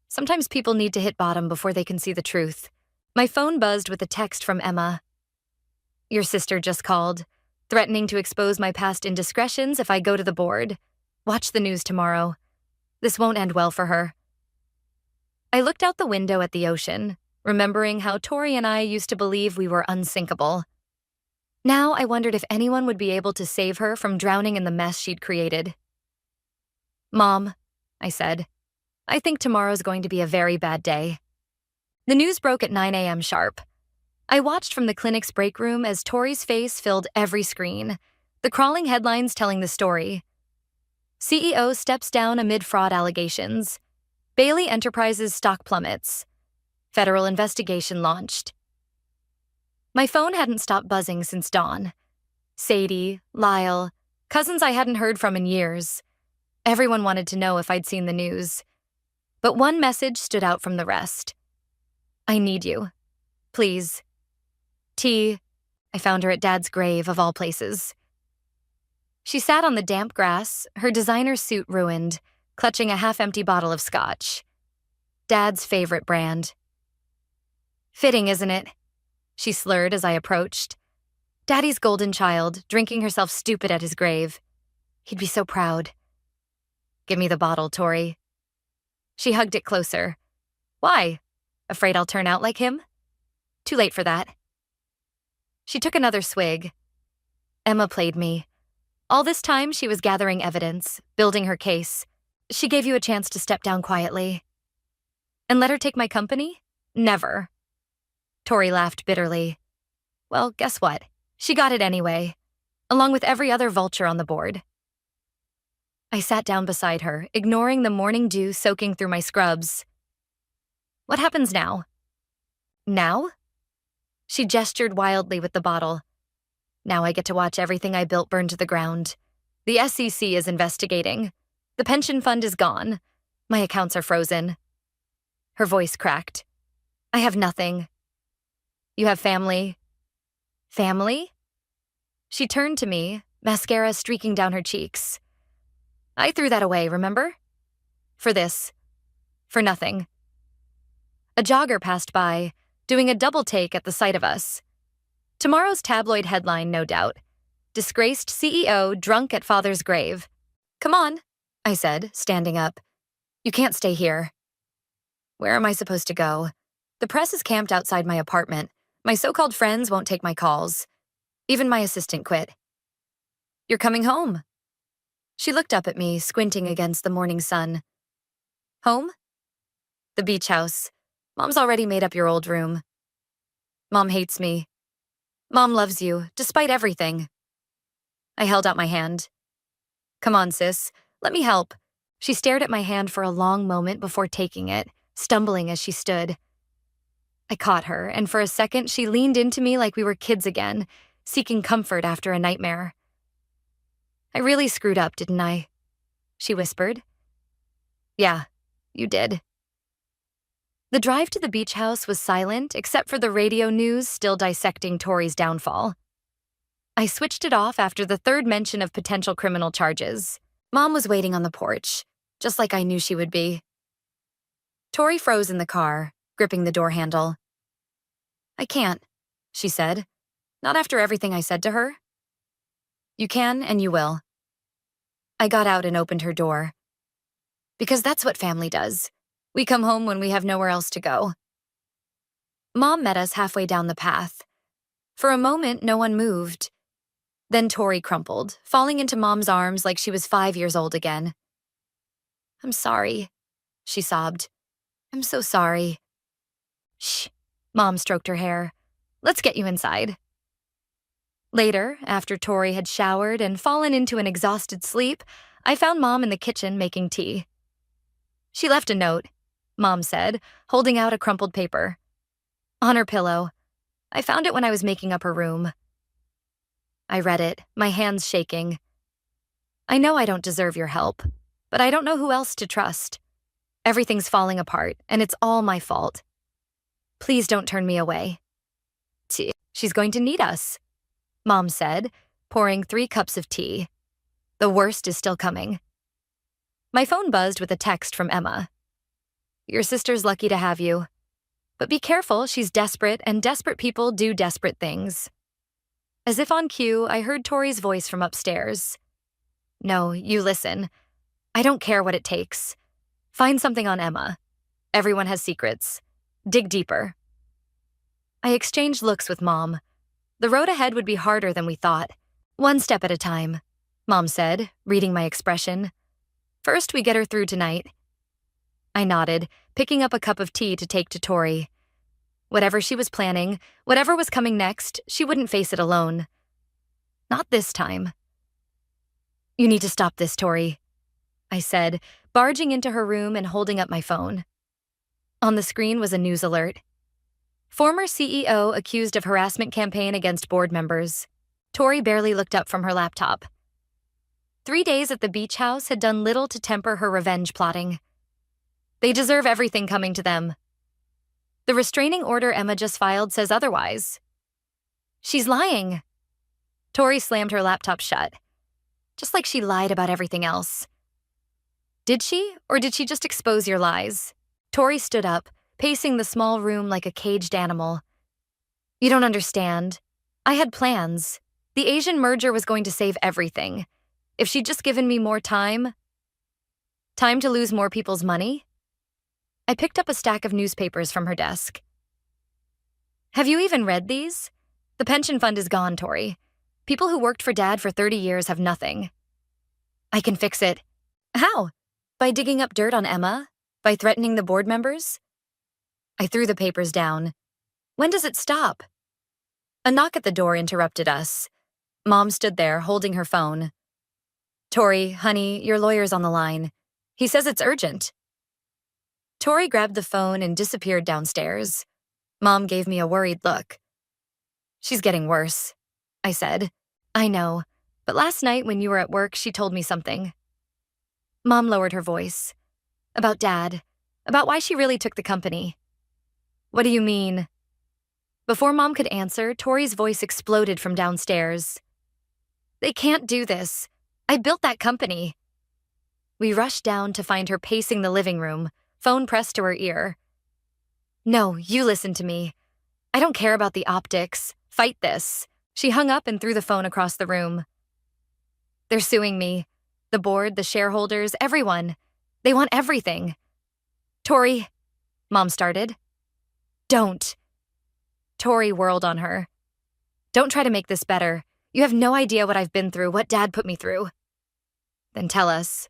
Sometimes people need to hit bottom before they can see the truth. My phone buzzed with a text from Emma. Your sister just called, threatening to expose my past indiscretions if I go to the board. Watch the news tomorrow. This won't end well for her. I looked out the window at the ocean, remembering how Tori and I used to believe we were unsinkable. Now I wondered if anyone would be able to save her from drowning in the mess she'd created. Mom, I said, I think tomorrow's going to be a very bad day. The news broke at 9 a.m. sharp. I watched from the clinic's break room as Tori's face filled every screen, the crawling headlines telling the story. CEO steps down amid fraud allegations. Bailey Enterprises stock plummets. Federal investigation launched. My phone hadn't stopped buzzing since dawn. Sadie, Lyle, cousins I hadn't heard from in years. Everyone wanted to know if I'd seen the news. But one message stood out from the rest. I need you. Please. T. I found her at Dad's grave, of all places. She sat on the damp grass, her designer suit ruined, clutching a half-empty bottle of scotch. Dad's favorite brand. Fitting, isn't it? She slurred as I approached. Daddy's golden child, drinking herself stupid at his grave. He'd be so proud. Give me the bottle, Tori. She hugged it closer. Why? Afraid I'll turn out like him? Too late for that. She took another swig. Emma played me. All this time she was gathering evidence, building her case. She gave you a chance to step down quietly. And let her take my company? Never. Tori laughed bitterly. Well, guess what? She got it anyway, along with every other vulture on the board. I sat down beside her, ignoring the morning dew soaking through my scrubs. What happens now? Now? She gestured wildly with the bottle. Now I get to watch everything I built burn to the ground. The SEC is investigating. The pension fund is gone. My accounts are frozen. Her voice cracked. I have nothing. You have family. Family? She turned to me, mascara streaking down her cheeks. I threw that away, remember? For this. For nothing. A jogger passed by, doing a double take at the sight of us. Tomorrow's tabloid headline, no doubt. Disgraced CEO drunk at father's grave. Come on, I said, standing up. You can't stay here. Where am I supposed to go? The press is camped outside my apartment. My so-called friends won't take my calls. Even my assistant quit. You're coming home. She looked up at me, squinting against the morning sun. Home? The beach house. Mom's already made up your old room. Mom hates me. Mom loves you, despite everything. I held out my hand. Come on, sis. Let me help. She stared at my hand for a long moment before taking it, stumbling as she stood. I caught her, and for a second she leaned into me like we were kids again, seeking comfort after a nightmare. I really screwed up, didn't I? She whispered. Yeah, you did. The drive to the beach house was silent, except for the radio news still dissecting Tori's downfall. I switched it off after the third mention of potential criminal charges. Mom was waiting on the porch, just like I knew she would be. Tori froze in the car, gripping the door handle. I can't, she said. Not after everything I said to her. You can and you will. I got out and opened her door. Because that's what family does. We come home when we have nowhere else to go. Mom met us halfway down the path. For a moment, no one moved. Then Tori crumpled, falling into Mom's arms like she was 5 years old again. I'm sorry, she sobbed. I'm so sorry. Shh, Mom stroked her hair. Let's get you inside. Later, after Tori had showered and fallen into an exhausted sleep, I found Mom in the kitchen making tea. She left a note, Mom said, holding out a crumpled paper. On her pillow. I found it when I was making up her room. I read it, my hands shaking. I know I don't deserve your help, but I don't know who else to trust. Everything's falling apart, and it's all my fault. Please don't turn me away. She's going to need us, Mom said, pouring 3 cups of tea. The worst is still coming. My phone buzzed with a text from Emma. Your sister's lucky to have you. But be careful, she's desperate, and desperate people do desperate things. As if on cue, I heard Tori's voice from upstairs. No, you listen. I don't care what it takes. Find something on Emma. Everyone has secrets. Dig deeper. I exchanged looks with Mom. The road ahead would be harder than we thought. One step at a time, Mom said, reading my expression. First, we get her through tonight. I nodded, picking up a cup of tea to take to Tori. Whatever she was planning, whatever was coming next, she wouldn't face it alone. Not this time. You need to stop this, Tori, I said, barging into her room and holding up my phone. On the screen was a news alert. Former CEO accused of harassment campaign against board members. Tori barely looked up from her laptop. 3 days at the beach house had done little to temper her revenge plotting. They deserve everything coming to them. The restraining order Emma just filed says otherwise. She's lying. Tori slammed her laptop shut, just like she lied about everything else. Did she, or did she just expose your lies? Tori stood up, pacing the small room like a caged animal. You don't understand. I had plans. The Asian merger was going to save everything. If she'd just given me more time to lose more people's money? I picked up a stack of newspapers from her desk. Have you even read these? The pension fund is gone, Tori. People who worked for Dad for 30 years have nothing. I can fix it. How? By digging up dirt on Emma? By threatening the board members? I threw the papers down. When does it stop? A knock at the door interrupted us. Mom stood there, holding her phone. Tori, honey, your lawyer's on the line. He says it's urgent. Tori grabbed the phone and disappeared downstairs. Mom gave me a worried look. She's getting worse, I said. I know, but last night when you were at work, she told me something. Mom lowered her voice. About Dad. About why she really took the company. What do you mean? Before Mom could answer, Tori's voice exploded from downstairs. They can't do this. I built that company. We rushed down to find her pacing the living room, phone pressed to her ear. No, you listen to me. I don't care about the optics. Fight this. She hung up and threw the phone across the room. They're suing me. The board, the shareholders, everyone. They want everything. Tori, Mom started. Don't. Tori whirled on her. Don't try to make this better. You have no idea what I've been through, what Dad put me through. Then tell us,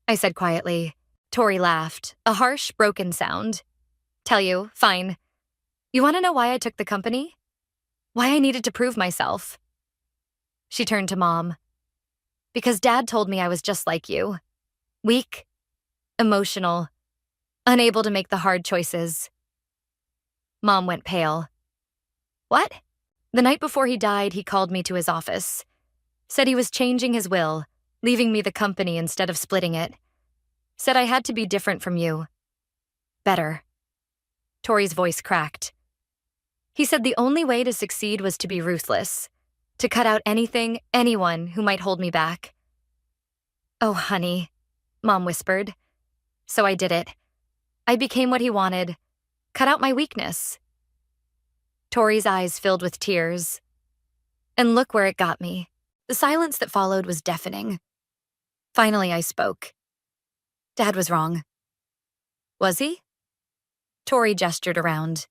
I said quietly. Tori laughed, a harsh, broken sound. Tell you, fine. You want to know why I took the company? why I needed to prove myself. She turned to Mom. Because Dad told me I was just like you. Weak, emotional, unable to make the hard choices. Mom went pale. What? The night before he died, he called me to his office. Said he was changing his will, leaving me the company instead of splitting it. Said I had to be different from you. Better. Tori's voice cracked. He said the only way to succeed was to be ruthless, to cut out anything, anyone who might hold me back. Oh, honey, Mom whispered. So I did it. I became what he wanted, cut out my weakness. Tori's eyes filled with tears. And look where it got me. The silence that followed was deafening. Finally, I spoke. Dad was wrong. Was he? Tori gestured around.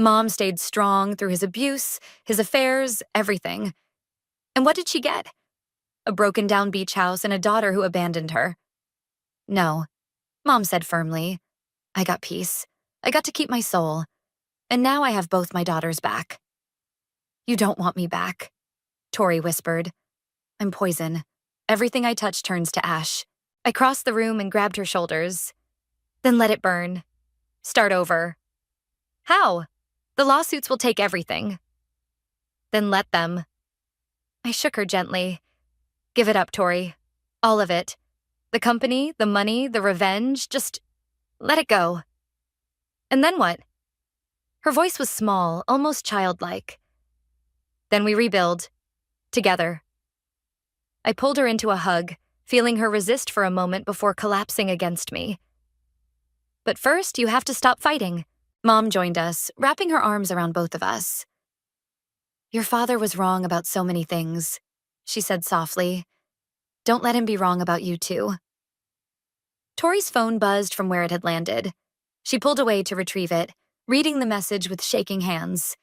Mom stayed strong through his abuse, his affairs, everything. And what did she get? A broken-down beach house and a daughter who abandoned her. No, Mom said firmly. I got peace. I got to keep my soul. And now I have both my daughters back. You don't want me back, Tori whispered. I'm poison. Everything I touch turns to ash. I crossed the room and grabbed her shoulders. Then let it burn. Start over. How? The lawsuits will take everything. Then let them. I shook her gently. Give it up, Tori. All of it. The company, the money, the revenge, just let it go. And then what? Her voice was small, almost childlike. Then we rebuild. Together. I pulled her into a hug, feeling her resist for a moment before collapsing against me. But first, you have to stop fighting. Mom joined us, wrapping her arms around both of us. Your father was wrong about so many things, she said softly. Don't let him be wrong about you too. Tori's phone buzzed from where it had landed. She pulled away to retrieve it, reading the message with shaking hands.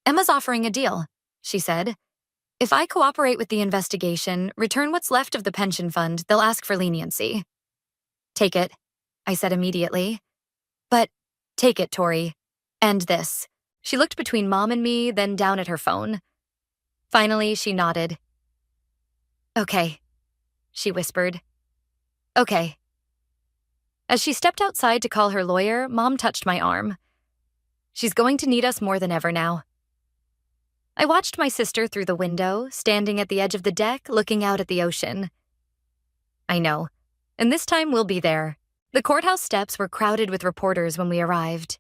Emma's offering a deal, she said. If I cooperate with the investigation, return what's left of the pension fund, they'll ask for leniency. Take it, I said immediately. But take it, Tori. End this. She looked between Mom and me, then down at her phone. Finally, she nodded. Okay, she whispered. Okay. As she stepped outside to call her lawyer, Mom touched my arm. She's going to need us more than ever now. I watched my sister through the window, standing at the edge of the deck, looking out at the ocean. I know. And this time we'll be there. The courthouse steps were crowded with reporters when we arrived.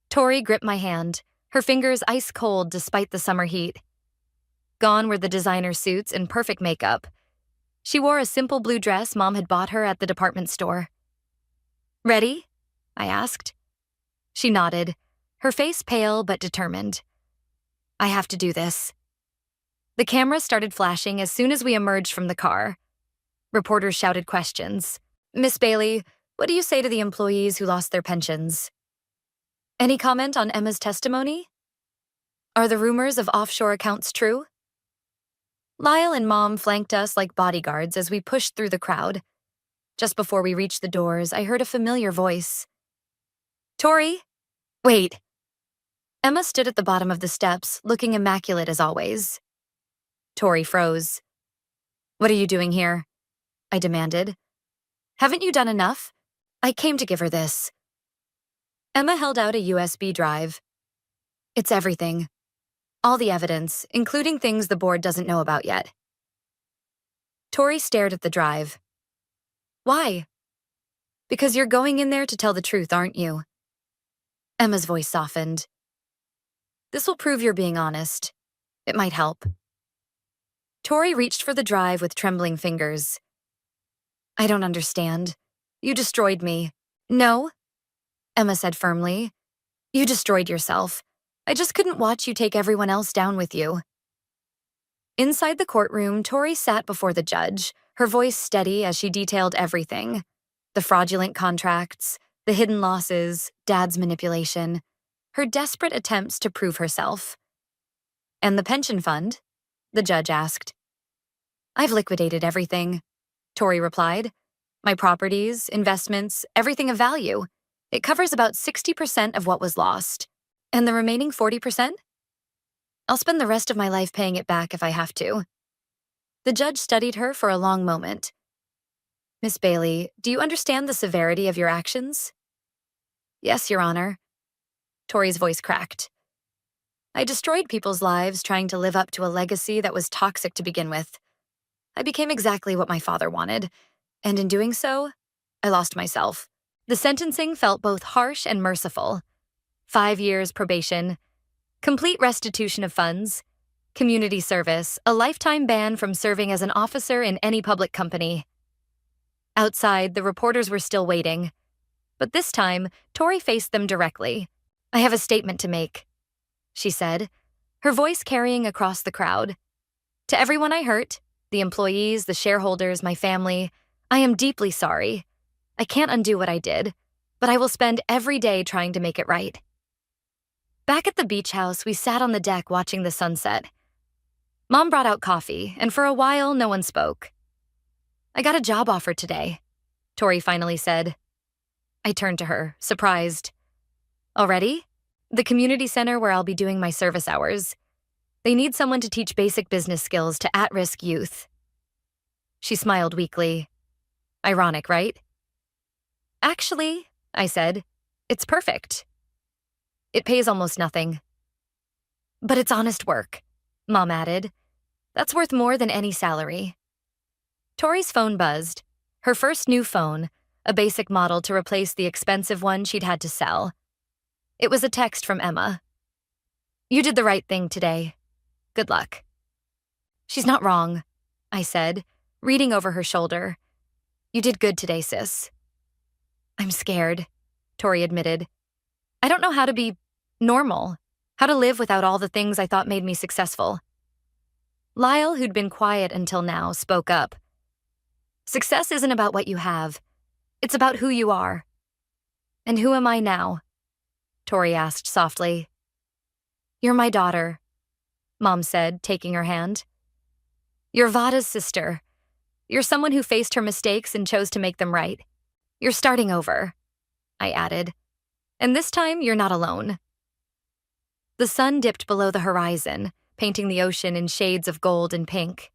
Tori gripped my hand, her fingers ice cold despite the summer heat. Gone were the designer suits and perfect makeup. She wore a simple blue dress Mom had bought her at the department store. Ready? I asked. She nodded, her face pale but determined. I have to do this. The camera started flashing as soon as we emerged from the car. Reporters shouted questions. Miss Bailey, what do you say to the employees who lost their pensions? Any comment on Emma's testimony? Are the rumors of offshore accounts true? Lyle and Mom flanked us like bodyguards as we pushed through the crowd. Just before we reached the doors, I heard a familiar voice. Tori? Wait. Emma stood at the bottom of the steps, looking immaculate as always. Tori froze. What are you doing here? I demanded. Haven't you done enough? I came to give her this. Emma held out a USB drive. It's everything. All the evidence, including things the board doesn't know about yet. Tori stared at the drive. Why? Because you're going in there to tell the truth, aren't you? Emma's voice softened. This will prove you're being honest. It might help. Tori reached for the drive with trembling fingers. I don't understand. You destroyed me. No, Emma said firmly. You destroyed yourself. I just couldn't watch you take everyone else down with you. Inside the courtroom, Tori sat before the judge, her voice steady as she detailed everything. The fraudulent contracts, the hidden losses, Dad's manipulation, her desperate attempts to prove herself. And the pension fund? The judge asked. I've liquidated everything, Tori replied. My properties, investments, everything of value. It covers about 60% of what was lost. And the remaining 40%? I'll spend the rest of my life paying it back if I have to. The judge studied her for a long moment. Miss Bailey, do you understand the severity of your actions? Yes, Your Honor. Tori's voice cracked. I destroyed people's lives trying to live up to a legacy that was toxic to begin with. I became exactly what my father wanted, and in doing so, I lost myself. The sentencing felt both harsh and merciful. 5 years probation, complete restitution of funds, community service, a lifetime ban from serving as an officer in any public company. Outside, the reporters were still waiting. But this time, Tori faced them directly. I have a statement to make, she said, her voice carrying across the crowd. To everyone I hurt, the employees, the shareholders, my family, I am deeply sorry. I can't undo what I did, but I will spend every day trying to make it right. Back at the beach house, we sat on the deck watching the sunset. Mom brought out coffee, and for a while, no one spoke. I got a job offer today, Tori finally said. I turned to her, surprised. Already? The community center where I'll be doing my service hours. They need someone to teach basic business skills to at-risk youth. She smiled weakly. Ironic, right? Actually, I said, it's perfect. It pays almost nothing. But it's honest work, Mom added. That's worth more than any salary. Tori's phone buzzed. Her first new phone, a basic model to replace the expensive one she'd had to sell. It was a text from Emma. You did the right thing today. Good luck. She's not wrong, I said, reading over her shoulder. You did good today, sis. I'm scared, Tori admitted. I don't know how to be normal, how to live without all the things I thought made me successful. Lyle, who'd been quiet until now, spoke up. Success isn't about what you have. It's about who you are. And who am I now? Tori asked softly. You're my daughter, Mom said, taking her hand. You're Vada's sister. You're someone who faced her mistakes and chose to make them right. You're starting over, I added. And this time, you're not alone. The sun dipped below the horizon, painting the ocean in shades of gold and pink.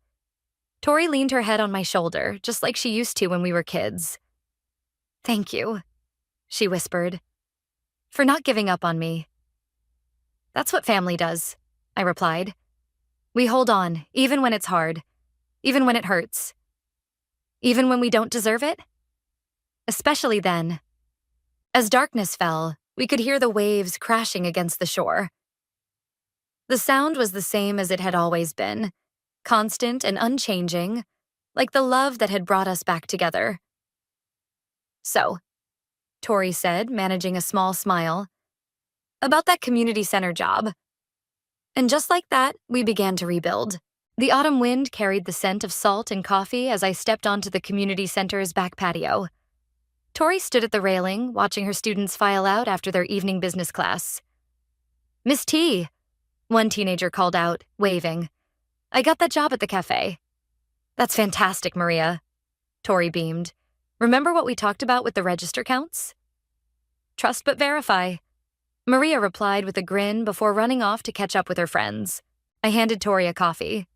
Tori leaned her head on my shoulder, just like she used to when we were kids. Thank you, she whispered, for not giving up on me. That's what family does, I replied. We hold on, even when it's hard, even when it hurts, even when we don't deserve it. Especially then. As darkness fell, we could hear the waves crashing against the shore. The sound was the same as it had always been, constant and unchanging, like the love that had brought us back together. So, Tori said, managing a small smile, about that community center job. And just like that, we began to rebuild. The autumn wind carried the scent of salt and coffee as I stepped onto the community center's back patio. Tori stood at the railing, watching her students file out after their evening business class. Miss T, one teenager called out, waving. I got that job at the cafe. That's fantastic, Maria. Tori beamed. Remember what we talked about with the register counts? Trust but verify. Maria replied with a grin before running off to catch up with her friends. I handed Tori a coffee.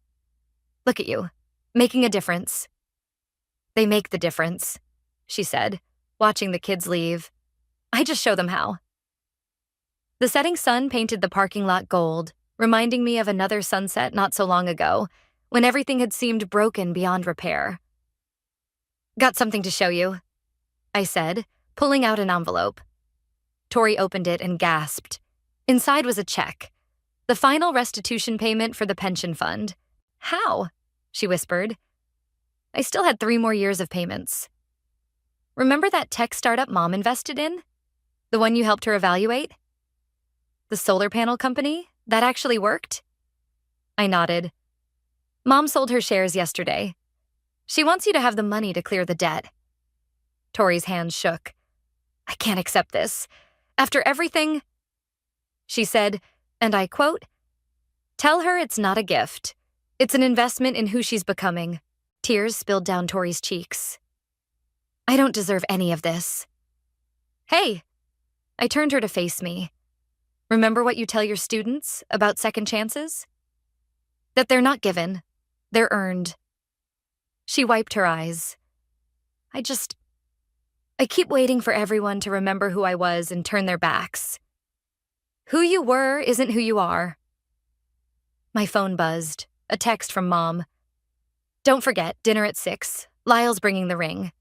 Look at you, making a difference. They make the difference, she said, watching the kids leave. I just show them how. The setting sun painted the parking lot gold, reminding me of another sunset not so long ago, when everything had seemed broken beyond repair. Got something to show you, I said, pulling out an envelope. Tori opened it and gasped. Inside was a check, the final restitution payment for the pension fund. How? She whispered. I still had 3 more years of payments. Remember that tech startup Mom invested in? The one you helped her evaluate? The solar panel company? That actually worked? I nodded. Mom sold her shares yesterday. She wants you to have the money to clear the debt. Tori's hands shook. I can't accept this. After everything, she said, and I quote, tell her it's not a gift. It's an investment in who she's becoming. Tears spilled down Tori's cheeks. I don't deserve any of this. Hey! I turned her to face me. Remember what you tell your students about second chances? That they're not given, they're earned. She wiped her eyes. I keep waiting for everyone to remember who I was and turn their backs. Who you were isn't who you are. My phone buzzed. A text from Mom. Don't forget, dinner at 6. Lyle's bringing the ring.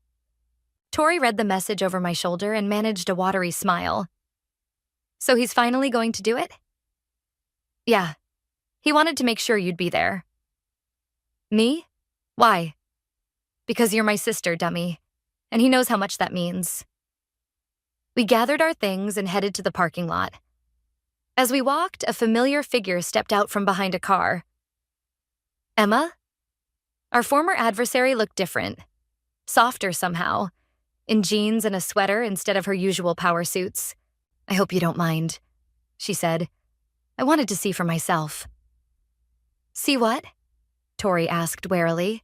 Tori read the message over my shoulder and managed a watery smile. So he's finally going to do it? Yeah. He wanted to make sure you'd be there. Me? Why? Because you're my sister, dummy. And he knows how much that means. We gathered our things and headed to the parking lot. As we walked, a familiar figure stepped out from behind a car. Emma? Our former adversary looked different. Softer somehow. In jeans and a sweater instead of her usual power suits. I hope you don't mind, she said. I wanted to see for myself. See what? Tori asked warily.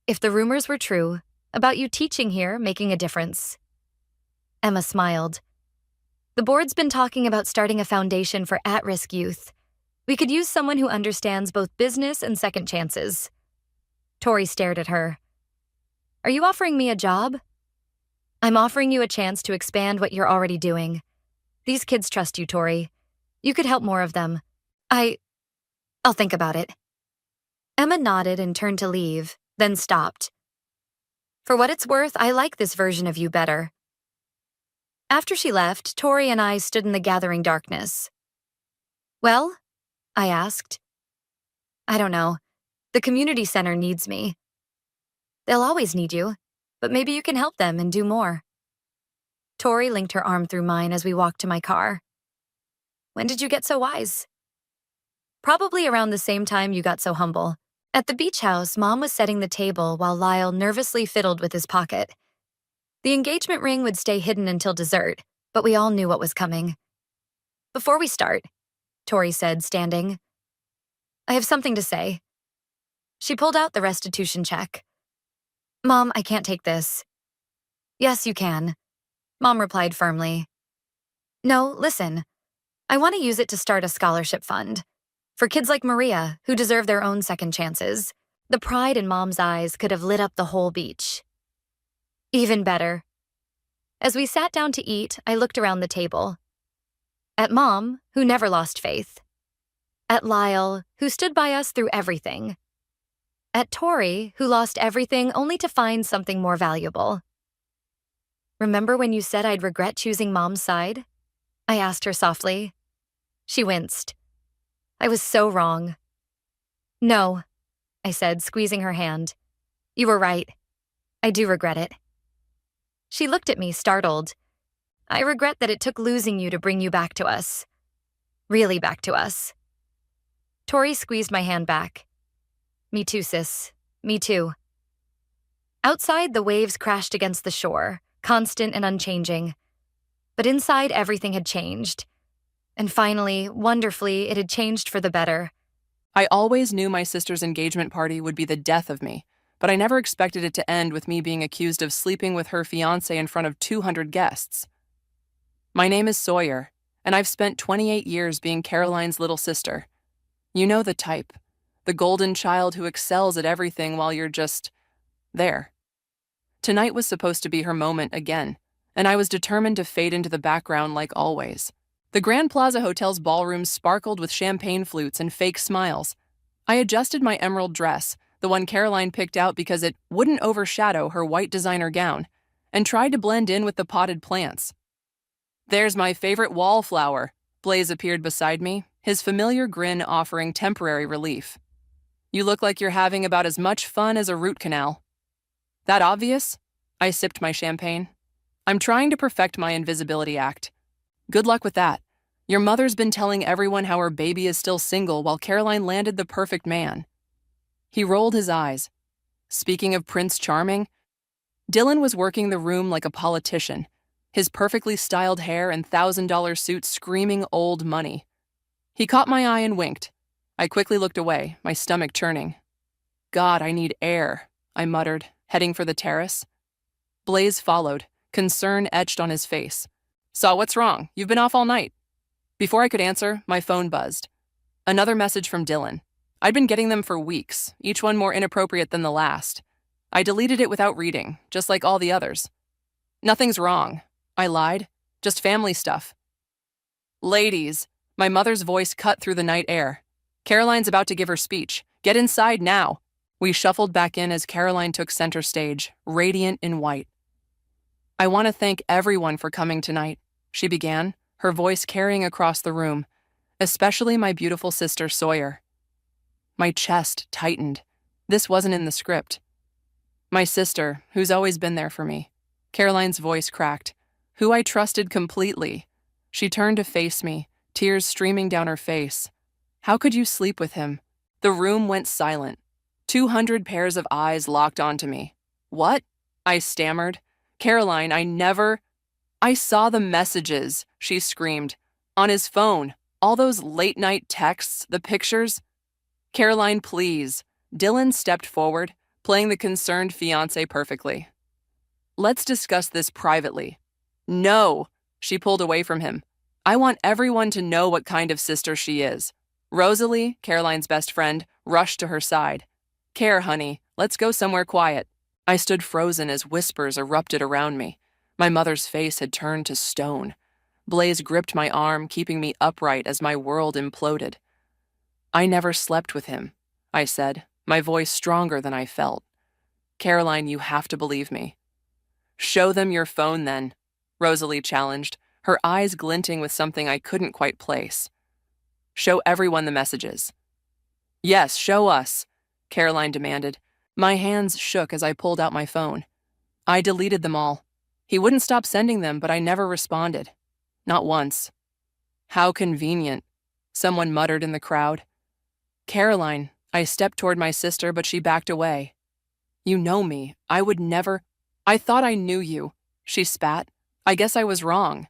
If the rumors were true, about you teaching here making a difference. Emma smiled. The board's been talking about starting a foundation for at-risk youth. We could use someone who understands both business and second chances. Tori stared at her. Are you offering me a job? I'm offering you a chance to expand what you're already doing. These kids trust you, Tori. You could help more of them. I'll think about it. Emma nodded and turned to leave, then stopped. For what it's worth, I like this version of you better. After she left, Tori and I stood in the gathering darkness. Well? I asked. I don't know. The community center needs me. They'll always need you, but maybe you can help them and do more. Tori linked her arm through mine as we walked to my car. When did you get so wise? Probably around the same time you got so humble. At the beach house, Mom was setting the table while Lyle nervously fiddled with his pocket. The engagement ring would stay hidden until dessert, but we all knew what was coming. Before we start, Tori said, standing, I have something to say. She pulled out the restitution check. Mom, I can't take this. Yes, you can. Mom replied firmly. No, listen. I want to use it to start a scholarship fund. For kids like Maria, who deserve their own second chances. The pride in Mom's eyes could have lit up the whole beach. Even better. As we sat down to eat, I looked around the table. At Mom, who never lost faith. At Lyle, who stood by us through everything. At Tori, who lost everything only to find something more valuable. Remember when you said I'd regret choosing Mom's side? I asked her softly. She winced. I was so wrong. No, I said, squeezing her hand. You were right. I do regret it. She looked at me, startled. I regret that it took losing you to bring you back to us. Really back to us. Tori squeezed my hand back. Me too, sis. Me too. Outside, the waves crashed against the shore, constant and unchanging. But inside, everything had changed. And finally, wonderfully, it had changed for the better. I always knew my sister's engagement party would be the death of me, but I never expected it to end with me being accused of sleeping with her fiancé in front of 200 guests. My name is Sawyer, and I've spent 28 years being Caroline's little sister. You know the type. The golden child who excels at everything while you're just there. Tonight was supposed to be her moment again, and I was determined to fade into the background like always. The Grand Plaza Hotel's ballrooms sparkled with champagne flutes and fake smiles. I adjusted my emerald dress, the one Caroline picked out because it wouldn't overshadow her white designer gown, and tried to blend in with the potted plants. There's my favorite wallflower. Blaze appeared beside me, his familiar grin offering temporary relief. You look like you're having about as much fun as a root canal. That obvious? I sipped my champagne. I'm trying to perfect my invisibility act. Good luck with that. Your mother's been telling everyone how her baby is still single while Caroline landed the perfect man. He rolled his eyes. Speaking of Prince Charming, Dylan was working the room like a politician, his perfectly styled hair and $1,000 suit screaming old money. He caught my eye and winked. I quickly looked away, my stomach churning. God, I need air, I muttered, heading for the terrace. Blaze followed, concern etched on his face. So what's wrong? You've been off all night. Before I could answer, my phone buzzed. Another message from Dylan. I'd been getting them for weeks, each one more inappropriate than the last. I deleted it without reading, just like all the others. Nothing's wrong. I lied. Just family stuff. Ladies, my mother's voice cut through the night air. Caroline's about to give her speech. Get inside now. We shuffled back in as Caroline took center stage, radiant in white. I want to thank everyone for coming tonight, she began, her voice carrying across the room, especially my beautiful sister Sawyer. My chest tightened. This wasn't in the script. My sister, who's always been there for me. Caroline's voice cracked. Who I trusted completely. She turned to face me, tears streaming down her face. How could you sleep with him? The room went silent. 200 pairs of eyes locked onto me. What? I stammered. Caroline, I saw the messages, she screamed. On his phone. All those late-night texts, the pictures. Caroline, please. Dylan stepped forward, playing the concerned fiancé perfectly. Let's discuss this privately. No, she pulled away from him. I want everyone to know what kind of sister she is. Rosalie, Caroline's best friend, rushed to her side. Care, honey, let's go somewhere quiet. I stood frozen as whispers erupted around me. My mother's face had turned to stone. Blaze gripped my arm, keeping me upright as my world imploded. I never slept with him, I said, my voice stronger than I felt. Caroline, you have to believe me. Show them your phone then, Rosalie challenged, her eyes glinting with something I couldn't quite place. Show everyone the messages. Yes, show us, Caroline demanded. My hands shook as I pulled out my phone. I deleted them all. He wouldn't stop sending them, but I never responded. Not once. How convenient, someone muttered in the crowd. Caroline, I stepped toward my sister, but she backed away. You know me. I would never. I thought I knew you, she spat. I guess I was wrong.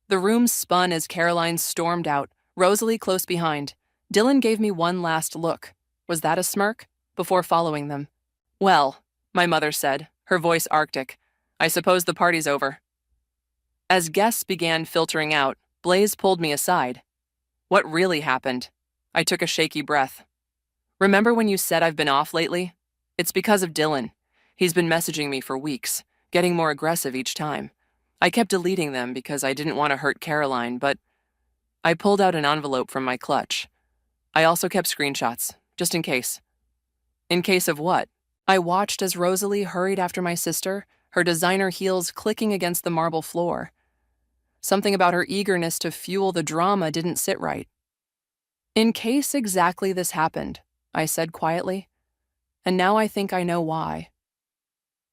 The room spun as Caroline stormed out, Rosalie close behind. Dylan gave me one last look. Was that a smirk? Before following them. Well, my mother said, her voice arctic. I suppose the party's over. As guests began filtering out, Blaze pulled me aside. What really happened? I took a shaky breath. Remember when you said I've been off lately? It's because of Dylan. He's been messaging me for weeks, getting more aggressive each time. I kept deleting them because I didn't want to hurt Caroline, but I pulled out an envelope from my clutch. I also kept screenshots, just in case. In case of what? I watched as Rosalie hurried after my sister, her designer heels clicking against the marble floor. Something about her eagerness to fuel the drama didn't sit right. In case exactly this happened, I said quietly. And now I think I know why.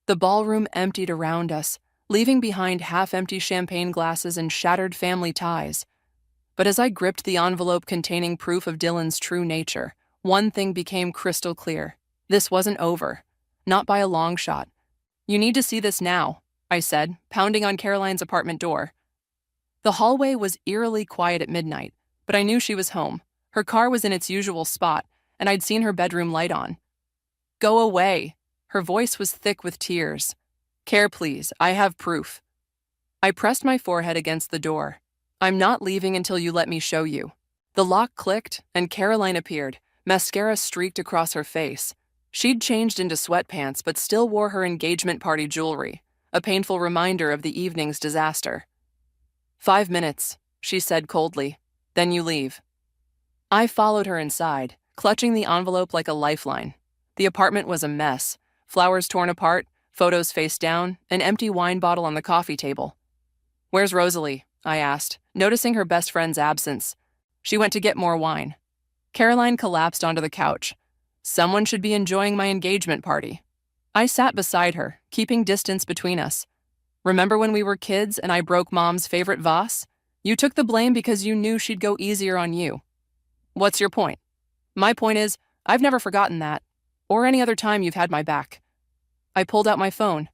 The ballroom emptied around us, leaving behind half-empty champagne glasses and shattered family ties. But as I gripped the envelope containing proof of Dylan's true nature, one thing became crystal clear. This wasn't over. Not by a long shot. You need to see this now, I said, pounding on Caroline's apartment door. The hallway was eerily quiet at midnight, but I knew she was home. Her car was in its usual spot, and I'd seen her bedroom light on. Go away. Her voice was thick with tears. Care, please. I have proof. I pressed my forehead against the door. I'm not leaving until you let me show you. The lock clicked, and Caroline appeared. Mascara streaked across her face. She'd changed into sweatpants, but still wore her engagement party jewelry, a painful reminder of the evening's disaster. 5 minutes, she said coldly. Then you leave. I followed her inside, clutching the envelope like a lifeline. The apartment was a mess. Flowers torn apart, photos face down, an empty wine bottle on the coffee table. Where's Rosalie? I asked, noticing her best friend's absence. She went to get more wine. Caroline collapsed onto the couch. Someone should be enjoying my engagement party. I sat beside her, keeping distance between us. Remember when we were kids and I broke Mom's favorite vase? You took the blame because you knew she'd go easier on you. What's your point? My point is, I've never forgotten that, or any other time you've had my back. I pulled out my phone,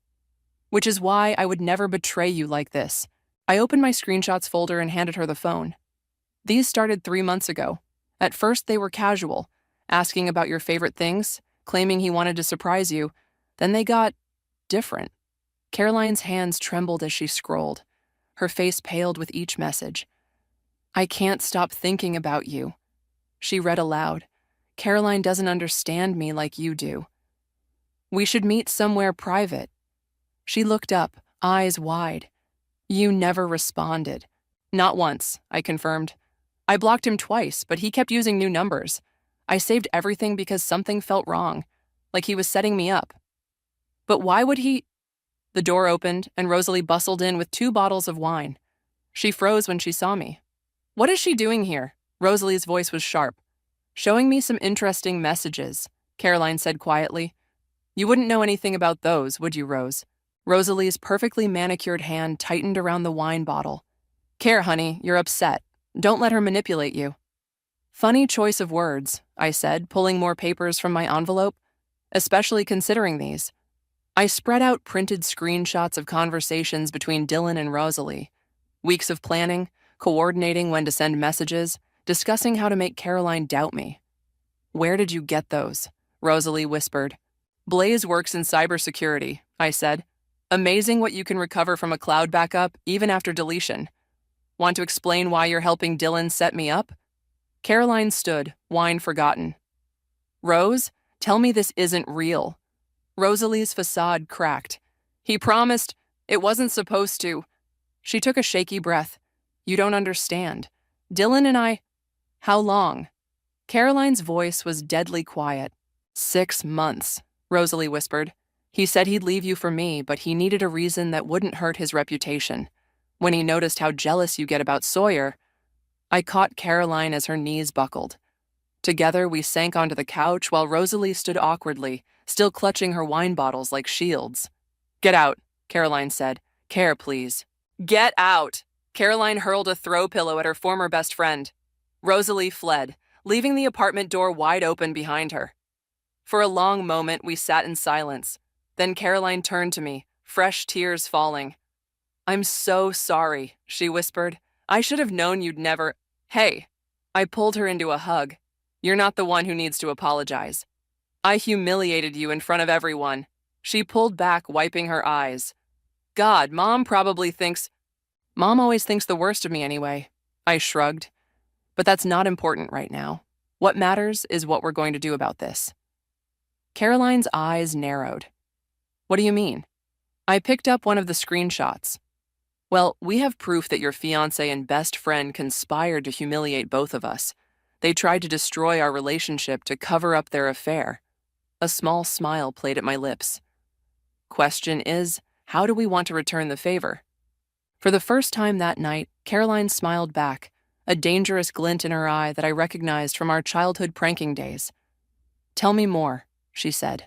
which is why I would never betray you like this. I opened my screenshots folder and handed her the phone. These started 3 months ago. At first they were casual, asking about your favorite things, claiming he wanted to surprise you. Then they got different. Caroline's hands trembled as she scrolled. Her face paled with each message. I can't stop thinking about you. She read aloud. Caroline doesn't understand me like you do. We should meet somewhere private. She looked up, eyes wide. You never responded. Not once, I confirmed. I blocked him twice, but he kept using new numbers. I saved everything because something felt wrong, like he was setting me up. But why would he? The door opened, and Rosalie bustled in with 2 bottles of wine. She froze when she saw me. What is she doing here? Rosalie's voice was sharp. Showing me some interesting messages, Caroline said quietly. You wouldn't know anything about those, would you, Rose? Rosalie's perfectly manicured hand tightened around the wine bottle. Care, honey, you're upset. Don't let her manipulate you. Funny choice of words, I said, pulling more papers from my envelope, especially considering these. I spread out printed screenshots of conversations between Dylan and Rosalie. Weeks of planning, coordinating when to send messages, discussing how to make Caroline doubt me. Where did you get those? Rosalie whispered. Blaze works in cybersecurity, I said. Amazing what you can recover from a cloud backup, even after deletion. Want to explain why you're helping Dylan set me up? Caroline stood, wine forgotten. Rose, tell me this isn't real. Rosalie's facade cracked. He promised it wasn't supposed to. She took a shaky breath. You don't understand. Dylan and I... How long? Caroline's voice was deadly quiet. 6 months, Rosalie whispered. He said he'd leave you for me, but he needed a reason that wouldn't hurt his reputation. When he noticed how jealous you get about Sawyer, I caught Caroline as her knees buckled. Together, we sank onto the couch while Rosalie stood awkwardly, still clutching her wine bottles like shields. Get out, Caroline said. Care, please. Get out! Caroline hurled a throw pillow at her former best friend. Rosalie fled, leaving the apartment door wide open behind her. For a long moment, we sat in silence. Then Caroline turned to me, fresh tears falling. I'm so sorry, she whispered. I should have known you'd never... Hey! I pulled her into a hug. You're not the one who needs to apologize. I humiliated you in front of everyone. She pulled back, wiping her eyes. God, Mom probably thinks... Mom always thinks the worst of me anyway. I shrugged. But that's not important right now. What matters is what we're going to do about this. Caroline's eyes narrowed. What do you mean? I picked up one of the screenshots. Well, we have proof that your fiancé and best friend conspired to humiliate both of us. They tried to destroy our relationship to cover up their affair. A small smile played at my lips. Question is, how do we want to return the favor? For the first time that night, Caroline smiled back, a dangerous glint in her eye that I recognized from our childhood pranking days. Tell me more, she said.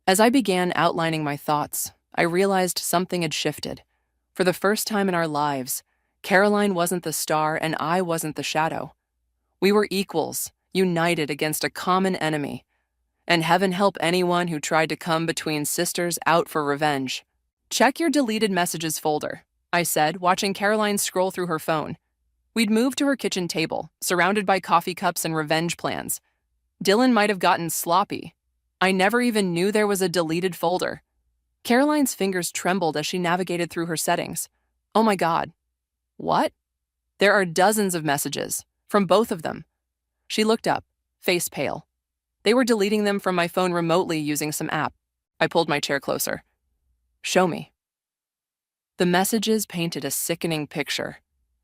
As I began outlining my thoughts, I realized something had shifted. For the first time in our lives, Caroline wasn't the star and I wasn't the shadow. We were equals, united against a common enemy. And heaven help anyone who tried to come between sisters out for revenge. Check your deleted messages folder, I said, watching Caroline scroll through her phone. We'd moved to her kitchen table, surrounded by coffee cups and revenge plans. Dylan might have gotten sloppy. I never even knew there was a deleted folder. Caroline's fingers trembled as she navigated through her settings. Oh my God. What? There are dozens of messages, from both of them. She looked up, face pale. They were deleting them from my phone remotely using some app. I pulled my chair closer. Show me. The messages painted a sickening picture.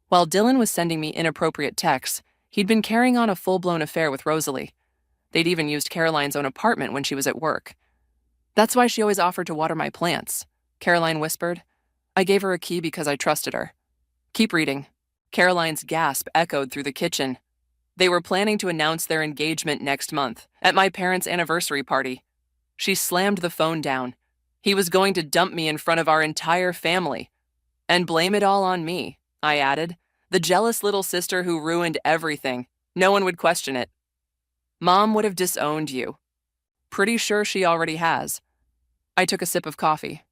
While Dylan was sending me inappropriate texts, he'd been carrying on a full-blown affair with Rosalie. They'd even used Caroline's own apartment when she was at work. That's why she always offered to water my plants, Caroline whispered. I gave her a key because I trusted her. Keep reading. Caroline's gasp echoed through the kitchen. They were planning to announce their engagement next month, at my parents' anniversary party. She slammed the phone down. He was going to dump me in front of our entire family. And blame it all on me, I added. The jealous little sister who ruined everything. No one would question it. Mom would have disowned you. Pretty sure she already has. I took a sip of coffee.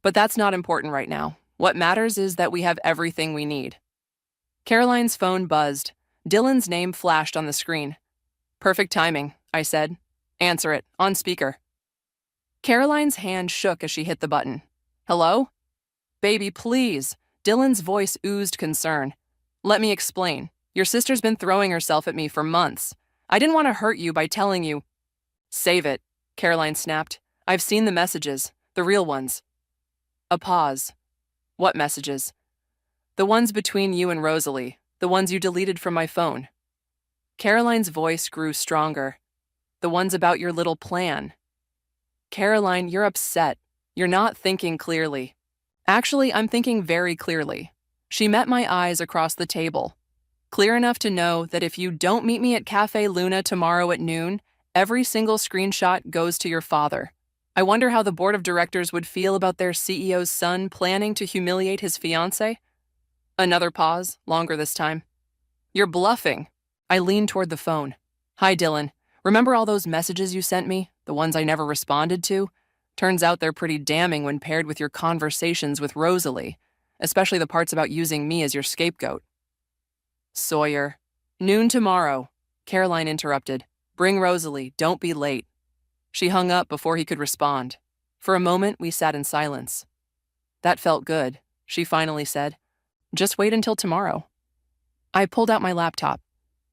But that's not important right now. What matters is that we have everything we need. Caroline's phone buzzed. Dylan's name flashed on the screen. Perfect timing, I said. Answer it, on speaker. Caroline's hand shook as she hit the button. Hello? Baby, please. Dylan's voice oozed concern. Let me explain. Your sister's been throwing herself at me for months. I didn't want to hurt you by telling you. Save it, Caroline snapped. I've seen the messages, the real ones. A pause. What messages? The ones between you and Rosalie, the ones you deleted from my phone. Caroline's voice grew stronger. The ones about your little plan. Caroline, you're upset. You're not thinking clearly. Actually, I'm thinking very clearly. She met my eyes across the table. Clear enough to know that if you don't meet me at Cafe Luna tomorrow at noon, every single screenshot goes to your father. I wonder how the board of directors would feel about their CEO's son planning to humiliate his fiancée. Another pause, longer this time. You're bluffing. I leaned toward the phone. Hi, Dylan. Remember all those messages you sent me? The ones I never responded to? Turns out they're pretty damning when paired with your conversations with Rosalie, especially the parts about using me as your scapegoat. Sawyer. Noon tomorrow. Caroline interrupted. Bring Rosalie. Don't be late. She hung up before he could respond. For a moment, we sat in silence. That felt good, she finally said. Just wait until tomorrow. I pulled out my laptop.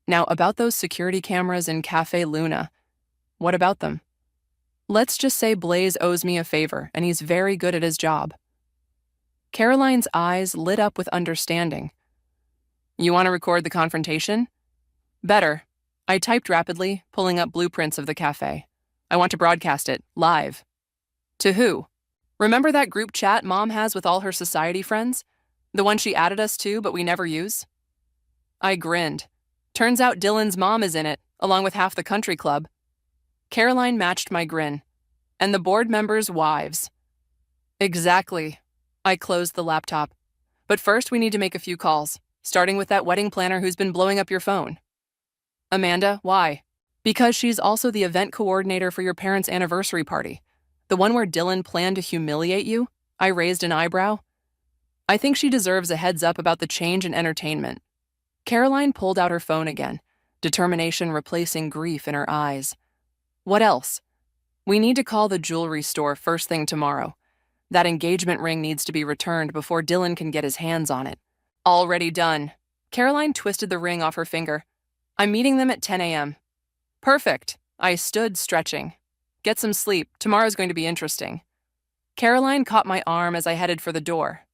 Now, about those security cameras in Cafe Luna. What about them? Let's just say Blaze owes me a favor, and he's very good at his job. Caroline's eyes lit up with understanding. You want to record the confrontation? Better. I typed rapidly, pulling up blueprints of the cafe. I want to broadcast it, live. To who? Remember that group chat Mom has with all her society friends? The one she added us to, but we never use? I grinned. Turns out Dylan's mom is in it, along with half the country club. Caroline matched my grin. And the board members' wives. Exactly. I closed the laptop. But first we need to make a few calls, starting with that wedding planner who's been blowing up your phone. Amanda, why? Because she's also the event coordinator for your parents' anniversary party. The one where Dylan planned to humiliate you? I raised an eyebrow. I think she deserves a heads up about the change in entertainment. Caroline pulled out her phone again, determination replacing grief in her eyes. What else? We need to call the jewelry store first thing tomorrow. That engagement ring needs to be returned before Dylan can get his hands on it. Already done. Caroline twisted the ring off her finger. I'm meeting them at 10 a.m. Perfect. I stood stretching. Get some sleep. Tomorrow's going to be interesting. Caroline caught my arm as I headed for the door.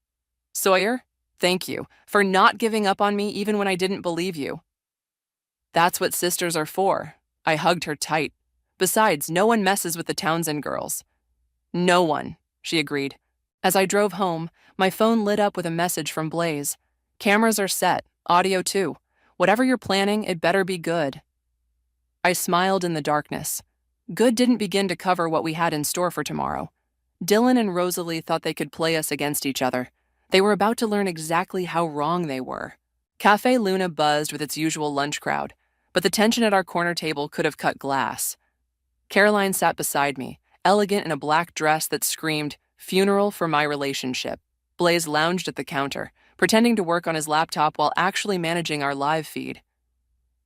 Sawyer, thank you for not giving up on me even when I didn't believe you. That's what sisters are for. I hugged her tight. Besides, no one messes with the Townsend girls. No one, she agreed. As I drove home, my phone lit up with a message from Blaze. Cameras are set, audio too. Whatever you're planning, it better be good. I smiled in the darkness. Good didn't begin to cover what we had in store for tomorrow. Dylan and Rosalie thought they could play us against each other. They were about to learn exactly how wrong they were. Cafe Luna buzzed with its usual lunch crowd, but the tension at our corner table could have cut glass. Caroline sat beside me, elegant in a black dress that screamed, "Funeral for my relationship." Blaze lounged at the counter, pretending to work on his laptop while actually managing our live feed.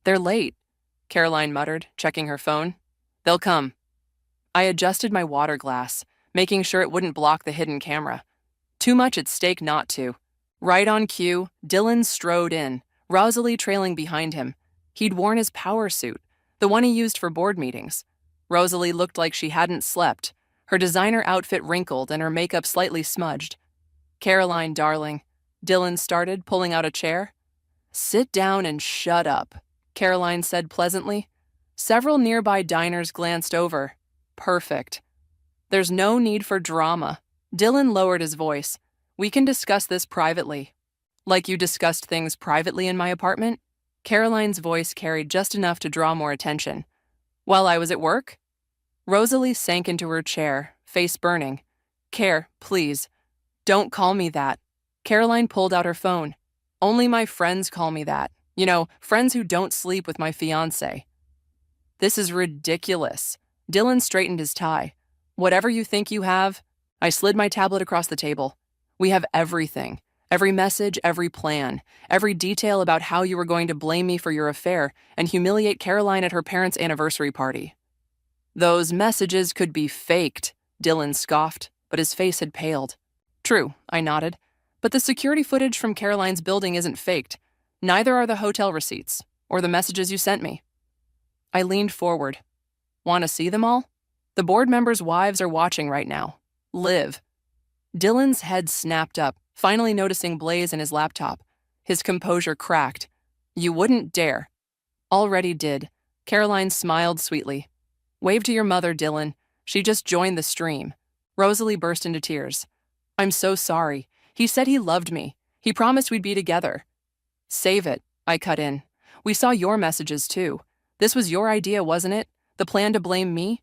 They're late, Caroline muttered, checking her phone. They'll come. I adjusted my water glass, making sure it wouldn't block the hidden camera. Too much at stake not to. Right on cue, Dylan strode in, Rosalie trailing behind him. He'd worn his power suit, the one he used for board meetings. Rosalie looked like she hadn't slept, her designer outfit wrinkled and her makeup slightly smudged. Caroline, darling, Dylan started, pulling out a chair. Sit down and shut up, Caroline said pleasantly. Several nearby diners glanced over. Perfect. There's no need for drama. Dylan lowered his voice. We can discuss this privately. Like you discussed things privately in my apartment? Caroline's voice carried just enough to draw more attention. While I was at work? Rosalie sank into her chair, face burning. Care, please. Don't call me that. Caroline pulled out her phone. Only my friends call me that. You know, friends who don't sleep with my fiancé. This is ridiculous. Dylan straightened his tie. Whatever you think you have. I slid my tablet across the table. We have everything. Every message, every plan, every detail about how you were going to blame me for your affair and humiliate Caroline at her parents' anniversary party. Those messages could be faked, Dylan scoffed, but his face had paled. True, I nodded. But the security footage from Caroline's building isn't faked. Neither are the hotel receipts or the messages you sent me. I leaned forward. Want to see them all? The board members' wives are watching right now. Live. Dylan's head snapped up, finally noticing Blaze in his laptop. His composure cracked. You wouldn't dare. Already did. Caroline smiled sweetly. Wave to your mother, Dylan. She just joined the stream. Rosalie burst into tears. I'm so sorry. He said he loved me. He promised we'd be together. Save it, I cut in. We saw your messages too. This was your idea, wasn't it? The plan to blame me?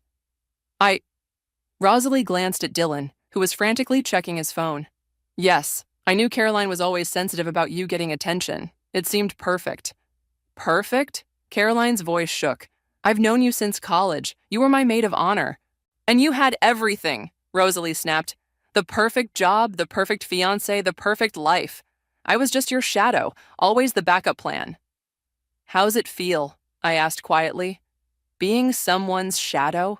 Rosalie glanced at Dylan, who was frantically checking his phone. Yes, I knew Caroline was always sensitive about you getting attention. It seemed perfect. Perfect? Caroline's voice shook. I've known you since college. You were my maid of honor. And you had everything, Rosalie snapped. The perfect job, the perfect fiancé, the perfect life. I was just your shadow, always the backup plan. How's it feel? I asked quietly. Being someone's shadow?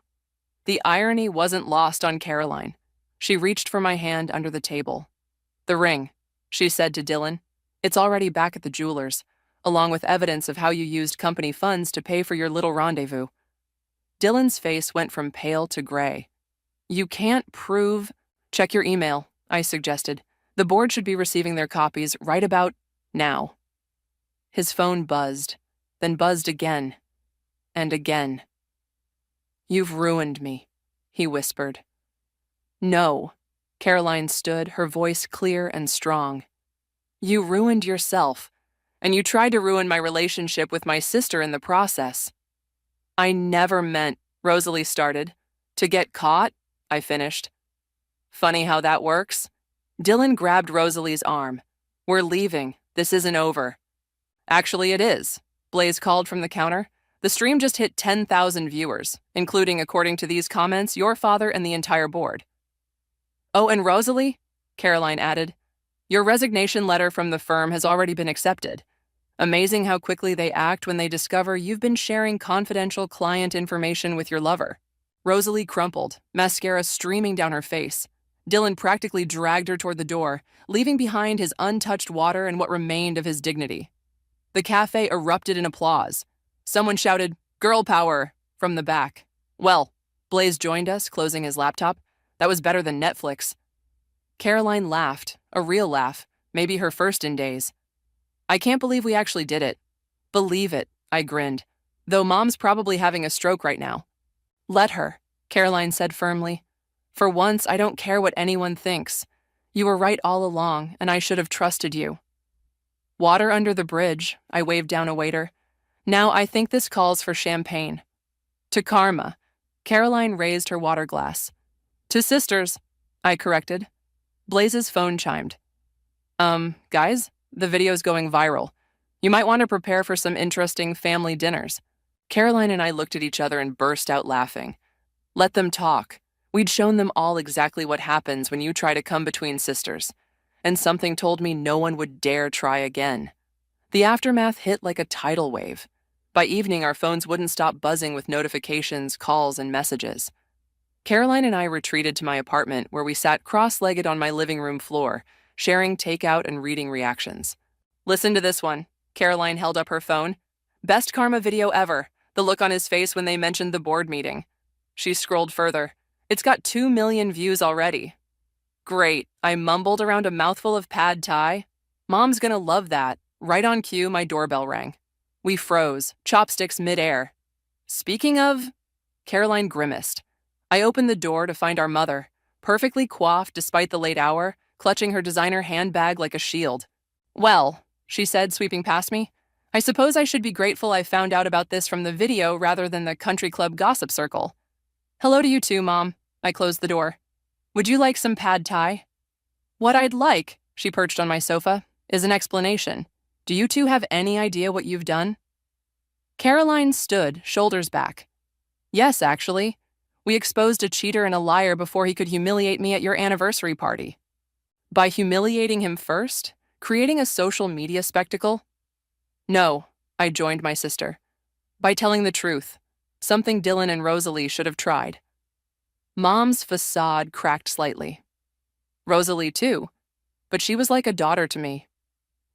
The irony wasn't lost on Caroline. She reached for my hand under the table. The ring, she said to Dylan. It's already back at the jeweler's, along with evidence of how you used company funds to pay for your little rendezvous. Dylan's face went from pale to gray. You can't prove... Check your email, I suggested. The board should be receiving their copies right about now. His phone buzzed, then buzzed again, and again. You've ruined me, he whispered. No, Caroline stood, her voice clear and strong. You ruined yourself, and you tried to ruin my relationship with my sister in the process. I never meant, Rosalie started. To get caught, I finished. Funny how that works. Dylan grabbed Rosalie's arm. We're leaving. This isn't over. Actually, it is, Blaze called from the counter. The stream just hit 10,000 viewers, including, according to these comments, your father and the entire board. Oh, and Rosalie, Caroline added, your resignation letter from the firm has already been accepted. Amazing how quickly they act when they discover you've been sharing confidential client information with your lover. Rosalie crumpled, mascara streaming down her face. Dylan practically dragged her toward the door, leaving behind his untouched water and what remained of his dignity. The cafe erupted in applause. Someone shouted, "Girl power," from the back. Well, Blaze joined us, closing his laptop. That was better than Netflix. Caroline laughed, a real laugh, maybe her first in days. I can't believe we actually did it. Believe it, I grinned. Though Mom's probably having a stroke right now. Let her, Caroline said firmly. For once, I don't care what anyone thinks. You were right all along, and I should have trusted you. Water under the bridge, I waved down a waiter. Now I think this calls for champagne. To Karma, Caroline raised her water glass. To sisters, I corrected. Blaze's phone chimed. Guys, the video's going viral. You might want to prepare for some interesting family dinners. Caroline and I looked at each other and burst out laughing. Let them talk. We'd shown them all exactly what happens when you try to come between sisters. And something told me no one would dare try again. The aftermath hit like a tidal wave. By evening, our phones wouldn't stop buzzing with notifications, calls, and messages. Caroline and I retreated to my apartment where we sat cross-legged on my living room floor, sharing takeout and reading reactions. Listen to this one. Caroline held up her phone. Best Karma video ever. The look on his face when they mentioned the board meeting. She scrolled further. It's got 2 million views already. Great. I mumbled around a mouthful of pad thai. Mom's gonna love that. Right on cue, my doorbell rang. We froze, chopsticks midair. Speaking of... Caroline grimaced. I opened the door to find our mother, perfectly coiffed despite the late hour, clutching her designer handbag like a shield. Well, she said, sweeping past me, I suppose I should be grateful I found out about this from the video rather than the country club gossip circle. Hello to you too, Mom. I closed the door. Would you like some pad thai? What I'd like, she perched on my sofa, is an explanation. Do you two have any idea what you've done? Caroline stood, shoulders back. Yes, actually. We exposed a cheater and a liar before he could humiliate me at your anniversary party. By humiliating him first? Creating a social media spectacle? No, I joined my sister. By telling the truth. Something Dylan and Rosalie should have tried. Mom's facade cracked slightly. Rosalie, too. But she was like a daughter to me.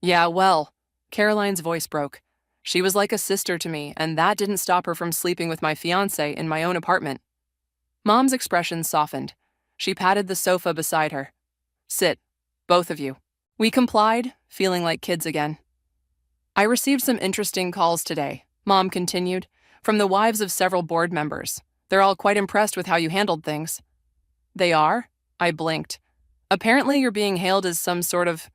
Yeah, well, Caroline's voice broke. She was like a sister to me, and that didn't stop her from sleeping with my fiancé in my own apartment. Mom's expression softened. She patted the sofa beside her. Sit, both of you. We complied, feeling like kids again. I received some interesting calls today, Mom continued, from the wives of several board members. They're all quite impressed with how you handled things. They are? I blinked. Apparently you're being hailed as some sort of,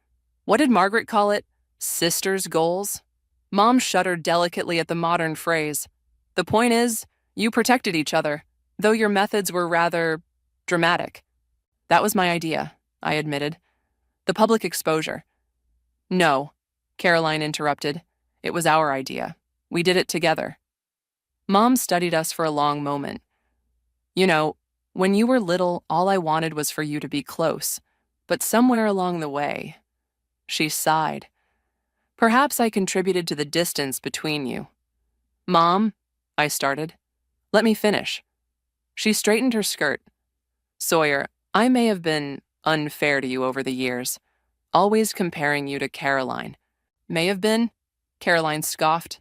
what did Margaret call it? Sister's goals? Mom shuddered delicately at the modern phrase. The point is, you protected each other, though your methods were rather dramatic. That was my idea, I admitted. The public exposure. No, Caroline interrupted. It was our idea. We did it together. Mom studied us for a long moment. You know, when you were little, all I wanted was for you to be close. But somewhere along the way, she sighed. Perhaps I contributed to the distance between you. Mom, I started. Let me finish. She straightened her skirt. Sawyer, I may have been unfair to you over the years, always comparing you to Caroline. May have been? Caroline scoffed.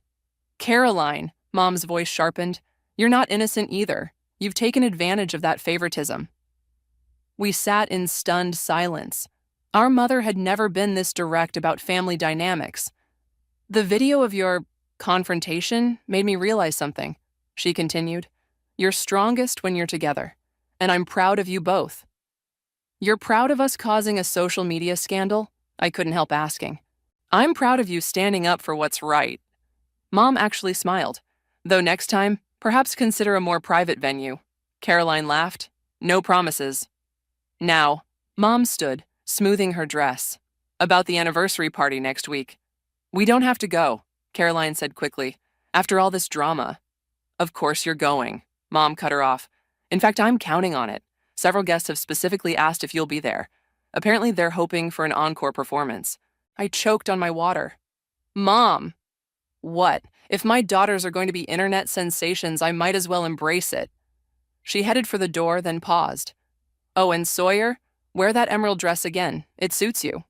Caroline, Mom's voice sharpened. You're not innocent either. You've taken advantage of that favoritism. We sat in stunned silence. Our mother had never been this direct about family dynamics. The video of your confrontation made me realize something, she continued. You're strongest when you're together, and I'm proud of you both. You're proud of us causing a social media scandal? I couldn't help asking. I'm proud of you standing up for what's right. Mom actually smiled, though next time, perhaps consider a more private venue. Caroline laughed. No promises. Now, Mom stood, smoothing her dress. About the anniversary party next week. We don't have to go, Caroline said quickly. After all this drama. Of course you're going, Mom cut her off. In fact, I'm counting on it. Several guests have specifically asked if you'll be there. Apparently they're hoping for an encore performance. I choked on my water. Mom! What? If my daughters are going to be internet sensations, I might as well embrace it. She headed for the door, then paused. Oh, and Sawyer, wear that emerald dress again. It suits you.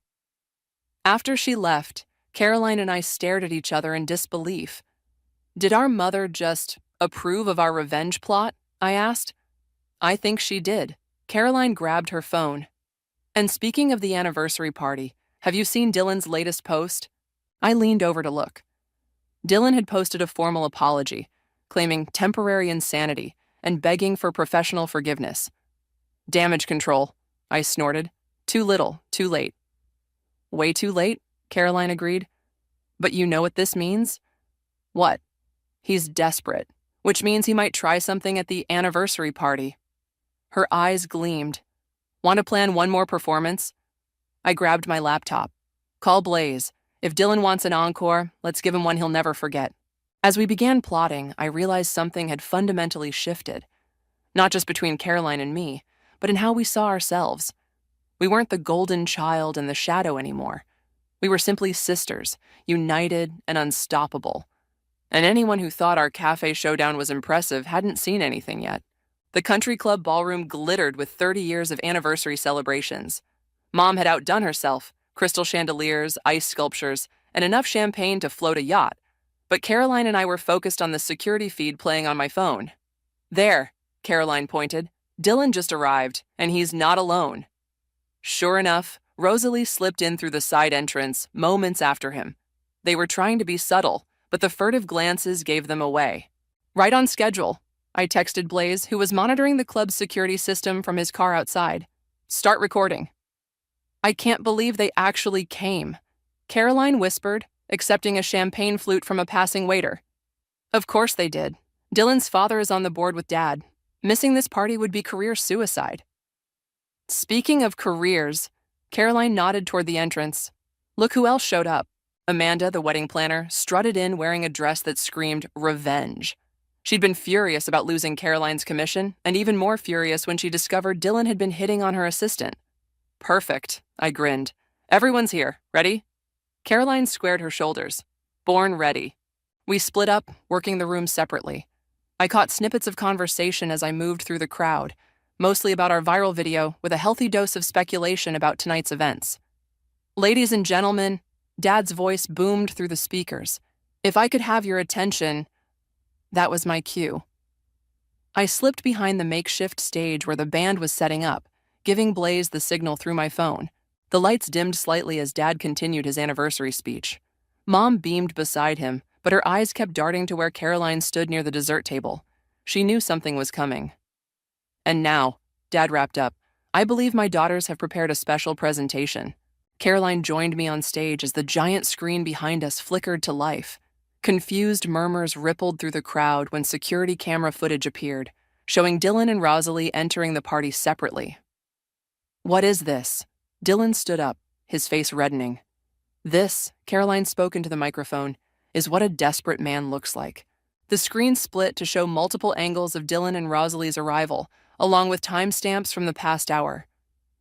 After she left, Caroline and I stared at each other in disbelief. Did our mother just approve of our revenge plot? I asked. I think she did. Caroline grabbed her phone. And speaking of the anniversary party, have you seen Dylan's latest post? I leaned over to look. Dylan had posted a formal apology, claiming temporary insanity and begging for professional forgiveness. Damage control, I snorted. Too little, too late. Way too late, Caroline agreed. But you know what this means? What? He's desperate, which means he might try something at the anniversary party. Her eyes gleamed. Want to plan one more performance? I grabbed my laptop. Call Blaze. If Dylan wants an encore, let's give him one he'll never forget. As we began plotting, I realized something had fundamentally shifted. Not just between Caroline and me, but in how we saw ourselves. We weren't the golden child in the shadow anymore. We were simply sisters, united and unstoppable. And anyone who thought our cafe showdown was impressive hadn't seen anything yet. The country club ballroom glittered with 30 years of anniversary celebrations. Mom had outdone herself, crystal chandeliers, ice sculptures, and enough champagne to float a yacht. But Caroline and I were focused on the security feed playing on my phone. There, Caroline pointed. Dylan just arrived, and he's not alone. Sure enough, Rosalie slipped in through the side entrance moments after him. They were trying to be subtle, but the furtive glances gave them away. Right on schedule, I texted Blaze, who was monitoring the club's security system from his car outside. Start recording. I can't believe they actually came, Caroline whispered, accepting a champagne flute from a passing waiter. Of course they did. Dylan's father is on the board with Dad. Missing this party would be career suicide. Speaking of careers, Caroline nodded toward the entrance. Look who else showed up. Amanda, the wedding planner, strutted in wearing a dress that screamed revenge. She'd been furious about losing Caroline's commission, and even more furious when she discovered Dylan had been hitting on her assistant. Perfect, I grinned. Everyone's here. Ready? Caroline squared her shoulders. Born ready. We split up, working the room separately. I caught snippets of conversation as I moved through the crowd, mostly about our viral video with a healthy dose of speculation about tonight's events. Ladies and gentlemen, Dad's voice boomed through the speakers. "If I could have your attention..." That was my cue. I slipped behind the makeshift stage where the band was setting up, giving Blaze the signal through my phone. The lights dimmed slightly as Dad continued his anniversary speech. Mom beamed beside him, but her eyes kept darting to where Caroline stood near the dessert table. She knew something was coming. "And now," Dad wrapped up, "I believe my daughters have prepared a special presentation." Caroline joined me on stage as the giant screen behind us flickered to life. Confused murmurs rippled through the crowd when security camera footage appeared, showing Dylan and Rosalie entering the party separately. "What is this?" Dylan stood up, his face reddening. "This," Caroline spoke into the microphone, "is what a desperate man looks like." The screen split to show multiple angles of Dylan and Rosalie's arrival, along with timestamps from the past hour.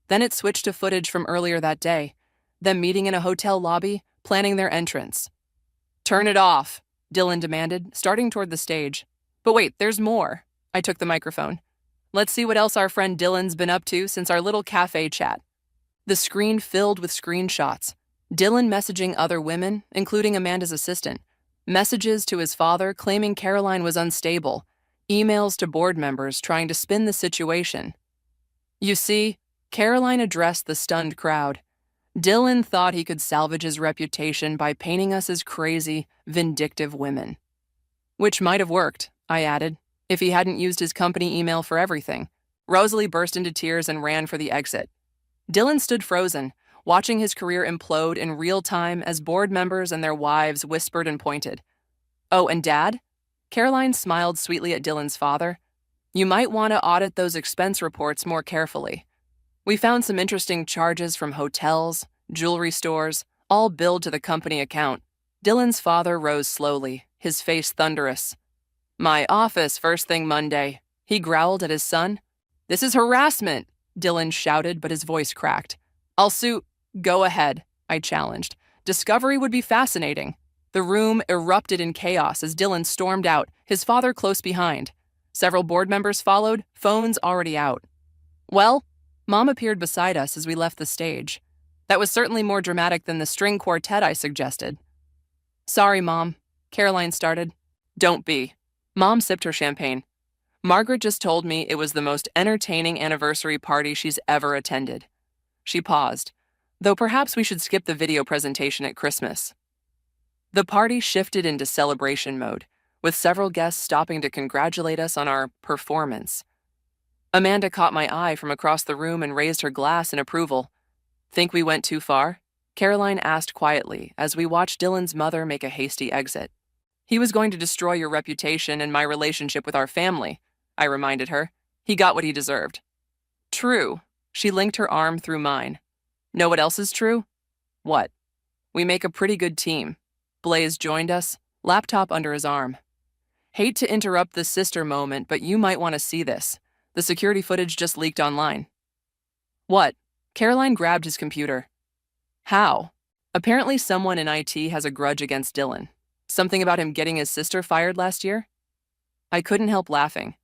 Then it switched to footage from earlier that day, them meeting in a hotel lobby, planning their entrance. "Turn it off," Dylan demanded, starting toward the stage. "But wait, there's more." I took the microphone. "Let's see what else our friend Dylan's been up to since our little cafe chat." The screen filled with screenshots. Dylan messaging other women, including Amanda's assistant. Messages to his father claiming Caroline was unstable. Emails to board members trying to spin the situation. "You see," Caroline addressed the stunned crowd. "Dylan thought he could salvage his reputation by painting us as crazy, vindictive women." "Which might have worked," I added, "if he hadn't used his company email for everything." Rosalie burst into tears and ran for the exit. Dylan stood frozen, watching his career implode in real time as board members and their wives whispered and pointed. "Oh, and Dad?" Caroline smiled sweetly at Dylan's father. "You might want to audit those expense reports more carefully. We found some interesting charges from hotels, jewelry stores, all billed to the company account." Dylan's father rose slowly, his face thunderous. "My office first thing Monday," he growled at his son. "This is harassment," Dylan shouted, but his voice cracked. "I'll sue..." "Go ahead," I challenged. "Discovery would be fascinating." The room erupted in chaos as Dylan stormed out, his father close behind. Several board members followed, phones already out. "Well," Mom appeared beside us as we left the stage. "That was certainly more dramatic than the string quartet I suggested." "Sorry, Mom," Caroline started. "Don't be." Mom sipped her champagne. "Margaret just told me it was the most entertaining anniversary party she's ever attended." She paused. "Though perhaps we should skip the video presentation at Christmas." The party shifted into celebration mode, with several guests stopping to congratulate us on our performance. Amanda caught my eye from across the room and raised her glass in approval. "Think we went too far?" Caroline asked quietly as we watched Dylan's mother make a hasty exit. "He was going to destroy your reputation and my relationship with our family," I reminded her. "He got what he deserved." "True." She linked her arm through mine. "Know what else is true?" "What?" "We make a pretty good team." Blaze joined us, laptop under his arm. "Hate to interrupt the sister moment, but you might want to see this. The security footage just leaked online." "What?" Caroline grabbed his computer. "How?" "Apparently someone in IT has a grudge against Dylan. Something about him getting his sister fired last year?" I couldn't help laughing.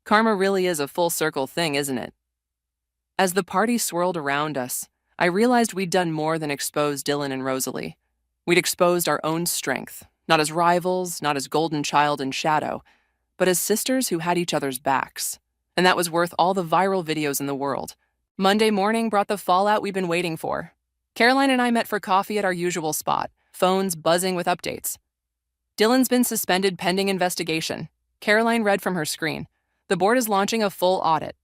Karma really is a full circle thing, isn't it? As the party swirled around us, I realized we'd done more than expose Dylan and Rosalie. We'd exposed our own strength, not as rivals, not as golden child and shadow, but as sisters who had each other's backs. And that was worth all the viral videos in the world. Monday morning brought the fallout we've been waiting for. Caroline and I met for coffee at our usual spot, phones buzzing with updates. "Dylan's been suspended pending investigation." Caroline read from her screen. "The board is launching a full audit."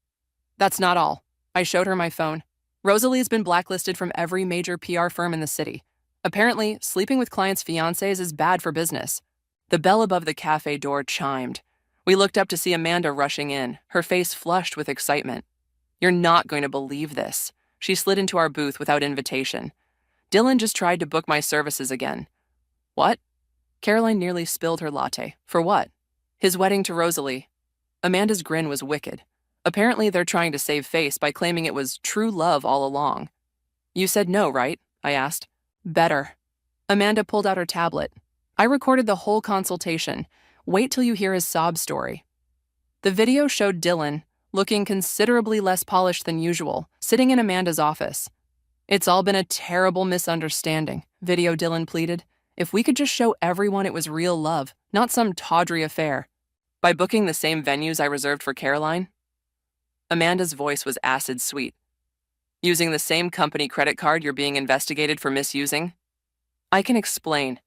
"That's not all." I showed her my phone. "Rosalie's been blacklisted from every major PR firm in the city. Apparently, sleeping with clients' fiancés is bad for business." The bell above the cafe door chimed. We looked up to see Amanda rushing in, her face flushed with excitement. "You're not going to believe this." She slid into our booth without invitation. "Dylan just tried to book my services again." "What?" Caroline nearly spilled her latte. "For what?" "His wedding to Rosalie." Amanda's grin was wicked. "Apparently they're trying to save face by claiming it was true love all along." "You said no, right?" I asked. "Better." Amanda pulled out her tablet. "I recorded the whole consultation. Wait till you hear his sob story." The video showed Dylan, looking considerably less polished than usual, sitting in Amanda's office. It's all been a terrible misunderstanding, Video Dylan pleaded. If we could just show everyone it was real love, not some tawdry affair. By booking the same venues I reserved for Caroline? Amanda's voice was acid sweet. Using the same company credit card you're being investigated for misusing? I can explain.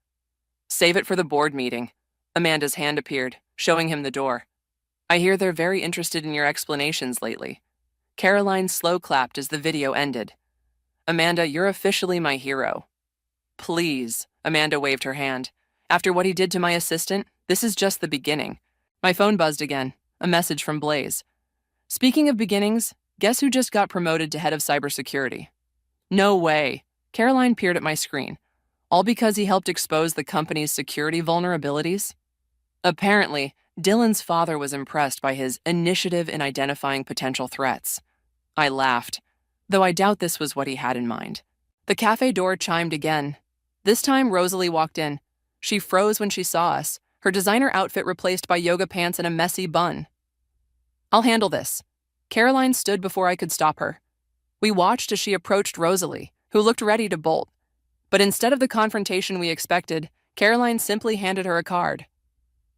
Save it for the board meeting. Amanda's hand appeared, showing him the door. I hear they're very interested in your explanations lately. Caroline slow clapped as the video ended. Amanda, you're officially my hero. Please, Amanda waved her hand. After what he did to my assistant, this is just the beginning. My phone buzzed again, a message from Blaze. Speaking of beginnings, guess who just got promoted to head of cybersecurity? No way. Caroline peered at my screen. All because he helped expose the company's security vulnerabilities? Apparently, Dylan's father was impressed by his initiative in identifying potential threats. I laughed, though I doubt this was what he had in mind. The cafe door chimed again. This time, Rosalie walked in. She froze when she saw us, her designer outfit replaced by yoga pants and a messy bun. I'll handle this. Caroline stood before I could stop her. We watched as she approached Rosalie, who looked ready to bolt. But instead of the confrontation we expected, Caroline simply handed her a card.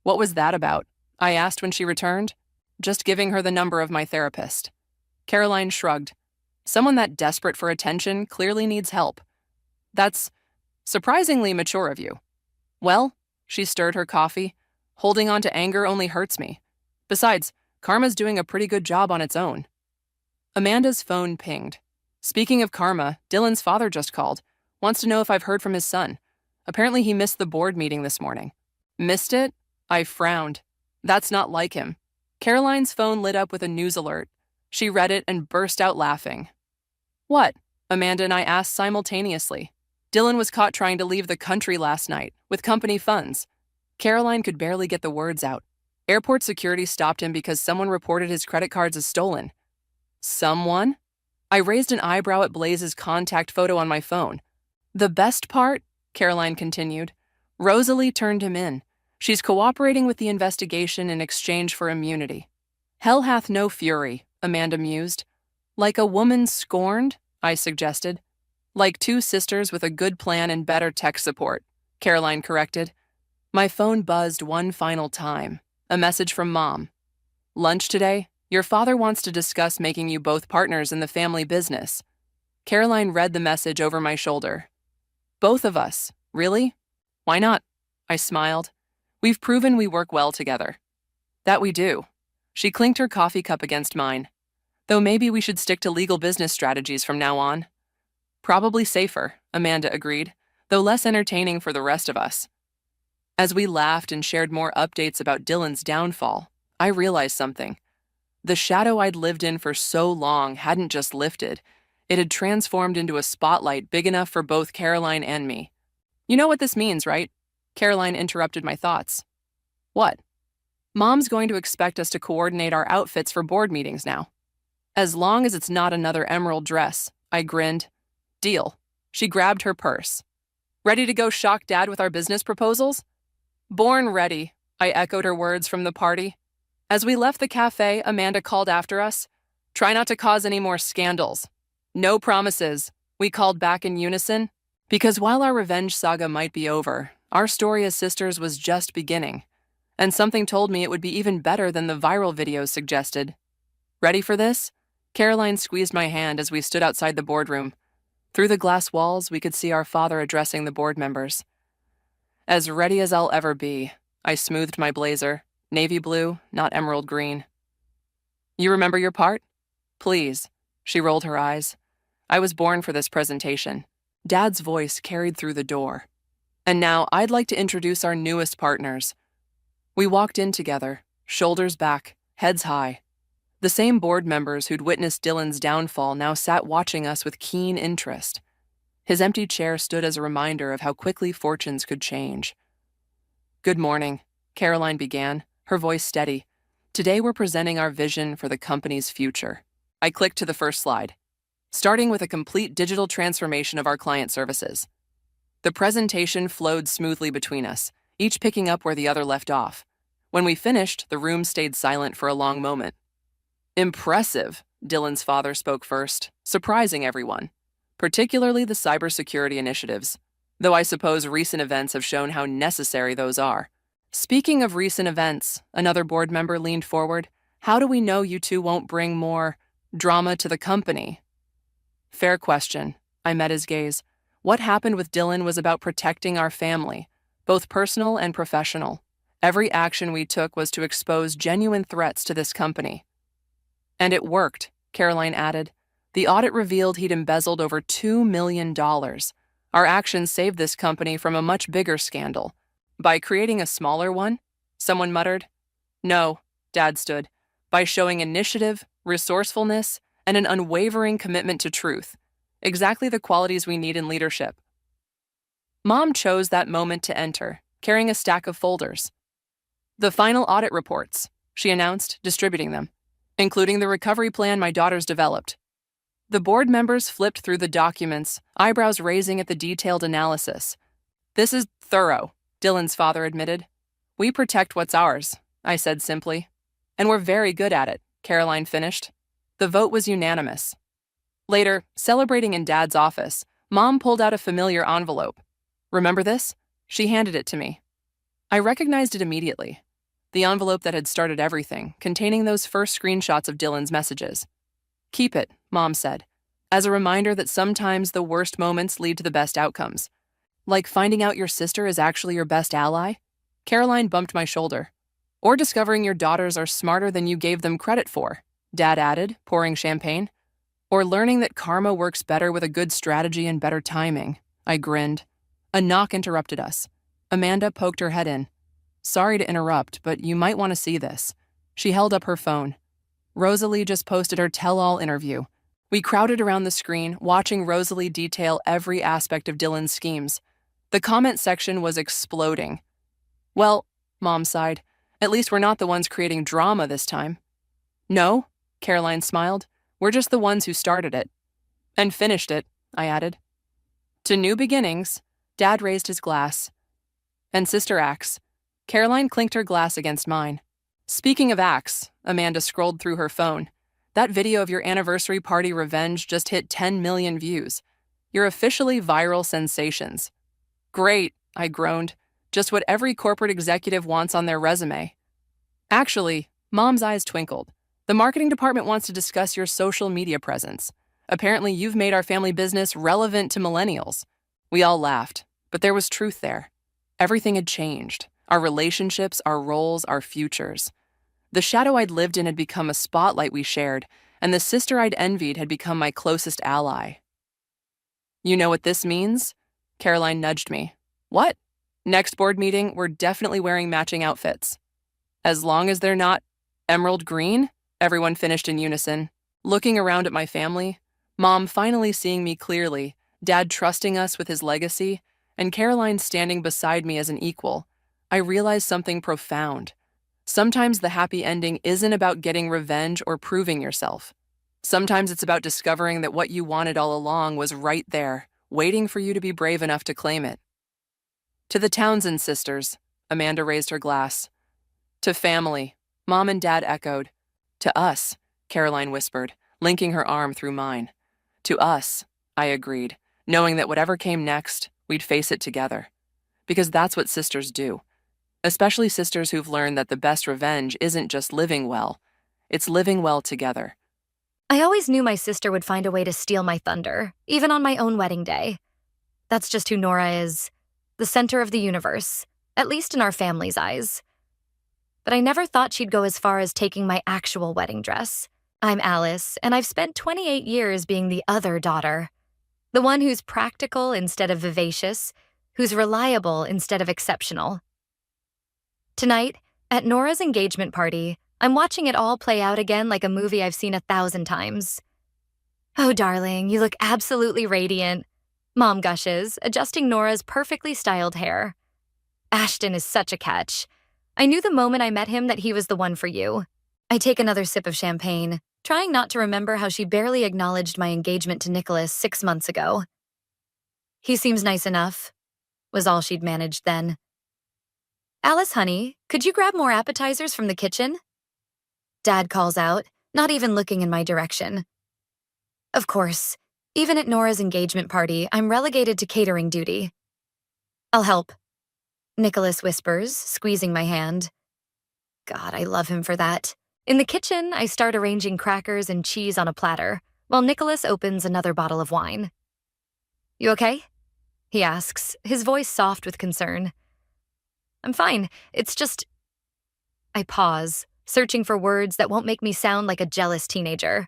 What was that about? I asked when she returned. Just giving her the number of my therapist. Caroline shrugged. Someone that desperate for attention clearly needs help. That's surprisingly mature of you. Well, she stirred her coffee. Holding on to anger only hurts me. Besides, Karma's doing a pretty good job on its own. Amanda's phone pinged. Speaking of Karma, Dylan's father just called. Wants to know if I've heard from his son. Apparently he missed the board meeting this morning. Missed it? I frowned. That's not like him. Caroline's phone lit up with a news alert. She read it and burst out laughing. What? Amanda and I asked simultaneously. Dylan was caught trying to leave the country last night, with company funds. Caroline could barely get the words out. Airport security stopped him because someone reported his credit cards as stolen. Someone? I raised an eyebrow at Blaze's contact photo on my phone. The best part, Caroline continued, Rosalie turned him in. She's cooperating with the investigation in exchange for immunity. Hell hath no fury, Amanda mused. Like a woman scorned, I suggested. Like two sisters with a good plan and better tech support, Caroline corrected. My phone buzzed one final time. A message from Mom. Lunch today? Your father wants to discuss making you both partners in the family business. Caroline read the message over my shoulder. Both of us, really? Why not? I smiled. We've proven we work well together. That we do. She clinked her coffee cup against mine. Though maybe we should stick to legal business strategies from now on. Probably safer, Amanda agreed, though less entertaining for the rest of us. As we laughed and shared more updates about Dylan's downfall, I realized something. The shadow I'd lived in for so long hadn't just lifted. It had transformed into a spotlight big enough for both Caroline and me. You know what this means, right? Caroline interrupted my thoughts. What? Mom's going to expect us to coordinate our outfits for board meetings now. As long as it's not another emerald dress, I grinned. Deal. She grabbed her purse. Ready to go shock Dad with our business proposals? Born ready, I echoed her words from the party. As we left the cafe, Amanda called after us. Try not to cause any more scandals. No promises, we called back in unison. Because while our revenge saga might be over, our story as sisters was just beginning. And something told me it would be even better than the viral videos suggested. Ready for this? Caroline squeezed my hand as we stood outside the boardroom. Through the glass walls, we could see our father addressing the board members. As ready as I'll ever be, I smoothed my blazer, navy blue, not emerald green. You remember your part? Please. She rolled her eyes. I was born for this presentation. Dad's voice carried through the door. And now I'd like to introduce our newest partners. We walked in together, shoulders back, heads high. The same board members who'd witnessed Dylan's downfall now sat watching us with keen interest. His empty chair stood as a reminder of how quickly fortunes could change. Good morning, Caroline began, her voice steady. Today we're presenting our vision for the company's future. I clicked to the first slide, starting with a complete digital transformation of our client services. The presentation flowed smoothly between us, each picking up where the other left off. When we finished, the room stayed silent for a long moment. Impressive, Dylan's father spoke first, surprising everyone. particularly the cybersecurity initiatives, though I suppose recent events have shown how necessary those are. Speaking of recent events, another board member leaned forward. How do we know you two won't bring more drama to the company? Fair question. I met his gaze. What happened with Dylan was about protecting our family, both personal and professional. Every action we took was to expose genuine threats to this company. And it worked, Caroline added. The audit revealed he'd embezzled over $2 million. Our actions saved this company from a much bigger scandal. By creating a smaller one? Someone muttered. No, Dad stood. By showing initiative, resourcefulness, and an unwavering commitment to truth. Exactly the qualities we need in leadership. Mom chose that moment to enter, carrying a stack of folders. The final audit reports, she announced, distributing them, including the recovery plan my daughters developed. The board members flipped through the documents, eyebrows raising at the detailed analysis. This is thorough, Dylan's father admitted. We protect what's ours, I said simply. And we're very good at it, Caroline finished. The vote was unanimous. Later, celebrating in Dad's office, Mom pulled out a familiar envelope. Remember this? She handed it to me. I recognized it immediately. The envelope that had started everything, containing those first screenshots of Dylan's messages. Keep it, Mom said, as a reminder that sometimes the worst moments lead to the best outcomes. Like finding out your sister is actually your best ally? Caroline bumped my shoulder. Or discovering your daughters are smarter than you gave them credit for, Dad added, pouring champagne. Or learning that karma works better with a good strategy and better timing, I grinned. A knock interrupted us. Amanda poked her head in. Sorry to interrupt, but you might want to see this. She held up her phone. Rosalie just posted her tell-all interview. We crowded around the screen, watching Rosalie detail every aspect of Dylan's schemes. The comment section was exploding. Well, Mom sighed, at least we're not the ones creating drama this time. No, Caroline smiled. We're just the ones who started it. And finished it, I added. To new beginnings, Dad raised his glass. And Sister Axe. Caroline clinked her glass against mine. Speaking of Axe, Amanda scrolled through her phone. That video of your anniversary party revenge just hit 10 million views. You're officially viral sensations. Great, I groaned. Just what every corporate executive wants on their resume. Actually, Mom's eyes twinkled. The marketing department wants to discuss your social media presence. Apparently, you've made our family business relevant to millennials. We all laughed, but there was truth there. Everything had changed. Our relationships, our roles, our futures. The shadow I'd lived in had become a spotlight we shared, and the sister I'd envied had become my closest ally. You know what this means? Caroline nudged me. What? Next board meeting, we're definitely wearing matching outfits. As long as they're not emerald green? Everyone finished in unison. Looking around at my family, Mom finally seeing me clearly, Dad trusting us with his legacy, and Caroline standing beside me as an equal, I realized something profound. Sometimes the happy ending isn't about getting revenge or proving yourself. Sometimes it's about discovering that what you wanted all along was right there, waiting for you to be brave enough to claim it. To the Townsend sisters, Amanda raised her glass. To family, Mom and Dad echoed. To us, Caroline whispered, linking her arm through mine. To us, I agreed, knowing that whatever came next, we'd face it together. Because that's what sisters do. Especially sisters who've learned that the best revenge isn't just living well, it's living well together. I always knew my sister would find a way to steal my thunder, even on my own wedding day. That's just who Nora is. The center of the universe, at least in our family's eyes. But I never thought she'd go as far as taking my actual wedding dress. I'm Alice, and I've spent 28 years being the other daughter. The one who's practical instead of vivacious, who's reliable instead of exceptional. Tonight, at Nora's engagement party, I'm watching it all play out again like a movie I've seen 1,000 times. Oh, darling, you look absolutely radiant. Mom gushes, adjusting Nora's perfectly styled hair. Ashton is such a catch. I knew the moment I met him that he was the one for you. I take another sip of champagne, trying not to remember how she barely acknowledged my engagement to Nicholas 6 months ago. He seems nice enough, was all she'd managed then. Alice, honey, could you grab more appetizers from the kitchen? Dad calls out, not even looking in my direction. Of course. Even at Nora's engagement party, I'm relegated to catering duty. I'll help, Nicholas whispers, squeezing my hand. God, I love him for that. In the kitchen, I start arranging crackers and cheese on a platter, while Nicholas opens another bottle of wine. You okay? He asks, his voice soft with concern. I'm fine, it's just… I pause, searching for words that won't make me sound like a jealous teenager.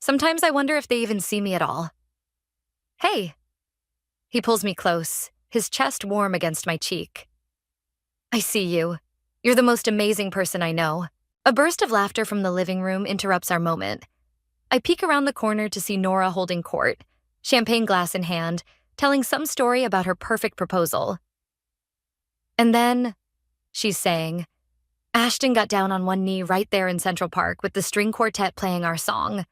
Sometimes I wonder if they even see me at all. Hey! He pulls me close, his chest warm against my cheek. I see you. You're the most amazing person I know. A burst of laughter from the living room interrupts our moment. I peek around the corner to see Nora holding court, champagne glass in hand, telling some story about her perfect proposal. And then, she's saying, Ashton got down on one knee right there in Central Park with the string quartet playing our song.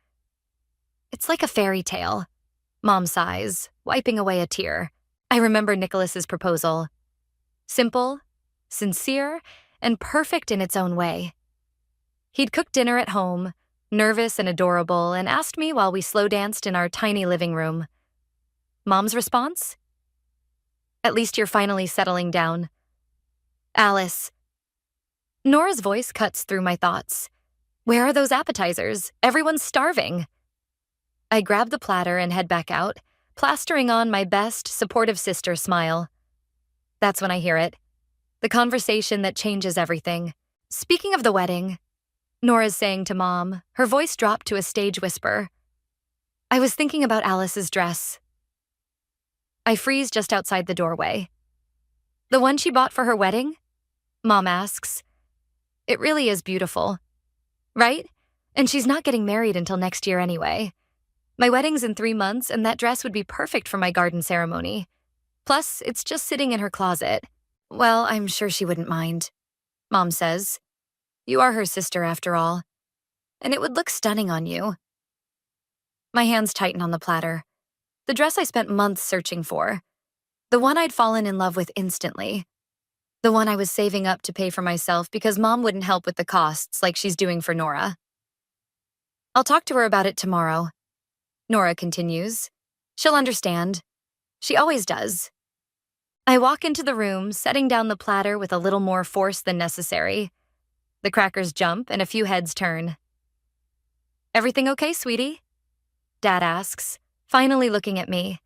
It's like a fairy tale. Mom sighs, wiping away a tear. I remember Nicholas's proposal. Simple, sincere, and perfect in its own way. He'd cooked dinner at home, nervous and adorable, and asked me while we slow danced in our tiny living room. Mom's response? At least you're finally settling down. Alice. Nora's voice cuts through my thoughts. Where are those appetizers? Everyone's starving. I grab the platter and head back out, plastering on my best, supportive sister smile. That's when I hear it. The conversation that changes everything. Speaking of the wedding, Nora's saying to Mom, her voice dropped to a stage whisper. I was thinking about Alice's dress. I freeze just outside the doorway. The one she bought for her wedding? Mom asks. It really is beautiful. Right? And she's not getting married until next year anyway. My wedding's in 3 months, and that dress would be perfect for my garden ceremony. Plus, it's just sitting in her closet. Well, I'm sure she wouldn't mind. Mom says. You are her sister, after all. And it would look stunning on you. My hands tighten on the platter. The dress I spent months searching for. The one I'd fallen in love with instantly. The one I was saving up to pay for myself because Mom wouldn't help with the costs like she's doing for Nora. I'll talk to her about it tomorrow. Nora continues. She'll understand. She always does. I walk into the room, setting down the platter with a little more force than necessary. The crackers jump and a few heads turn. Everything okay, sweetie? Dad asks, finally looking at me.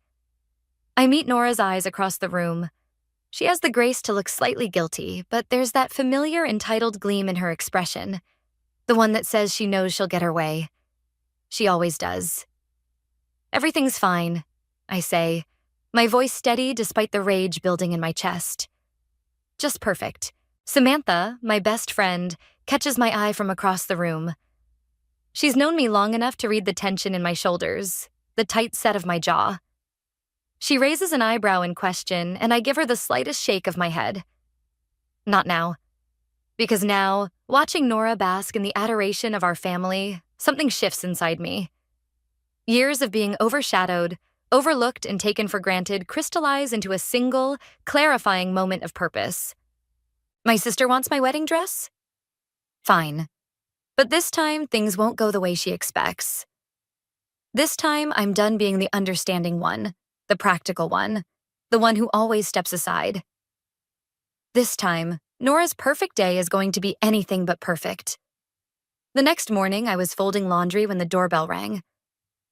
I meet Nora's eyes across the room. She has the grace to look slightly guilty, but there's that familiar entitled gleam in her expression. The one that says she knows she'll get her way. She always does. Everything's fine, I say, my voice steady despite the rage building in my chest. Just perfect. Samantha, my best friend, catches my eye from across the room. She's known me long enough to read the tension in my shoulders, the tight set of my jaw. She raises an eyebrow in question, and I give her the slightest shake of my head. Not now. Because now, watching Nora bask in the adoration of our family, something shifts inside me. Years of being overshadowed, overlooked, and taken for granted crystallize into a single, clarifying moment of purpose. My sister wants my wedding dress? Fine. But this time, things won't go the way she expects. This time, I'm done being the understanding one, the practical one, the one who always steps aside. This time, Nora's perfect day is going to be anything but perfect. The next morning, I was folding laundry when the doorbell rang.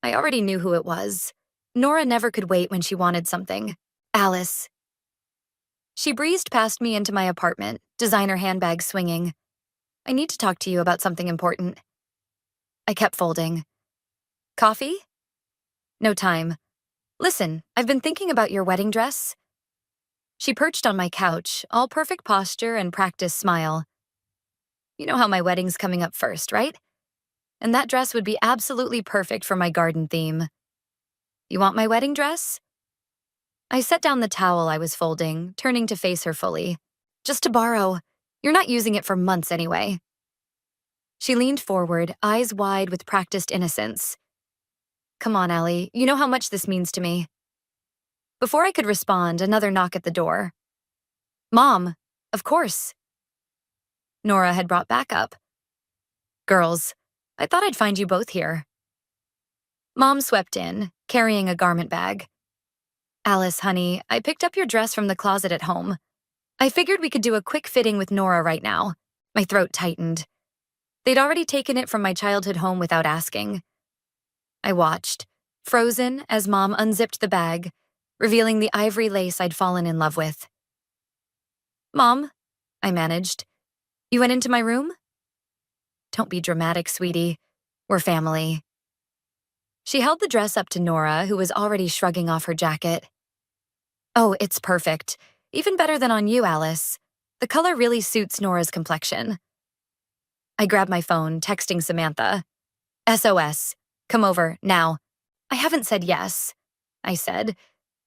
I already knew who it was. Nora never could wait when she wanted something. Alice. She breezed past me into my apartment, designer handbag swinging. I need to talk to you about something important. I kept folding. Coffee? No time. Listen, I've been thinking about your wedding dress. She perched on my couch, all perfect posture and practiced smile. You know how my wedding's coming up first, right? And that dress would be absolutely perfect for my garden theme. You want my wedding dress? I set down the towel I was folding, turning to face her fully. Just to borrow. You're not using it for months anyway. She leaned forward, eyes wide with practiced innocence. Come on, Allie, you know how much this means to me. Before I could respond, another knock at the door. Mom, of course. Nora had brought back up. Girls, I thought I'd find you both here. Mom swept in, carrying a garment bag. Alice, honey, I picked up your dress from the closet at home. I figured we could do a quick fitting with Nora right now. My throat tightened. They'd already taken it from my childhood home without asking. I watched, frozen as Mom unzipped the bag, revealing the ivory lace I'd fallen in love with. Mom, I managed. You went into my room? Don't be dramatic, sweetie. We're family. She held the dress up to Nora, who was already shrugging off her jacket. Oh, it's perfect. Even better than on you, Alice. The color really suits Nora's complexion. I grabbed my phone, texting Samantha. SOS. Come over, now. I haven't said yes, I said,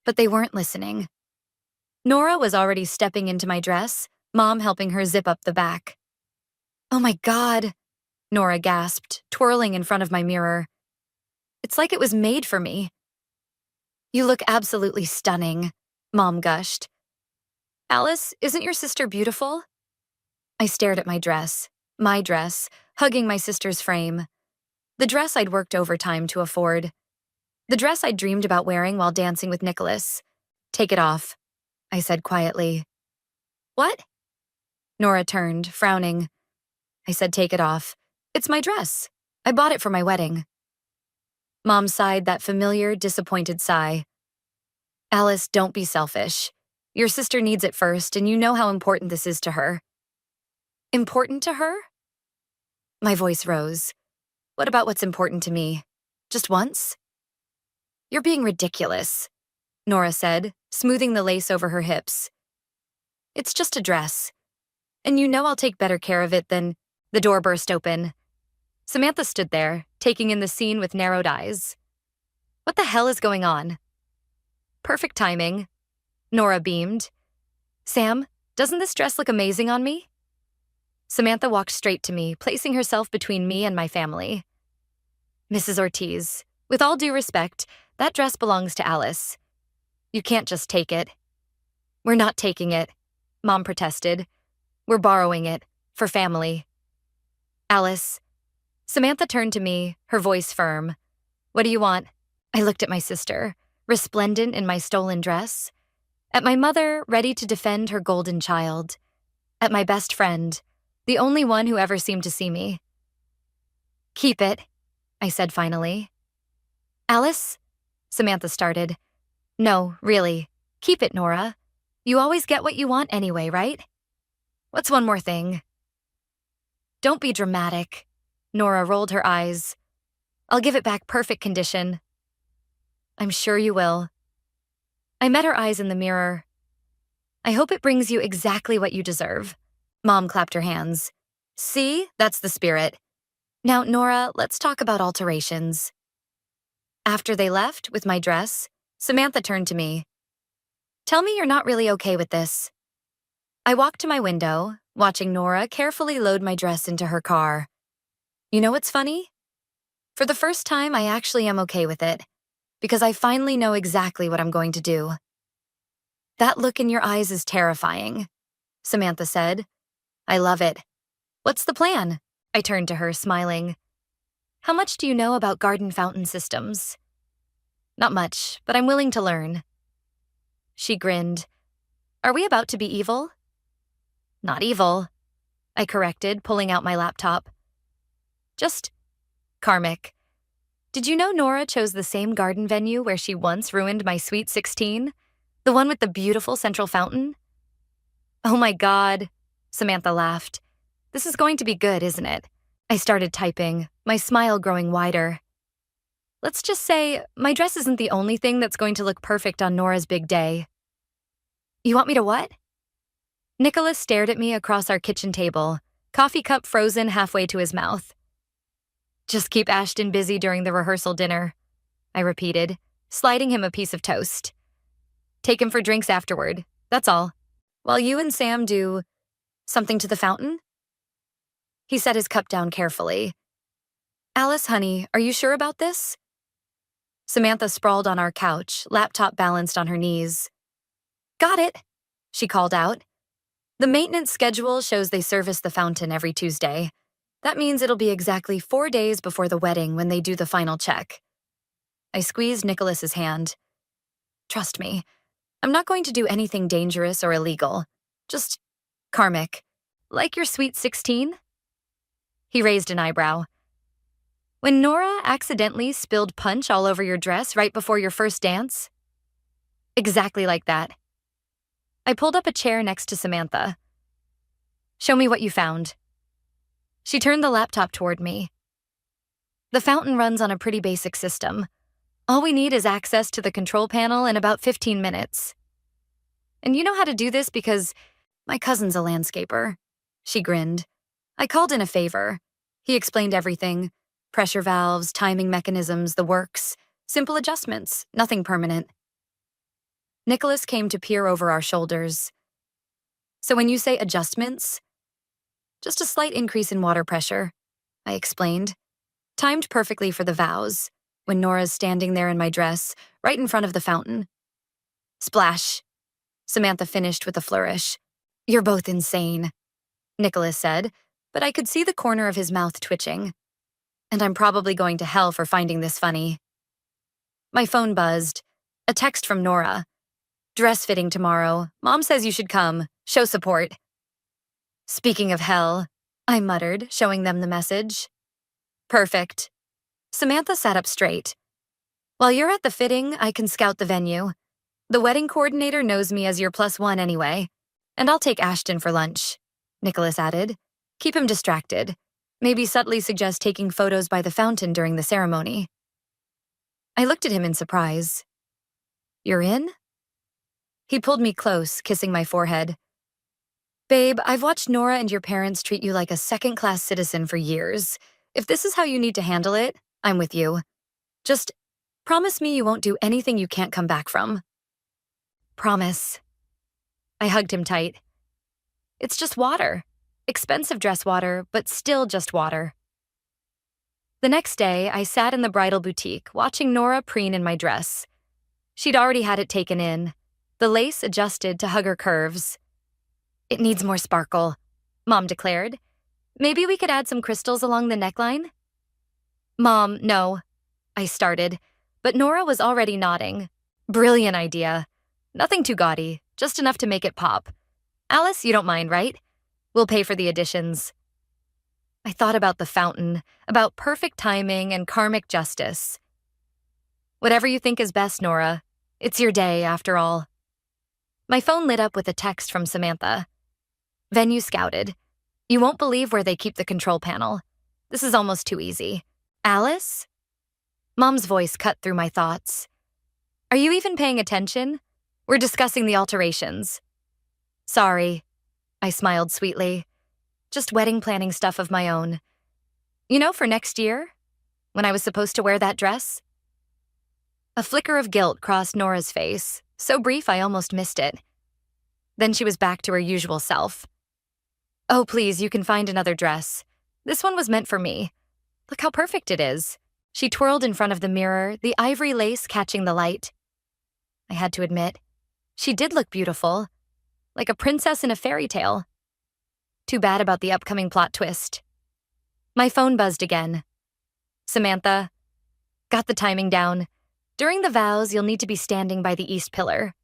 but they weren't listening. Nora was already stepping into my dress, Mom helping her zip up the back. Oh my God, Nora gasped, twirling in front of my mirror. It's like it was made for me. You look absolutely stunning, Mom gushed. Alice, isn't your sister beautiful? I stared at my dress, hugging my sister's frame. The dress I'd worked overtime to afford. The dress I'd dreamed about wearing while dancing with Nicholas. Take it off, I said quietly. What? Nora turned, frowning. I said, take it off. It's my dress. I bought it for my wedding. Mom sighed that familiar, disappointed sigh. Alice, don't be selfish. Your sister needs it first, and you know how important this is to her. Important to her? My voice rose. What about what's important to me? Just once? You're being ridiculous, Nora said, smoothing the lace over her hips. It's just a dress. And you know I'll take better care of it than... The door burst open. Samantha stood there, taking in the scene with narrowed eyes. What the hell is going on? Perfect timing. Nora beamed. Sam, doesn't this dress look amazing on me? Samantha walked straight to me, placing herself between me and my family. Mrs. Ortiz, with all due respect, that dress belongs to Alice. You can't just take it. We're not taking it, Mom protested. We're borrowing it, for family. Alice. Samantha turned to me, her voice firm. What do you want? I looked at my sister, resplendent in my stolen dress. At my mother, ready to defend her golden child. At my best friend, the only one who ever seemed to see me. Keep it, I said finally. Alice? Samantha started. No, really. Keep it, Nora. You always get what you want anyway, right? What's one more thing? Don't be dramatic. Nora rolled her eyes. I'll give it back perfect condition. I'm sure you will. I met her eyes in the mirror. I hope it brings you exactly what you deserve. Mom clapped her hands. See, that's the spirit. Now, Nora, let's talk about alterations. After they left with my dress, Samantha turned to me. Tell me you're not really okay with this. I walked to my window, watching Nora carefully load my dress into her car. You know what's funny? For the first time, I actually am okay with it, because I finally know exactly what I'm going to do. That look in your eyes is terrifying, Samantha said. I love it. What's the plan? I turned to her, smiling. How much do you know about garden fountain systems? Not much, but I'm willing to learn. She grinned. Are we about to be evil? Not evil, I corrected, pulling out my laptop. Just karmic. Did you know Nora chose the same garden venue where she once ruined my Sweet 16? The one with the beautiful central fountain? Oh my God, Samantha laughed. This is going to be good, isn't it? I started typing, my smile growing wider. Let's just say my dress isn't the only thing that's going to look perfect on Nora's big day. You want me to what? Nicholas stared at me across our kitchen table, coffee cup frozen halfway to his mouth. Just keep Ashton busy during the rehearsal dinner, I repeated, sliding him a piece of toast. Take him for drinks afterward, that's all. While you and Sam do something to the fountain? He set his cup down carefully. Alice, honey, are you sure about this? Samantha sprawled on our couch, laptop balanced on her knees. Got it, she called out. The maintenance schedule shows they service the fountain every Tuesday. That means it'll be exactly 4 days before the wedding when they do the final check. I squeezed Nicholas's hand. Trust me, I'm not going to do anything dangerous or illegal. Just karmic. Like your sweet 16? He raised an eyebrow. When Nora accidentally spilled punch all over your dress right before your first dance? Exactly like that. I pulled up a chair next to Samantha. Show me what you found. She turned the laptop toward me. The fountain runs on a pretty basic system. All we need is access to the control panel in about 15 minutes. And you know how to do this because my cousin's a landscaper. She grinned. I called in a favor. He explained everything. Pressure valves, timing mechanisms, the works. Simple adjustments, nothing permanent. Nicholas came to peer over our shoulders. So when you say adjustments, just a slight increase in water pressure, I explained. Timed perfectly for the vows, when Nora's standing there in my dress, right in front of the fountain. Splash. Samantha finished with a flourish. You're both insane, Nicholas said, but I could see the corner of his mouth twitching. And I'm probably going to hell for finding this funny. My phone buzzed. A text from Nora. Dress fitting tomorrow. Mom says you should come. Show support. Speaking of hell, I muttered, showing them the message. Perfect. Samantha sat up straight. While you're at the fitting, I can scout the venue. The wedding coordinator knows me as your +1 anyway. And I'll take Ashton for lunch, Nicholas added. Keep him distracted. Maybe subtly suggest taking photos by the fountain during the ceremony. I looked at him in surprise. You're in? He pulled me close, kissing my forehead. Babe, I've watched Nora and your parents treat you like a second-class citizen for years. If this is how you need to handle it, I'm with you. Just promise me you won't do anything you can't come back from. Promise. I hugged him tight. It's just water. Expensive dress water, but still just water. The next day, I sat in the bridal boutique, watching Nora preen in my dress. She'd already had it taken in. The lace adjusted to hug her curves. It needs more sparkle, Mom declared. Maybe we could add some crystals along the neckline? Mom, no, I started, but Nora was already nodding. Brilliant idea. Nothing too gaudy, just enough to make it pop. Alice, you don't mind, right? We'll pay for the additions. I thought about the fountain, about perfect timing and karmic justice. Whatever you think is best, Nora. It's your day, after all. My phone lit up with a text from Samantha. Venue scouted. You won't believe where they keep the control panel. This is almost too easy. Alice? Mom's voice cut through my thoughts. Are you even paying attention? We're discussing the alterations. Sorry, I smiled sweetly. Just wedding planning stuff of my own. You know, for next year, when I was supposed to wear that dress? A flicker of guilt crossed Nora's face, so brief I almost missed it. Then she was back to her usual self. Oh, please, you can find another dress. This one was meant for me. Look how perfect it is. She twirled in front of the mirror, the ivory lace catching the light. I had to admit, she did look beautiful, like a princess in a fairy tale. Too bad about the upcoming plot twist. My phone buzzed again. Samantha, got the timing down. During the vows, you'll need to be standing by the east pillar.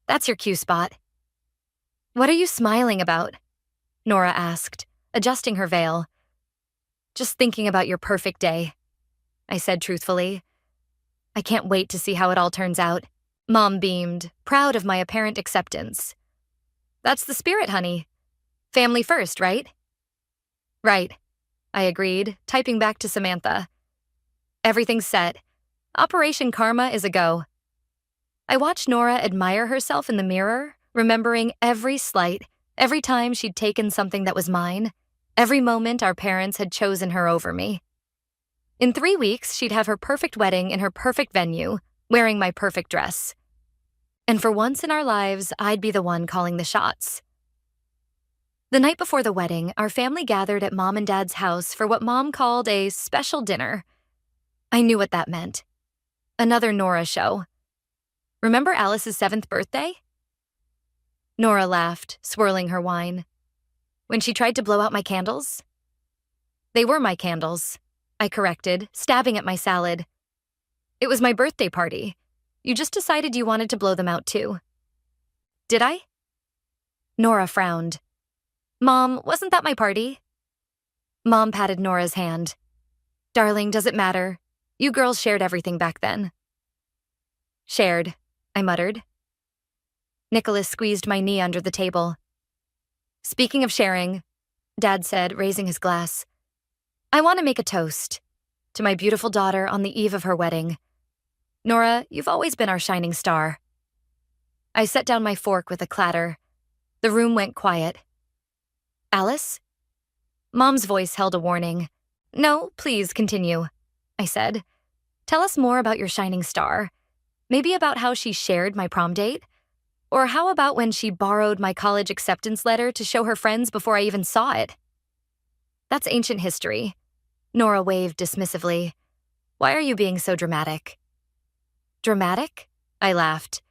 That's your cue spot. What are you smiling about? Nora asked, adjusting her veil. Just thinking about your perfect day, I said truthfully. I can't wait to see how it all turns out. Mom beamed, proud of my apparent acceptance. That's the spirit, honey. Family first, right? Right, I agreed, typing back to Samantha. Everything's set. Operation Karma is a go. I watched Nora admire herself in the mirror, remembering every slight, every time she'd taken something that was mine, every moment our parents had chosen her over me. In 3 weeks, she'd have her perfect wedding in her perfect venue, wearing my perfect dress. And for once in our lives, I'd be the one calling the shots. The night before the wedding, our family gathered at Mom and Dad's house for what Mom called a special dinner. I knew what that meant. Another Nora show. Remember Alice's 7th birthday? Nora laughed, swirling her wine. When she tried to blow out my candles? They were my candles, I corrected, stabbing at my salad. It was my birthday party. You just decided you wanted to blow them out too. Did I? Nora frowned. Mom, wasn't that my party? Mom patted Nora's hand. Darling, does it matter? You girls shared everything back then. Shared, I muttered. Nicholas squeezed my knee under the table. Speaking of sharing, Dad said, raising his glass, I want to make a toast to my beautiful daughter on the eve of her wedding. Nora, you've always been our shining star. I set down my fork with a clatter. The room went quiet. Alice? Mom's voice held a warning. No, please continue, I said. Tell us more about your shining star. Maybe about how she shared my prom date? Or how about when she borrowed my college acceptance letter to show her friends before I even saw it? That's ancient history. Nora waved dismissively. Why are you being so dramatic? Dramatic? I laughed.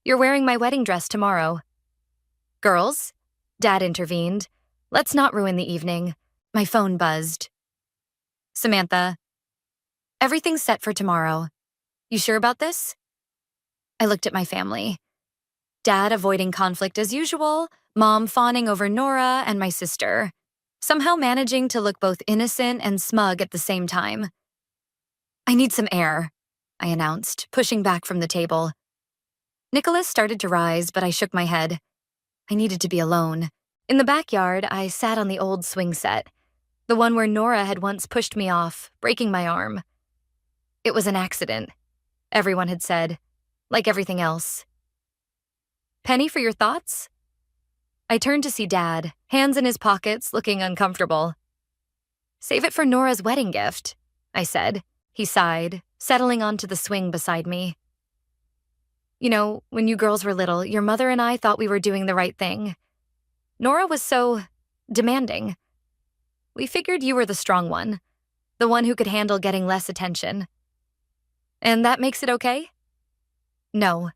You're wearing my wedding dress tomorrow. Girls? Dad intervened. Let's not ruin the evening. My phone buzzed. Samantha. Everything's set for tomorrow. You sure about this? I looked at my family. Dad avoiding conflict as usual, Mom fawning over Nora and my sister, somehow managing to look both innocent and smug at the same time. I need some air, I announced, pushing back from the table. Nicholas started to rise, but I shook my head. I needed to be alone. In the backyard, I sat on the old swing set, the one where Nora had once pushed me off, breaking my arm. It was an accident, everyone had said, like everything else. Penny for your thoughts? I turned to see Dad, hands in his pockets, looking uncomfortable. Save it for Nora's wedding gift, I said. He sighed, settling onto the swing beside me. You know, when you girls were little, your mother and I thought we were doing the right thing. Nora was so demanding. We figured you were the strong one, the one who could handle getting less attention. And that makes it okay? No,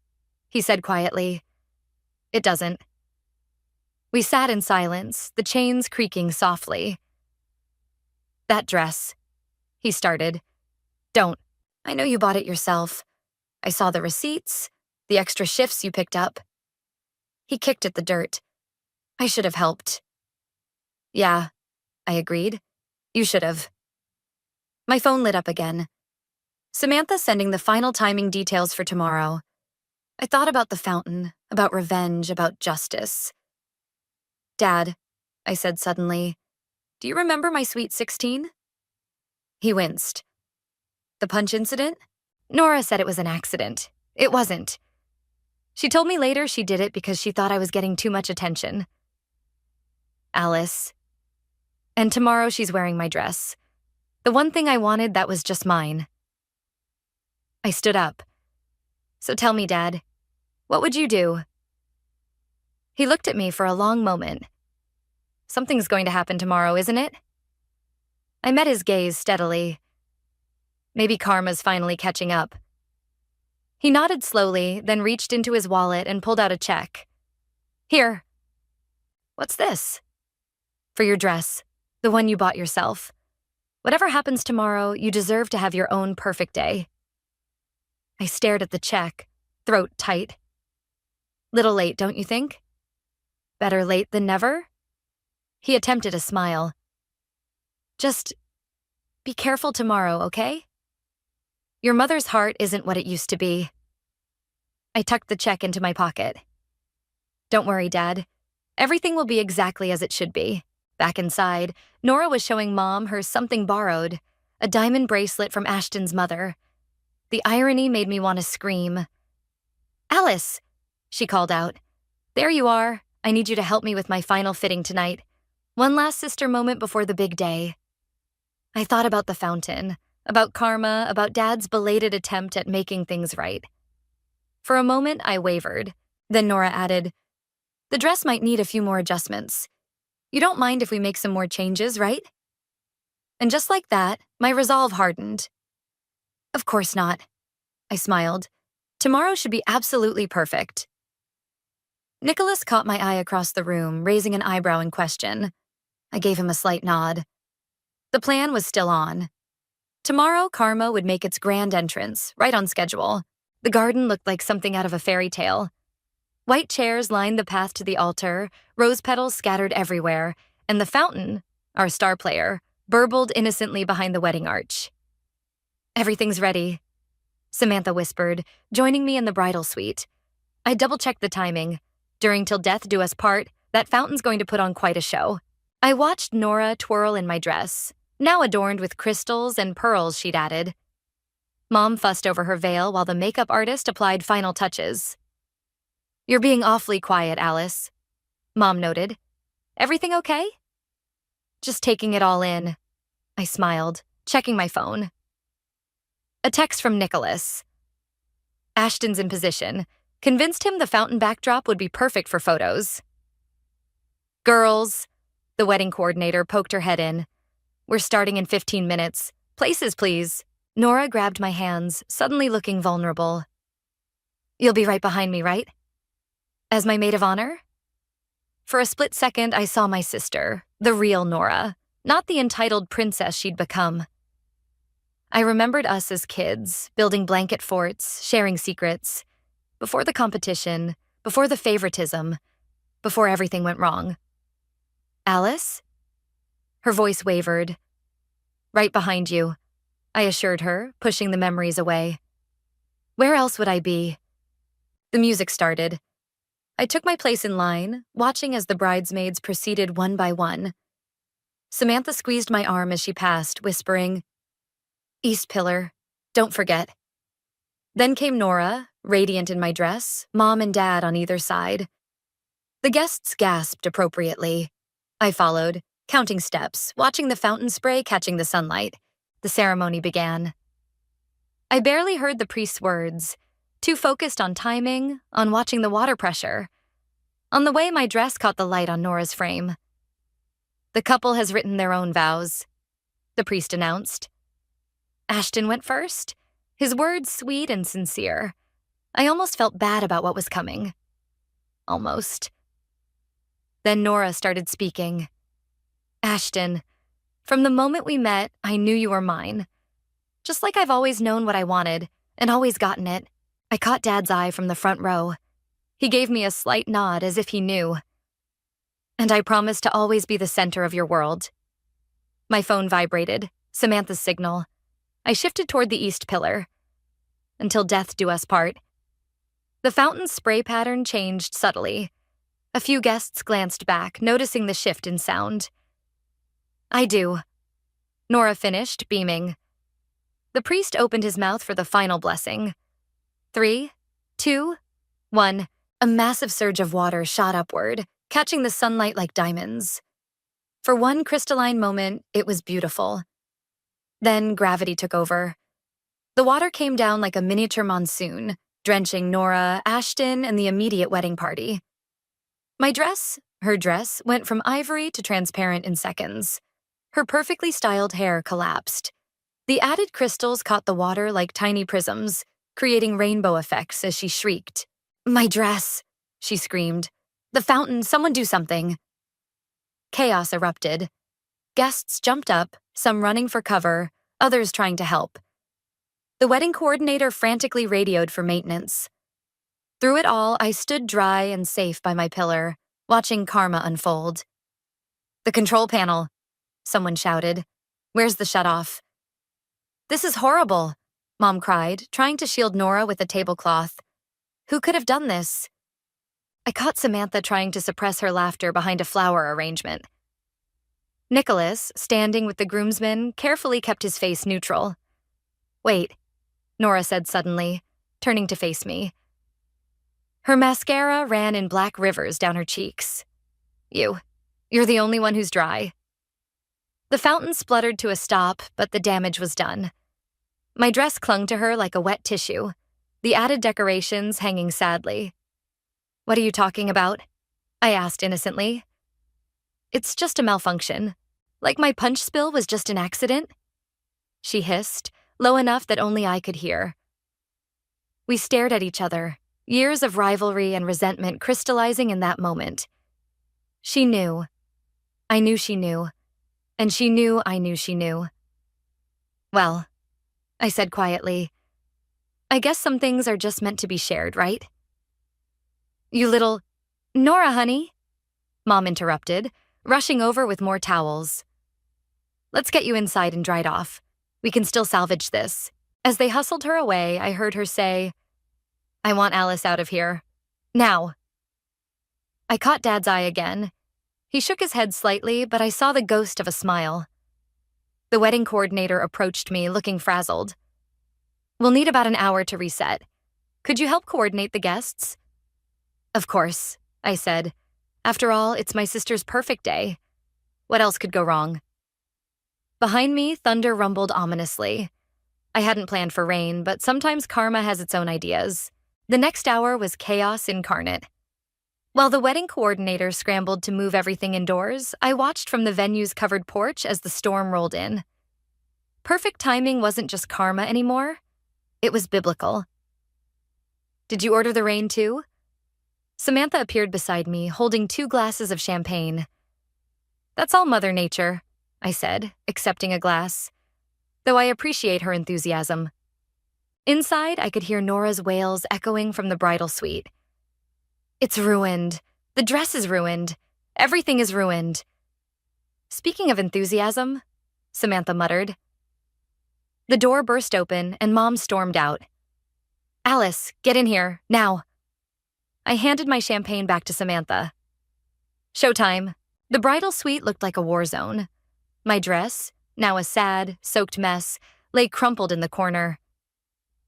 he said quietly. It doesn't. We sat in silence, the chains creaking softly. That dress, he started. Don't. I know you bought it yourself. I saw the receipts, the extra shifts you picked up. He kicked at the dirt. I should have helped. Yeah, I agreed. You should have. My phone lit up again. Samantha sending the final timing details for tomorrow. I thought about the fountain, about revenge, about justice. Dad, I said suddenly, do you remember my sweet 16? He winced. The punch incident? Nora said it was an accident. It wasn't. She told me later she did it because she thought I was getting too much attention. Alice. And tomorrow she's wearing my dress. The one thing I wanted that was just mine. I stood up. So tell me, Dad, what would you do? He looked at me for a long moment. Something's going to happen tomorrow, isn't it? I met his gaze steadily. Maybe karma's finally catching up. He nodded slowly, then reached into his wallet and pulled out a check. Here. What's this? For your dress, the one you bought yourself. Whatever happens tomorrow, you deserve to have your own perfect day. I stared at the check, throat tight. Little late, don't you think? Better late than never? He attempted a smile. Just be careful tomorrow, okay? Your mother's heart isn't what it used to be. I tucked the check into my pocket. Don't worry, Dad. Everything will be exactly as it should be. Back inside, Nora was showing Mom her something borrowed, a diamond bracelet from Ashton's mother. The irony made me want to scream. Alice, she called out. There you are. I need you to help me with my final fitting tonight. One last sister moment before the big day. I thought about the fountain, about karma, about Dad's belated attempt at making things right. For a moment, I wavered. Then Nora added, the dress might need a few more adjustments. You don't mind if we make some more changes, right? And just like that, my resolve hardened. Of course not. I smiled. Tomorrow should be absolutely perfect. Nicholas caught my eye across the room, raising an eyebrow in question. I gave him a slight nod. The plan was still on. Tomorrow, Karma would make its grand entrance, right on schedule. The garden looked like something out of a fairy tale. White chairs lined the path to the altar, rose petals scattered everywhere, and the fountain, our star player, burbled innocently behind the wedding arch. "Everything's ready," Samantha whispered, joining me in the bridal suite. I double-checked the timing. During Till Death Do Us Part, that fountain's going to put on quite a show. I watched Nora twirl in my dress, now adorned with crystals and pearls she'd added. Mom fussed over her veil while the makeup artist applied final touches. "You're being awfully quiet, Alice," Mom noted. "Everything okay?" "Just taking it all in," I smiled, checking my phone. A text from Nicholas. "Ashton's in position. Convinced him the fountain backdrop would be perfect for photos." "Girls," the wedding coordinator poked her head in. "We're starting in 15 minutes. Places, please." Nora grabbed my hands, suddenly looking vulnerable. "You'll be right behind me, right? As my maid of honor?" For a split second, I saw my sister, the real Nora, not the entitled princess she'd become. I remembered us as kids, building blanket forts, sharing secrets. Before the competition, before the favoritism, before everything went wrong. "Alice?" Her voice wavered. "Right behind you," I assured her, pushing the memories away. Where else would I be? The music started. I took my place in line, watching as the bridesmaids proceeded one by one. Samantha squeezed my arm as she passed, whispering, "East Pillar, don't forget." Then came Nora, radiant in my dress, Mom and Dad on either side. The guests gasped appropriately. I followed, counting steps, watching the fountain spray catching the sunlight. The ceremony began. I barely heard the priest's words, too focused on timing, on watching the water pressure. On the way, my dress caught the light on Nora's frame. "The couple has written their own vows," the priest announced. Ashton went first, his words sweet and sincere. I almost felt bad about what was coming. Almost. Then Nora started speaking. "Ashton, from the moment we met, I knew you were mine. Just like I've always known what I wanted, and always gotten it." I caught Dad's eye from the front row. He gave me a slight nod as if he knew. "And I promise to always be the center of your world." My phone vibrated, Samantha's signal. I shifted toward the east pillar. "Until death do us part." The fountain's spray pattern changed subtly. A few guests glanced back, noticing the shift in sound. "I do," Nora finished, beaming. The priest opened his mouth for the final blessing. 3, 2, 1. A massive surge of water shot upward, catching the sunlight like diamonds. For one crystalline moment, it was beautiful. Then gravity took over. The water came down like a miniature monsoon, drenching Nora, Ashton, and the immediate wedding party. My dress, her dress, went from ivory to transparent in seconds. Her perfectly styled hair collapsed. The added crystals caught the water like tiny prisms, creating rainbow effects as she shrieked. "My dress!" she screamed. "The fountain, someone do something!" Chaos erupted. Guests jumped up, some running for cover, others trying to help. The wedding coordinator frantically radioed for maintenance. Through it all, I stood dry and safe by my pillar, watching karma unfold. "The control panel," someone shouted. "Where's the shutoff?" "This is horrible," Mom cried, trying to shield Nora with a tablecloth. "Who could have done this?" I caught Samantha trying to suppress her laughter behind a flower arrangement. Nicholas, standing with the groomsmen, carefully kept his face neutral. "Wait," Nora said suddenly, turning to face me. Her mascara ran in black rivers down her cheeks. You're the only one who's dry." The fountain spluttered to a stop, but the damage was done. My dress clung to her like a wet tissue, the added decorations hanging sadly. "What are you talking about?" I asked innocently. "It's just a malfunction. Like my punch spill was just an accident," she hissed, low enough that only I could hear. We stared at each other, years of rivalry and resentment crystallizing in that moment. She knew. I knew she knew. And she knew I knew she knew. Well, I said quietly. I guess some things are just meant to be shared, right? You little… Nora, honey, Mom interrupted, rushing over with more towels. Let's get you inside and dried off. We can still salvage this. As they hustled her away, I heard her say, I want Alice out of here. Now. I caught Dad's eye again. He shook his head slightly, but I saw the ghost of a smile. The wedding coordinator approached me, looking frazzled. We'll need about an hour to reset. Could you help coordinate the guests? Of course, I said. After all, it's my sister's perfect day. What else could go wrong? Behind me, thunder rumbled ominously. I hadn't planned for rain, but sometimes karma has its own ideas. The next hour was chaos incarnate. While the wedding coordinator scrambled to move everything indoors, I watched from the venue's covered porch as the storm rolled in. Perfect timing wasn't just karma anymore. It was biblical. Did you order the rain too? Samantha appeared beside me, holding 2 glasses of champagne. That's all Mother Nature, I said, accepting a glass, though I appreciate her enthusiasm. Inside, I could hear Nora's wails echoing from the bridal suite. It's ruined. The dress is ruined. Everything is ruined. Speaking of enthusiasm, Samantha muttered. The door burst open and Mom stormed out. Alice, get in here, now. I handed my champagne back to Samantha. Showtime. The bridal suite looked like a war zone. My dress, now a sad, soaked mess, lay crumpled in the corner.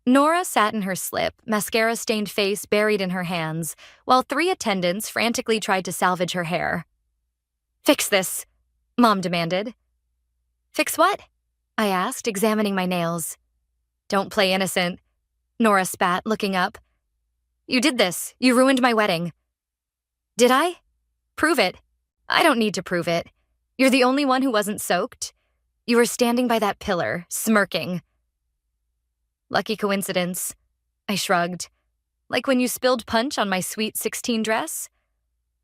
Nora sat in her slip, mascara-stained face buried in her hands, while 3 attendants frantically tried to salvage her hair. Fix this, Mom demanded. Fix what? I asked, examining my nails. Don't play innocent, Nora spat, looking up. You did this. You ruined my wedding. Did I? Prove it. I don't need to prove it. You're the only one who wasn't soaked. You were standing by that pillar, smirking. Lucky coincidence, I shrugged. Like when you spilled punch on my sweet 16 dress?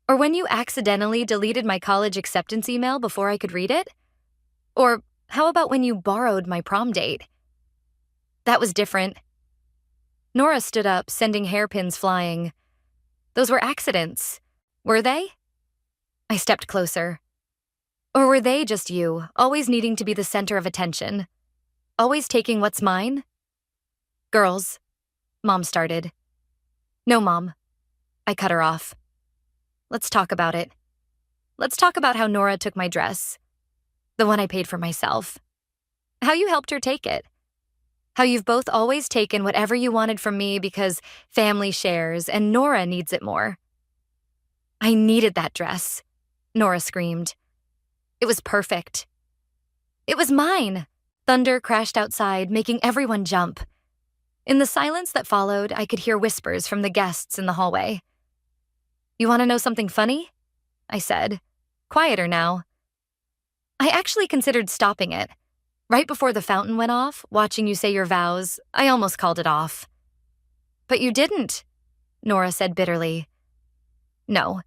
Or when you accidentally deleted my college acceptance email before I could read it? Or how about when you borrowed my prom date? That was different. Nora stood up, sending hairpins flying. Those were accidents. Were they? I stepped closer. Or were they just you, always needing to be the center of attention? Always taking what's mine? Girls, Mom started. No, Mom. I cut her off. Let's talk about it. Let's talk about how Nora took my dress. The one I paid for myself. How you helped her take it. How you've both always taken whatever you wanted from me because family shares and Nora needs it more. I needed that dress, Nora screamed. It was perfect. It was mine. Thunder crashed outside, making everyone jump. In the silence that followed, I could hear whispers from the guests in the hallway. You want to know something funny? I said, quieter now. I actually considered stopping it. Right before the fountain went off, watching you say your vows, I almost called it off. But you didn't, Nora said bitterly. No,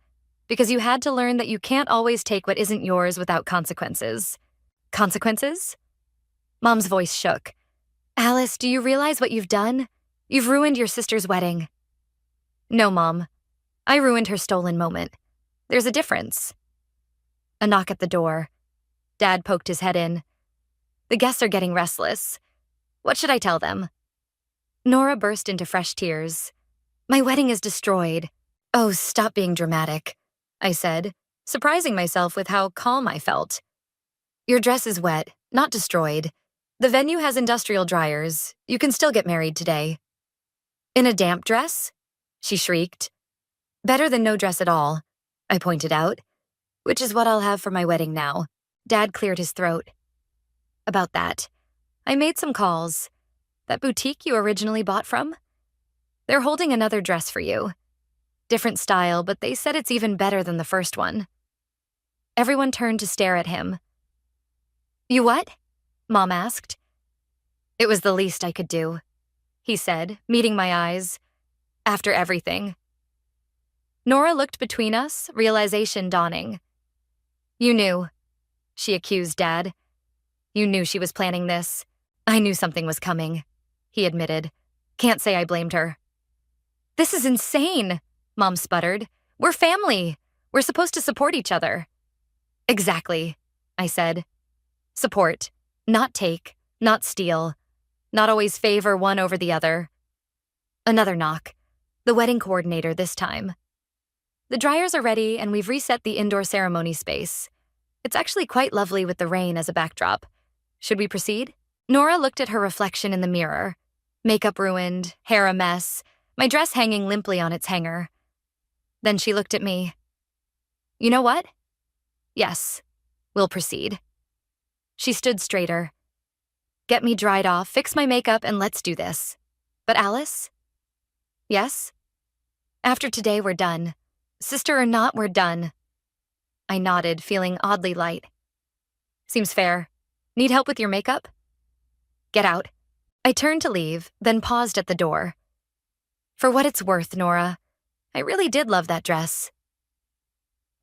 because you had to learn that you can't always take what isn't yours without consequences. Consequences? Mom's voice shook. Alice, do you realize what you've done? You've ruined your sister's wedding. No, Mom. I ruined her stolen moment. There's a difference. A knock at the door. Dad poked his head in. The guests are getting restless. What should I tell them? Nora burst into fresh tears. My wedding is destroyed. Oh, stop being dramatic, I said, surprising myself with how calm I felt. Your dress is wet, not destroyed. The venue has industrial dryers. You can still get married today. In a damp dress? She shrieked. Better than no dress at all, I pointed out, which is what I'll have for my wedding now. Dad cleared his throat. About that, I made some calls. That boutique you originally bought from? They're holding another dress for you. Different style, but they said it's even better than the first one. Everyone turned to stare at him. You what? Mom asked. It was the least I could do, he said, meeting my eyes. After everything. Nora looked between us, realization dawning. You knew, she accused Dad. You knew she was planning this. I knew something was coming, he admitted. Can't say I blamed her. This is insane, Mom sputtered. We're family. We're supposed to support each other. Exactly, I said. Support, not take, not steal, not always favor one over the other. Another knock. The wedding coordinator this time. The dryers are ready and we've reset the indoor ceremony space. It's actually quite lovely with the rain as a backdrop. Should we proceed? Nora looked at her reflection in the mirror. Makeup ruined, hair a mess, my dress hanging limply on its hanger. Then she looked at me. You know what? Yes, we'll proceed. She stood straighter. Get me dried off, fix my makeup, and let's do this. But Alice? Yes? After today, we're done. Sister or not, we're done. I nodded, feeling oddly light. Seems fair. Need help with your makeup? Get out. I turned to leave, then paused at the door. For what it's worth, Nora, I really did love that dress.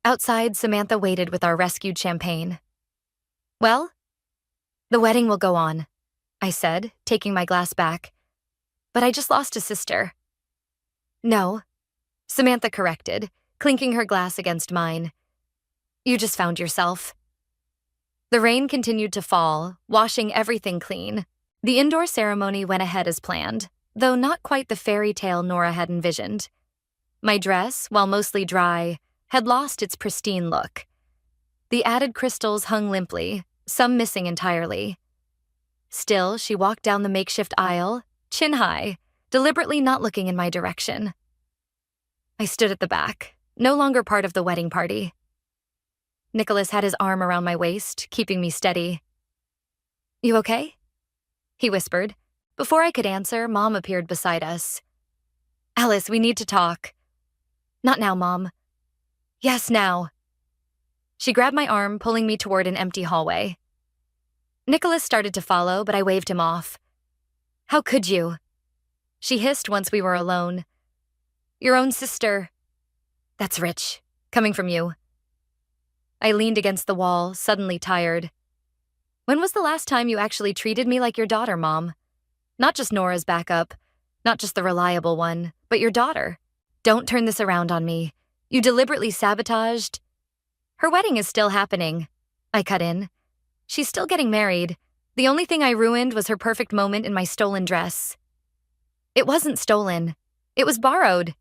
Outside, Samantha waited with our rescued champagne. Well? The wedding will go on, I said, taking my glass back. But I just lost a sister. No, Samantha corrected, clinking her glass against mine. You just found yourself. The rain continued to fall, washing everything clean. The indoor ceremony went ahead as planned, though not quite the fairy tale Nora had envisioned. My dress, while mostly dry, had lost its pristine look. The added crystals hung limply, some missing entirely. Still, she walked down the makeshift aisle, chin high, deliberately not looking in my direction. I stood at the back, no longer part of the wedding party. Nicholas had his arm around my waist, keeping me steady. You okay? He whispered. Before I could answer, Mom appeared beside us. Alice, we need to talk. Not now, Mom. Yes, now. She grabbed my arm, pulling me toward an empty hallway. Nicholas started to follow, but I waved him off. How could you? She hissed once we were alone. Your own sister. That's rich, coming from you. I leaned against the wall, suddenly tired. When was the last time you actually treated me like your daughter, Mom? Not just Nora's backup, not just the reliable one, but your daughter. Don't turn this around on me. You deliberately sabotaged. Her wedding is still happening. I cut in. She's still getting married. The only thing I ruined was her perfect moment in my stolen dress. It wasn't stolen. It was borrowed.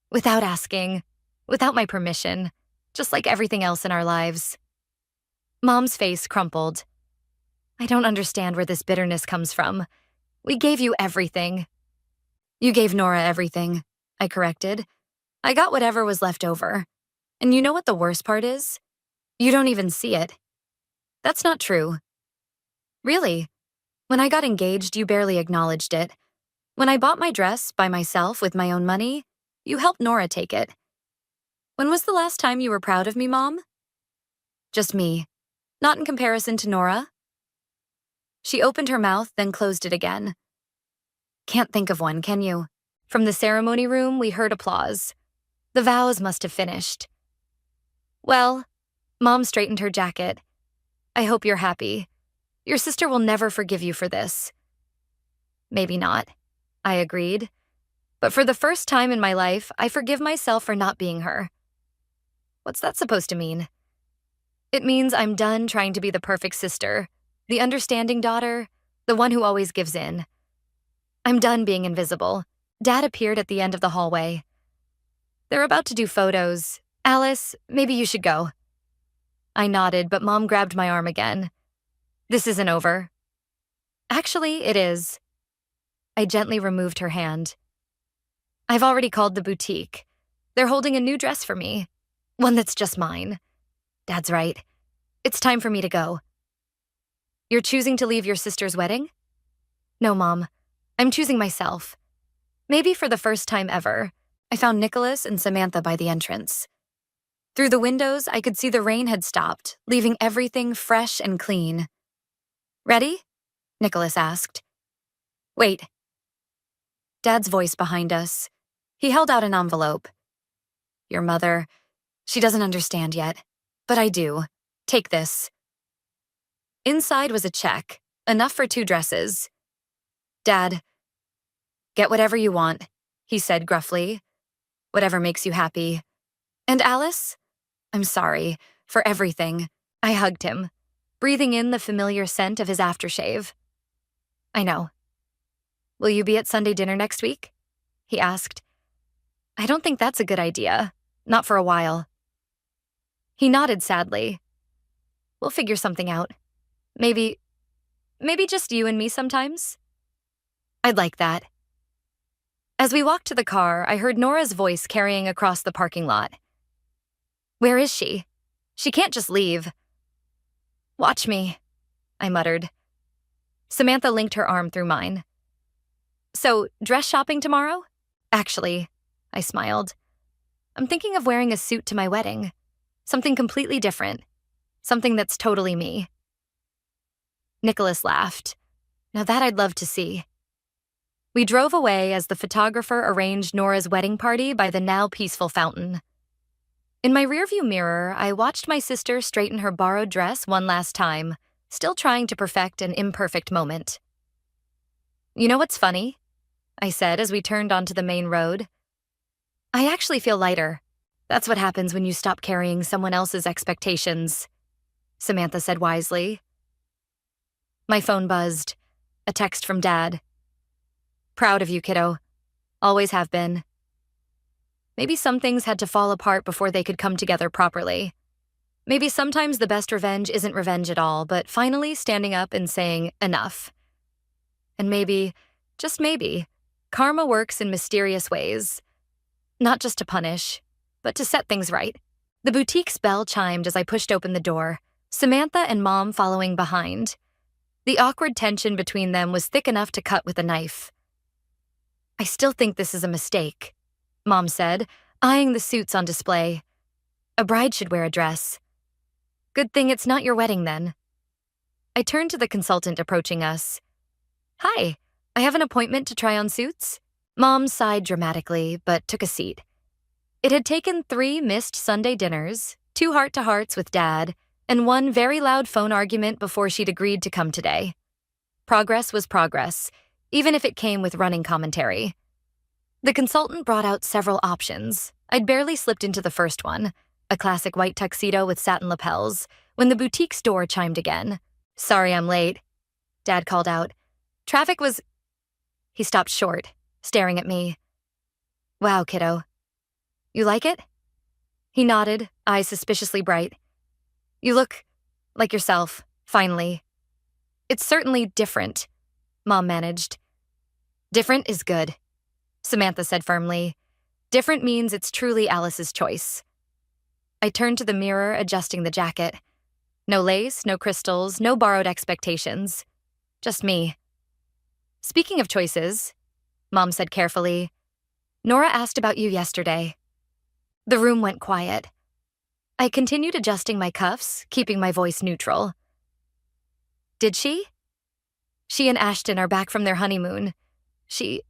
Without asking. Without my permission. Just like everything else in our lives. Mom's face crumpled. I don't understand where this bitterness comes from. We gave you everything. You gave Nora everything, I corrected. I got whatever was left over. And you know what the worst part is? You don't even see it. That's not true. Really? When I got engaged, you barely acknowledged it. When I bought my dress by myself with my own money, you helped Nora take it. When was the last time you were proud of me, Mom? Just me. Not in comparison to Nora. She opened her mouth, then closed it again. Can't think of one, can you? From the ceremony room, we heard applause. The vows must have finished. Well, Mom straightened her jacket. I hope you're happy. Your sister will never forgive you for this. Maybe not, I agreed. But for the first time in my life, I forgive myself for not being her. What's that supposed to mean? It means I'm done trying to be the perfect sister, the understanding daughter, the one who always gives in. I'm done being invisible. Dad appeared at the end of the hallway. They're about to do photos. Alice, maybe you should go. I nodded, but Mom grabbed my arm again. This isn't over. Actually, it is. I gently removed her hand. I've already called the boutique. They're holding a new dress for me. One that's just mine. Dad's right. It's time for me to go. You're choosing to leave your sister's wedding? No, Mom. I'm choosing myself. Maybe for the first time ever, I found Nicholas and Samantha by the entrance. Through the windows, I could see the rain had stopped, leaving everything fresh and clean. Ready? Nicholas asked. Wait. Dad's voice behind us. He held out an envelope. Your mother, she doesn't understand yet, but I do. Take this. Inside was a check, Enough for 2 dresses. Dad, get whatever you want, he said gruffly. Whatever makes you happy. And Alice? I'm sorry for everything. I hugged him, breathing in the familiar scent of his aftershave. I know. Will you be at Sunday dinner next week? He asked. I don't think that's a good idea. Not for a while. He nodded sadly. We'll figure something out. Maybe just you and me sometimes? I'd like that. As we walked to the car, I heard Nora's voice carrying across the parking lot. Where is she? She can't just leave. Watch me, I muttered. Samantha linked her arm through mine. So, dress shopping tomorrow? Actually, I smiled. I'm thinking of wearing a suit to my wedding. Something completely different. Something that's totally me. Nicholas laughed. Now that I'd love to see. We drove away as the photographer arranged Nora's wedding party by the now peaceful fountain. In my rearview mirror, I watched my sister straighten her borrowed dress one last time, still trying to perfect an imperfect moment. You know what's funny? I said as we turned onto the main road. I actually feel lighter. That's what happens when you stop carrying someone else's expectations, Samantha said wisely. My phone buzzed. A text from Dad. Proud of you, kiddo. Always have been. Maybe some things had to fall apart before they could come together properly. Maybe sometimes the best revenge isn't revenge at all, but finally standing up and saying, enough. And maybe, just maybe, karma works in mysterious ways. Not just to punish, but to set things right. The boutique's bell chimed as I pushed open the door, Samantha and Mom following behind. The awkward tension between them was thick enough to cut with a knife. I still think this is a mistake, Mom said, eyeing the suits on display. A bride should wear a dress. Good thing it's not your wedding then. I turned to the consultant approaching us. Hi, I have an appointment to try on suits. Mom sighed dramatically, but took a seat. It had taken 3 missed Sunday dinners, 2 heart-to-hearts with Dad, and 1 very loud phone argument before she'd agreed to come today. Progress was progress, even if it came with running commentary. The consultant brought out several options. I'd barely slipped into the first one, a classic white tuxedo with satin lapels, when the boutique's door chimed again. Sorry I'm late, Dad called out. Traffic was... He stopped short, staring at me. Wow, kiddo. You like it? He nodded, eyes suspiciously bright. You look like yourself, finally. It's certainly different, Mom managed. Different is good, Samantha said firmly. Different means it's truly Alice's choice. I turned to the mirror, adjusting the jacket. No lace, no crystals, no borrowed expectations. Just me. Speaking of choices, Mom said carefully, Nora asked about you yesterday. The room went quiet. I continued adjusting my cuffs, keeping my voice neutral. Did she? She and Ashton are back from their honeymoon. She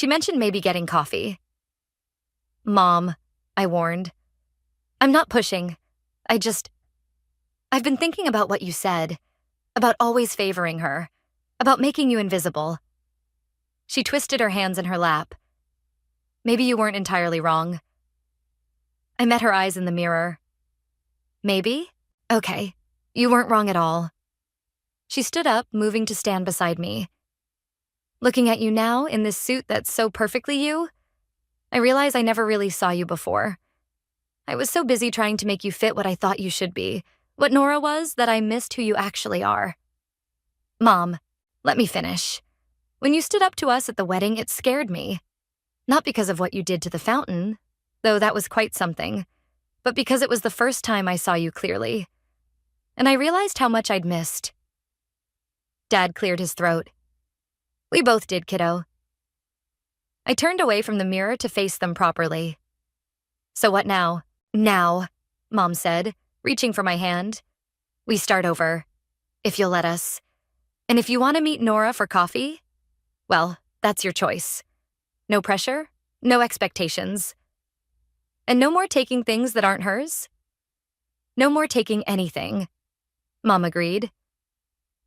mentioned maybe getting coffee. Mom, I warned. I'm not pushing. I've been thinking about what you said, about always favoring her, about making you invisible. She twisted her hands in her lap. Maybe you weren't entirely wrong. I met her eyes in the mirror. Maybe? Okay, you weren't wrong at all. She stood up, moving to stand beside me. Looking at you now, in this suit that's so perfectly you, I realize I never really saw you before. I was so busy trying to make you fit what I thought you should be, what Nora was, that I missed who you actually are. Mom, let me finish. When you stood up to us at the wedding, it scared me. Not because of what you did to the fountain, though that was quite something, but because it was the first time I saw you clearly. And I realized how much I'd missed. Dad cleared his throat. We both did, kiddo. I turned away from the mirror to face them properly. So what now? Now, Mom said, reaching for my hand. We start over, if you'll let us. And if you want to meet Nora for coffee, well, that's your choice. No pressure, no expectations. And no more taking things that aren't hers? No more taking anything, Mom agreed.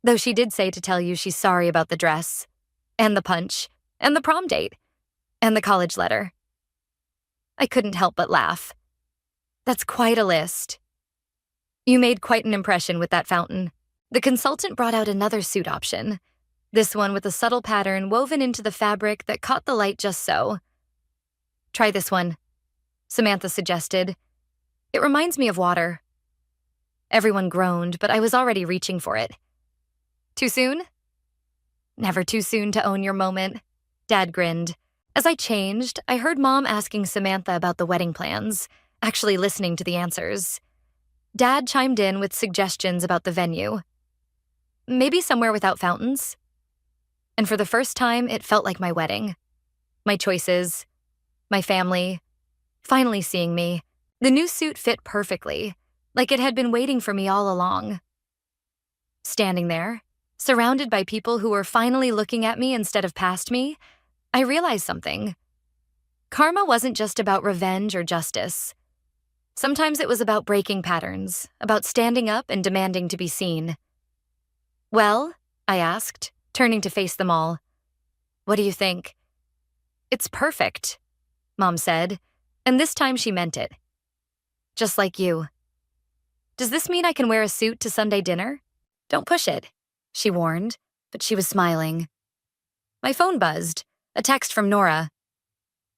Though she did say to tell you she's sorry about the dress, and the punch, and the prom date, and the college letter. I couldn't help but laugh. That's quite a list. You made quite an impression with that fountain. The consultant brought out another suit option, this one with a subtle pattern woven into the fabric that caught the light just so. Try this one, Samantha suggested. It reminds me of water. Everyone groaned, but I was already reaching for it. Too soon? Never too soon to own your moment, Dad grinned. As I changed, I heard Mom asking Samantha about the wedding plans, actually listening to the answers. Dad chimed in with suggestions about the venue. Maybe somewhere without fountains. And for the first time, it felt like my wedding. My choices, my family, finally seeing me. The new suit fit perfectly, like it had been waiting for me all along. Standing there, surrounded by people who were finally looking at me instead of past me, I realized something. Karma wasn't just about revenge or justice. Sometimes it was about breaking patterns, about standing up and demanding to be seen. Well, I asked, turning to face them all. What do you think? It's perfect, Mom said, and this time she meant it. Just like you. Does this mean I can wear a suit to Sunday dinner? Don't push it, she warned, but she was smiling. My phone buzzed, a text from Nora.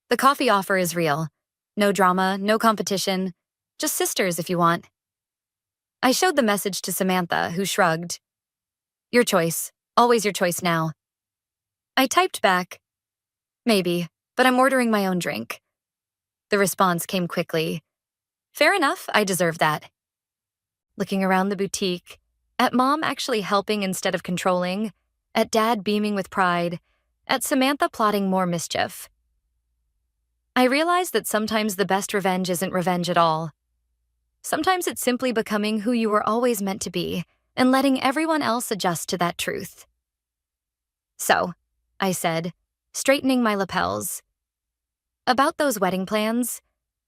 The coffee offer is real. No drama, no competition, just sisters if you want. I showed the message to Samantha, who shrugged. Your choice, always your choice now. I typed back, maybe, but I'm ordering my own drink. The response came quickly. Fair enough, I deserve that. Looking around the boutique, at Mom actually helping instead of controlling, at Dad beaming with pride, at Samantha plotting more mischief. I realized that sometimes the best revenge isn't revenge at all. Sometimes it's simply becoming who you were always meant to be and letting everyone else adjust to that truth. So, I said, straightening my lapels. About those wedding plans,